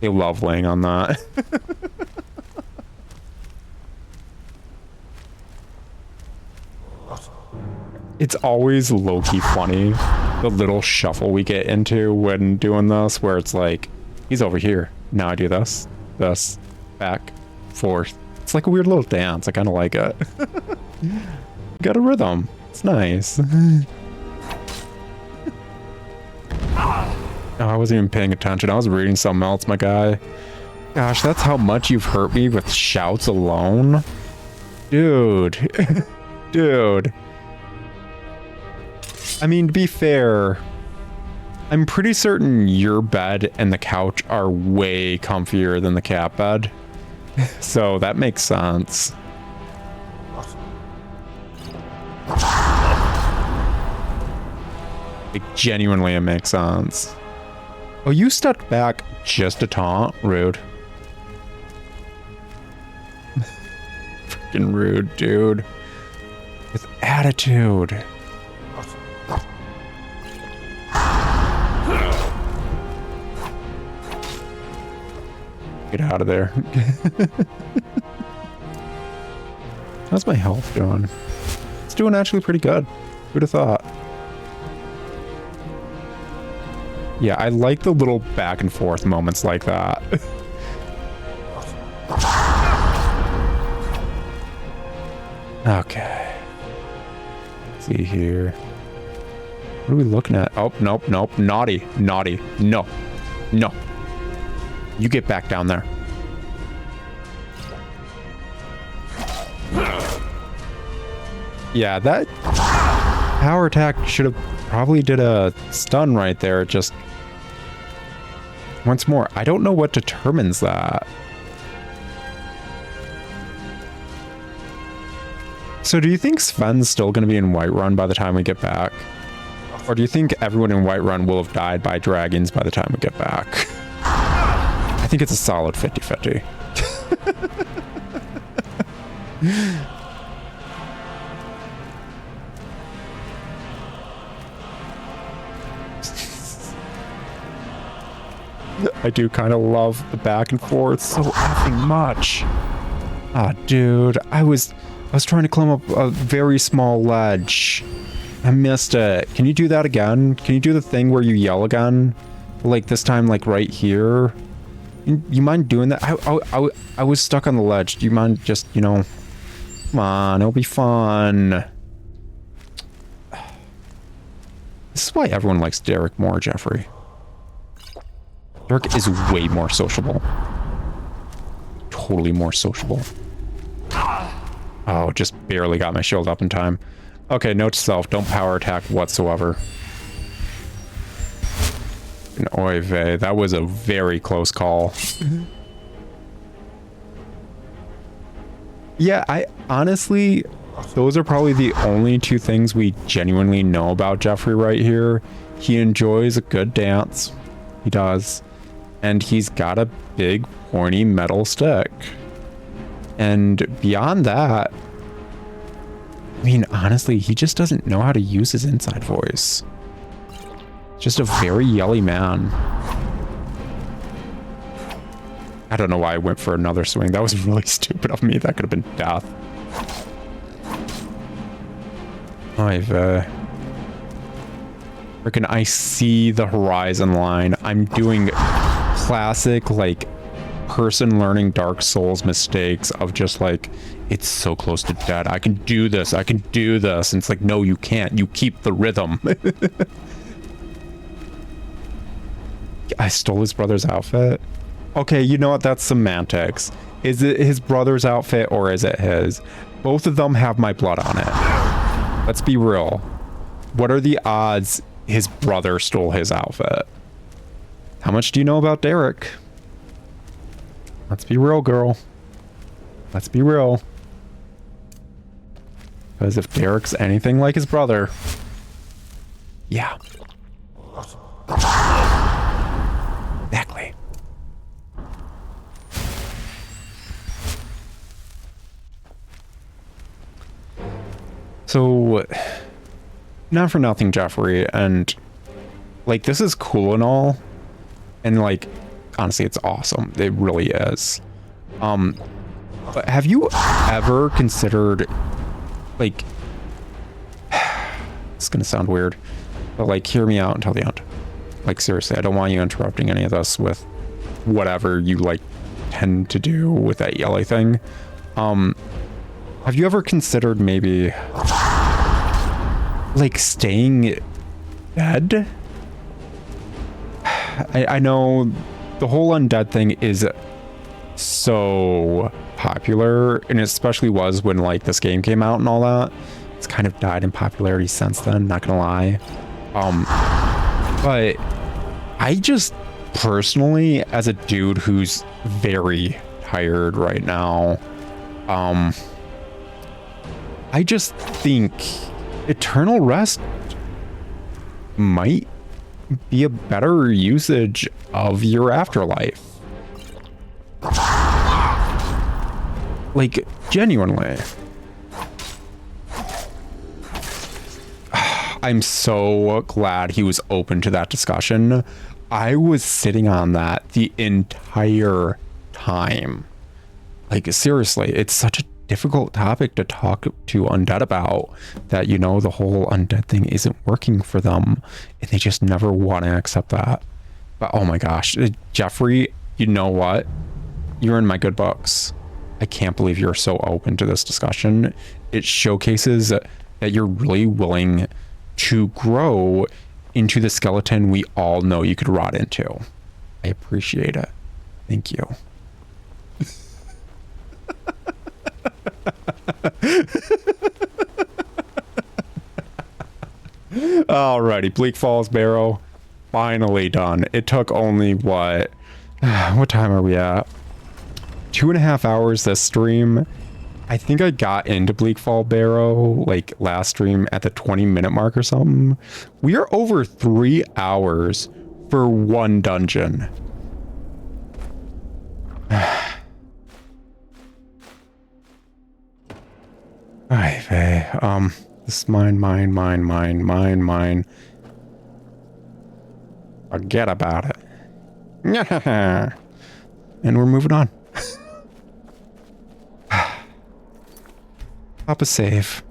They love laying on that. It's always low-key funny, the little shuffle we get into when doing this, where it's like, he's over here. Now I do this, back, forth. It's like a weird little dance. I kind of like it. Got a rhythm. It's nice. Oh, I wasn't even paying attention. I was reading something else, my guy. Gosh, that's how much you've hurt me with shouts alone? Dude. Dude. I mean, to be fair, I'm pretty certain your bed and the couch are way comfier than the cat bed. So that makes sense. Like, genuinely, it makes sense. Oh, you stepped back just a taunt? Rude. Freaking rude, dude. With attitude. Get out of there. How's my health doing? It's doing actually pretty good. Who'd have thought? Yeah, I like the little back and forth moments like that. Okay. Let's see here. What are we looking at? Oh, nope, nope. Naughty. Naughty. No. No. You get back down there. Yeah, that power attack should have probably did a stun right there. Just once more, I don't know what determines that. So do you think Sven's still going to be in Whiterun by the time we get back? Or do you think everyone in Whiterun will have died by dragons by the time we get back? I think it's a solid 50-50. I do kind of love the back and forth so effing much. Ah, dude, I was trying to climb up a very small ledge. I missed it. Can you do that again? Can you do the thing where you yell again? Like this time, like right here? You mind doing that? I was stuck on the ledge. Do you mind just, you know... Come on, it'll be fun. This is why everyone likes Derek more, Jeffrey. Derek is way more sociable. Totally more sociable. Oh, just barely got my shield up in time. Okay, note to self, don't power attack whatsoever. And oy vey, that was a very close call. Yeah, I honestly, those are probably the only two things we genuinely know about Jeffrey right here. He enjoys a good dance. He does. And he's got a big pointy metal stick. And beyond that, I mean, honestly, he just doesn't know how to use his inside voice. Just a very yelly man. I don't know why I went for another swing. That was really stupid of me. That could have been death. Freaking, I see the horizon line. I'm doing classic, like, person learning Dark Souls mistakes of just like, it's so close to dead. I can do this. I can do this. And it's like, no, you can't. You keep the rhythm. I stole his brother's outfit. Okay, you know what? That's semantics. Is it his brother's outfit or is it his? Both of them have my blood on it. Let's be real. What are the odds his brother stole his outfit? How much do you know about Derek? Let's be real, girl. Let's be real. Because if Derek's anything like his brother... Yeah. Exactly. So, not for nothing, Jeffrey, and like, this is cool and all, and like, honestly, it's awesome. It really is. But have you ever considered, like, it's gonna sound weird, but like, hear me out until the end. Like, seriously, I don't want you interrupting any of this with whatever you like tend to do with that yelly thing. Have you ever considered maybe like staying dead? I know the whole undead thing is so popular, and it especially was when like this game came out and all that. It's kind of died in popularity since then, not gonna lie. But I just personally, as a dude who's very tired right now, I just think eternal rest might be a better usage of your afterlife. Like, genuinely. I'm so glad he was open to that discussion. I was sitting on that the entire time. Like, seriously, it's such a difficult topic to talk to undead about, that, you know, the whole undead thing isn't working for them and they just never want to accept that. But oh my gosh, Jeffrey, you know what? You're in my good books. I can't believe you're so open to this discussion. It showcases that you're really willing to grow into the skeleton we all know you could rot into. I appreciate it. Thank you. Alrighty, Bleakfalls Barrow, finally done. It took only what time are we at? 2.5 hours this stream. I think I got into Bleakfall Barrow like last stream at the 20-minute mark or something. We are over 3 hours for one dungeon. Okay, this is mine. Forget about it. And we're moving on. Pop a save.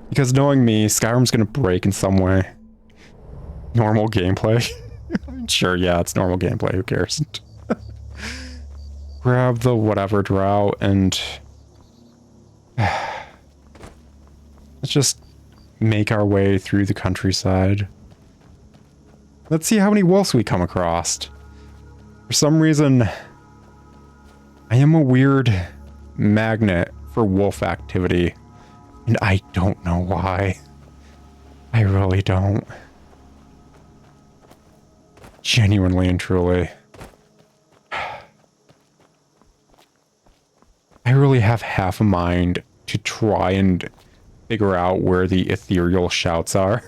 Because knowing me, Skyrim's gonna break in some way. Normal gameplay. Sure, yeah, it's normal gameplay, who cares? Grab the whatever drought and... let's just make our way through the countryside. Let's see how many wolves we come across. For some reason, I am a weird magnet for wolf activity, and I don't know why. I really don't. Genuinely and truly. I really literally have half a mind to try and figure out where the ethereal shouts are.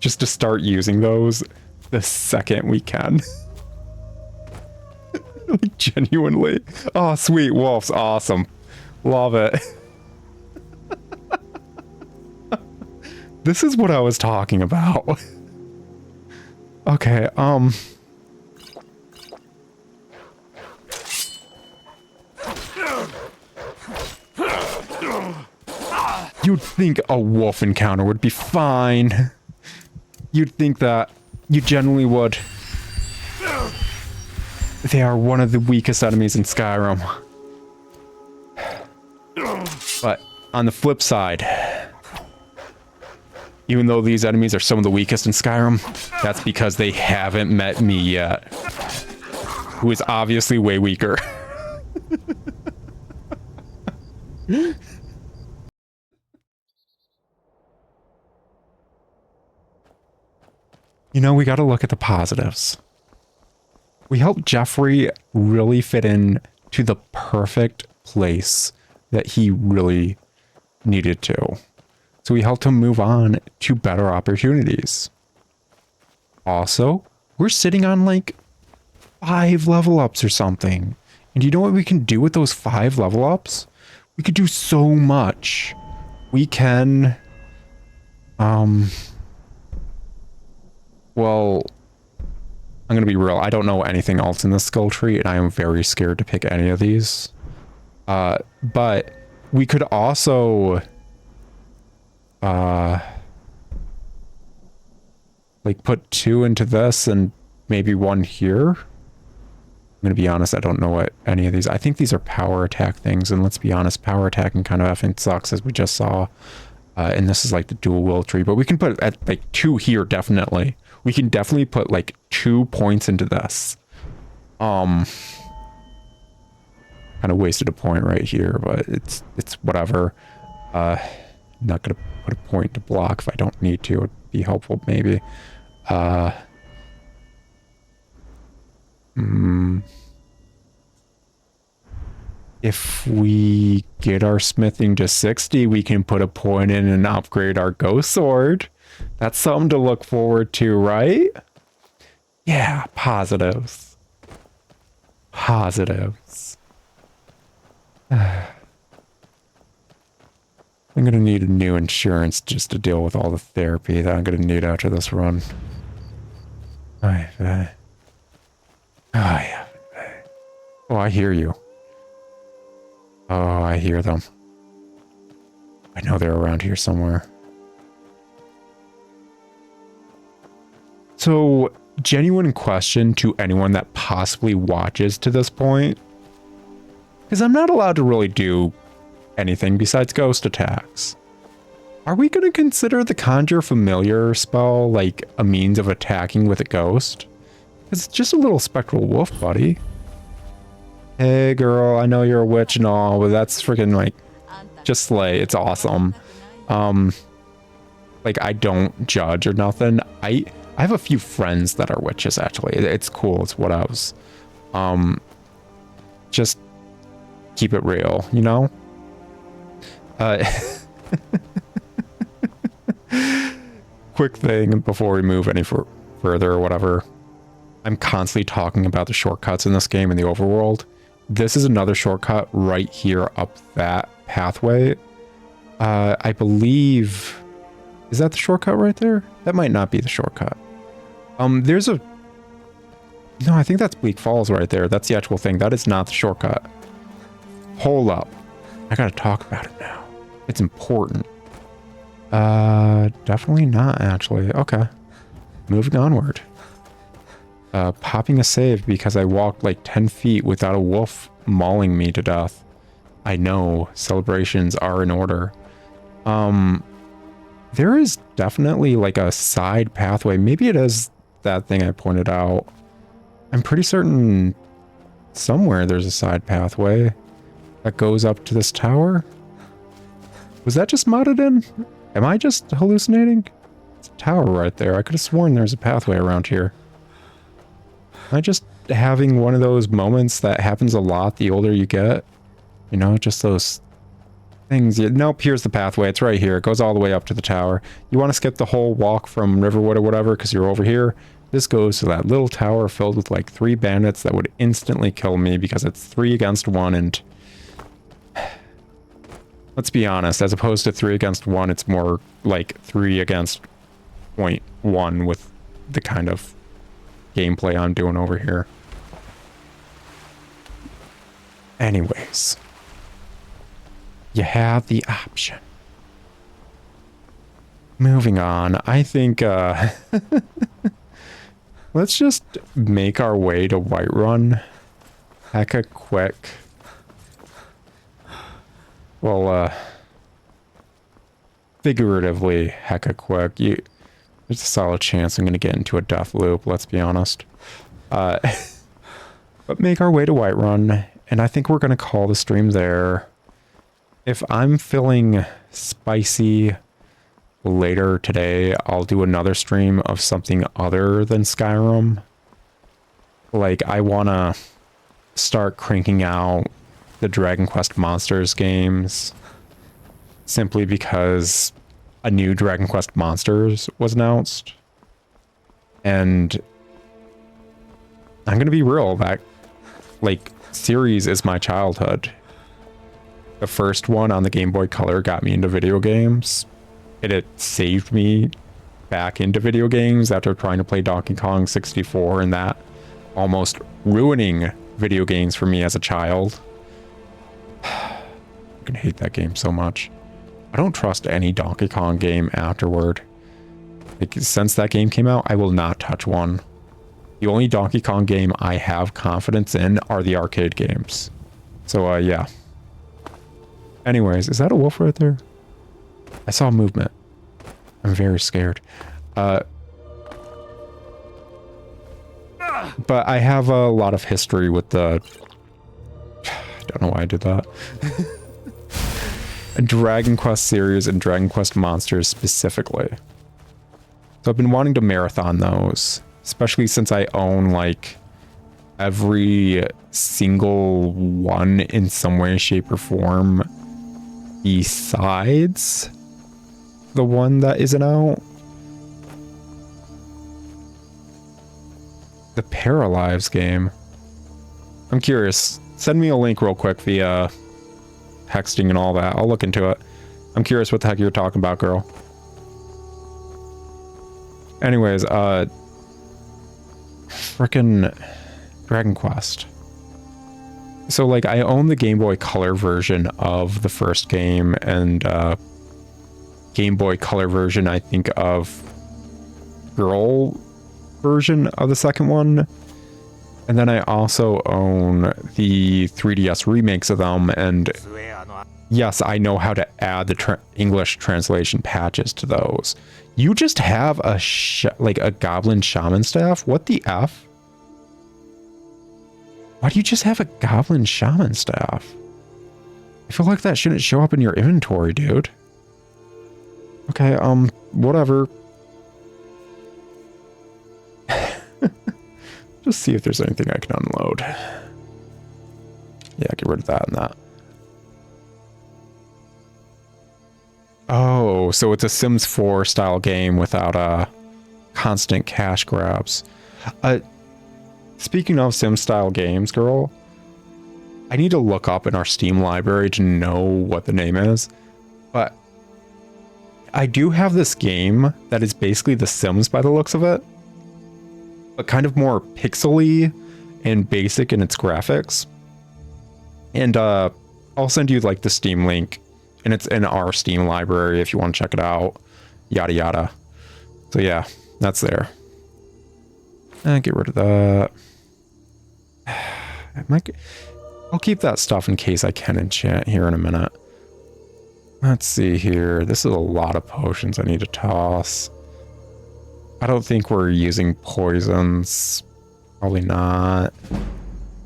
Just to start using those the second we can. Like, genuinely. Oh, sweet wolves. Awesome. Love it. This is what I was talking about. Okay, you'd think a wolf encounter would be fine. You'd think that. You genuinely would. They are one of the weakest enemies in Skyrim. But on the flip side, even though these enemies are some of the weakest in Skyrim, that's because they haven't met me yet, who is obviously way weaker. You know, we got to look at the positives. We helped Jeffrey really fit in to the perfect place that he really needed to. So we helped him move on to better opportunities. Also, we're sitting on like 5 level ups or something. And you know what we can do with those 5 level ups? We could do so much. We can, well, I'm going to be real. I don't know anything else in this skill tree, and I am very scared to pick any of these. But we could also, like put 2 into this and maybe 1 here. I'm going to be honest, I don't know what any of these, I think these are power attack things, and let's be honest, power attacking kind of effing sucks, as we just saw. And this is like the dual will tree, but we can put at like 2 here, definitely. We can definitely put like 2 points into this. Kind of wasted a point right here, but it's whatever. Not gonna put a point to block if I don't need to. It'd be helpful maybe. If we get our smithing to 60, we can put a point in and upgrade our ghost sword. That's something to look forward to, right? Yeah, positives. Positives. I'm gonna need a new insurance just to deal with all the therapy that I'm gonna need after this run. Oh, yeah. Oh, I hear you. Oh, I hear them. I know they're around here somewhere. So, genuine question to anyone that possibly watches to this point, because I'm not allowed to really do anything besides ghost attacks. Are we going to consider the Conjure Familiar spell like a means of attacking with a ghost? It's just a little spectral wolf, buddy. Hey girl, I know you're a witch and all, but that's freaking like, just slay. It's awesome. Like, I don't judge or nothing. I have a few friends that are witches, actually. It's cool. It's what I was. Just keep it real, you know? Quick thing before we move any further or whatever. I'm constantly talking about the shortcuts in this game in the overworld. This is another shortcut right here up that pathway. I believe... Is that the shortcut right there? That might not be the shortcut. There's a... No, I think that's Bleakfalls right there. That's the actual thing. That is not the shortcut. Hold up. I gotta talk about it now. It's important. Definitely not, actually. Okay. Moving onward. Popping a save because I walked like 10 feet without a wolf mauling me to death. I know. Celebrations are in order. There is definitely like a side pathway. Maybe it is that thing I pointed out. I'm pretty certain somewhere there's a side pathway that goes up to this tower. Was that just modded in? Am I just hallucinating? It's a tower right there. I could have sworn there's a pathway around here. Am I just having one of those moments that happens a lot the older you get? You know, just those things. Nope, here's the pathway. It's right here. It goes all the way up to the tower. You want to skip the whole walk from Riverwood or whatever because you're over here? This goes to that little tower filled with like 3 bandits that would instantly kill me because it's 3 against 1 and... Let's be honest, as opposed to 3 against 1, it's more like 3 against 0.1 with the kind of gameplay I'm doing over here. Anyways, you have the option. Moving on, I think let's just make our way to Whiterun hecka quick. Well, figuratively hecka quick. There's a solid chance I'm going to get into a death loop, let's be honest. But make our way to Whiterun, and I think we're going to call the stream there. If I'm feeling spicy later today, I'll do another stream of something other than Skyrim. Like, I want to start cranking out the Dragon Quest Monsters games simply because a new Dragon Quest Monsters was announced. And I'm going to be real, that, like, series is my childhood. The first one on the Game Boy Color got me into video games. It saved me back into video games after trying to play Donkey Kong 64 and that almost ruining video games for me as a child. I can hate that game so much. I don't trust any Donkey Kong game afterward. Like, since that game came out, I will not touch one. The only Donkey Kong game I have confidence in are the arcade games. So, yeah. Anyways, is that a wolf right there? I saw movement. I'm very scared. But I have a lot of history with the... I don't know why I did that. Dragon Quest series and Dragon Quest Monsters specifically. So I've been wanting to marathon those, especially since I own like every single one in some way, shape, or form besides the one that isn't out. The Paralives game. I'm curious. Send me a link real quick via texting and all that. I'll look into it. I'm curious what the heck you're talking about, girl. Anyways, frickin' Dragon Quest. So, like, I own the Game Boy Color version of the first game, and Game Boy Color version, I think, of girl version of the second one. And then I also own the 3DS remakes of them, and yes, I know how to add the English translation patches to those. You just have a like a goblin shaman staff? What the F? Why do you just have a goblin shaman staff? I feel like that shouldn't show up in your inventory, dude. Okay, whatever. Just see if there's anything I can unload. Yeah, get rid of that and that. Oh, so it's a Sims 4 style game without constant cash grabs. Speaking of Sims style games, girl, I need to look up in our Steam library to know what the name is. But I do have this game that is basically The Sims by the looks of it, but kind of more pixely and basic in its graphics. And I'll send you like the Steam link, and it's in our Steam library if you want to check it out. Yada yada. So yeah, that's there. Get rid of that. I'll keep that stuff in case I can enchant here in a minute. Let's see here. This is a lot of potions I need to toss. I don't think we're using poisons. Probably not.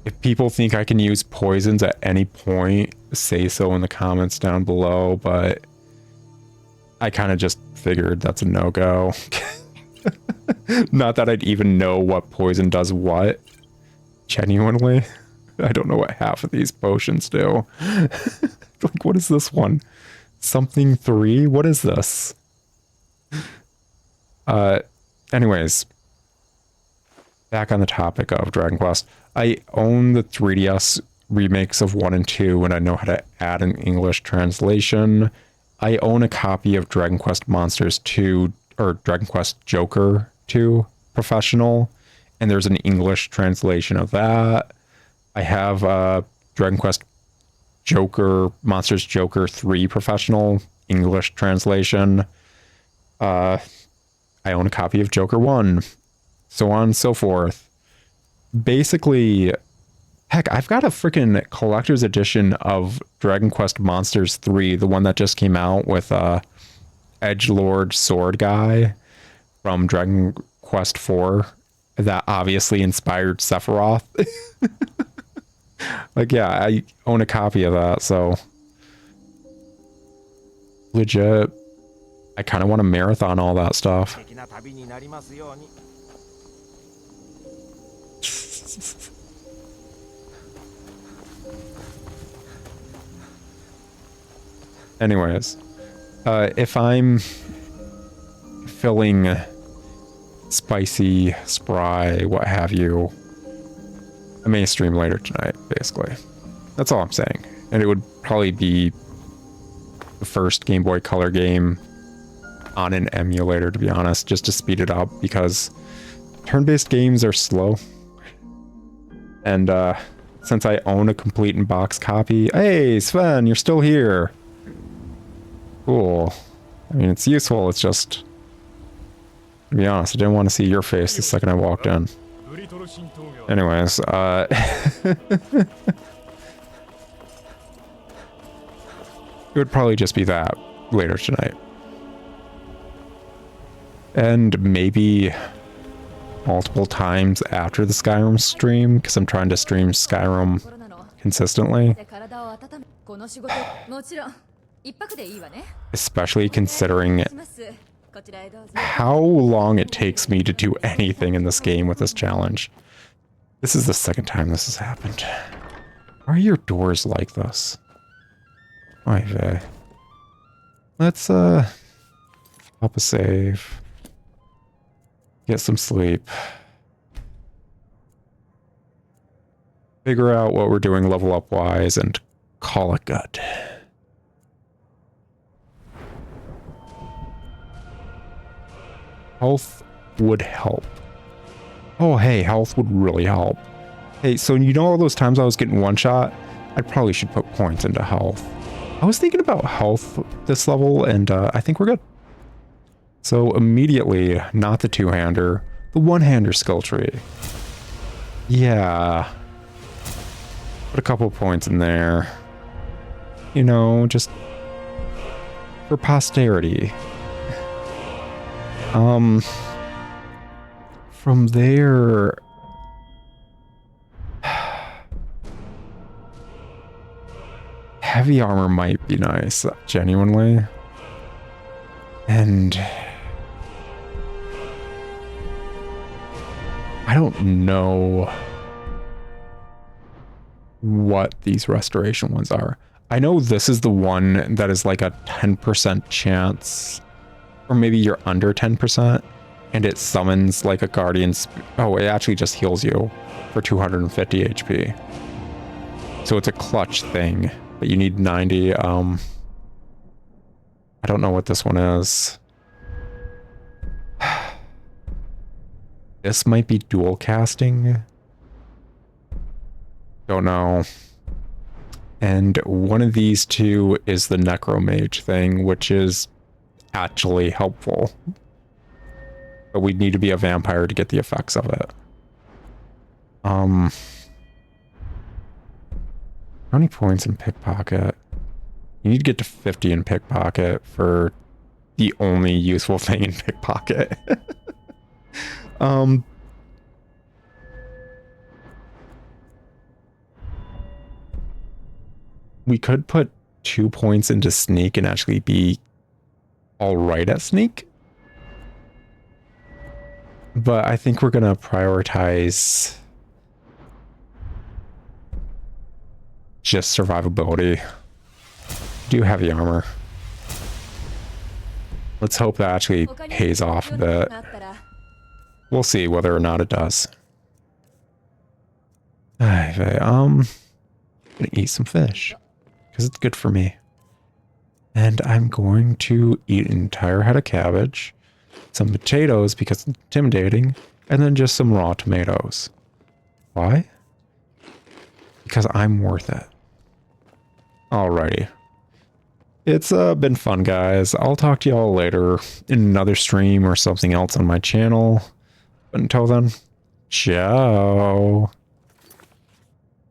If people think I can use poisons at any point, say so in the comments down below, but I kind of just figured that's a no-go. Not that I'd even know what poison does what. Genuinely. I don't know what half of these potions do. Like, what is this one? Something 3? What is this? Anyways, back on the topic of Dragon Quest. I own the 3DS remakes of 1 and 2, and I know how to add an English translation. I own a copy of Dragon Quest Monsters 2, or Dragon Quest Joker 2 Professional, and there's an English translation of that. I have Dragon Quest Joker, Monsters Joker 3 Professional, English translation. I own a copy of Joker 1, so on and so forth. Basically, heck, I've got a freaking collector's edition of Dragon Quest Monsters 3, the one that just came out with Edgelord Sword Guy from Dragon Quest 4 that obviously inspired Sephiroth. Like, yeah, I own a copy of that, so legit. I kind of want to marathon all that stuff. Anyways, if I'm feeling spicy, spry, what have you, I may stream later tonight, basically. That's all I'm saying. And it would probably be the first Game Boy Color game on an emulator, to be honest, just to speed it up, because turn-based games are slow. And since I own a complete in-box copy... Hey, Sven, you're still here! Cool. I mean, it's useful, it's just... To be honest, I didn't want to see your face the second I walked in. Anyways, it would probably just be that later tonight. And maybe multiple times after the Skyrim stream, because I'm trying to stream Skyrim consistently. Especially considering how long it takes me to do anything in this game with this challenge. This is the second time this has happened. Why are your doors like this? Oy vey. Let's pop a save. Get some sleep. Figure out what we're doing level up wise and call it good. Health would help. Oh, hey, health would really help. Hey, so you know all those times I was getting one shot? I probably should put points into health. I was thinking about health this level, and I think we're good. So immediately, not the two-hander, the one-hander skill tree. Yeah. Put a couple points in there. You know, just for posterity. From there... Heavy armor might be nice, genuinely. And... I don't know what these restoration ones are. I know this is the one that is like a 10% chance, or maybe you're under 10%, and it summons like a guardian. Oh, it actually just heals you for 250 HP. So it's a clutch thing, but you need 90. I don't know what this one is. This might be dual casting. Don't know. And one of these two is the necromage thing, which is actually helpful. But we need to be a vampire to get the effects of it. How many points in pickpocket? You need to get to 50 in pickpocket for the only useful thing in pickpocket. We could put 2 points into sneak and actually be all right at sneak. But I think we're gonna prioritize just survivability. Do heavy armor. Let's hope that actually pays off a bit. We'll see whether or not it does. I'm gonna eat some fish because it's good for me. And I'm going to eat an entire head of cabbage, some potatoes because it's intimidating, and then just some raw tomatoes. Why? Because I'm worth it. Alrighty. It's been fun, guys. I'll talk to y'all later in another stream or something else on my channel. But until then, ciao.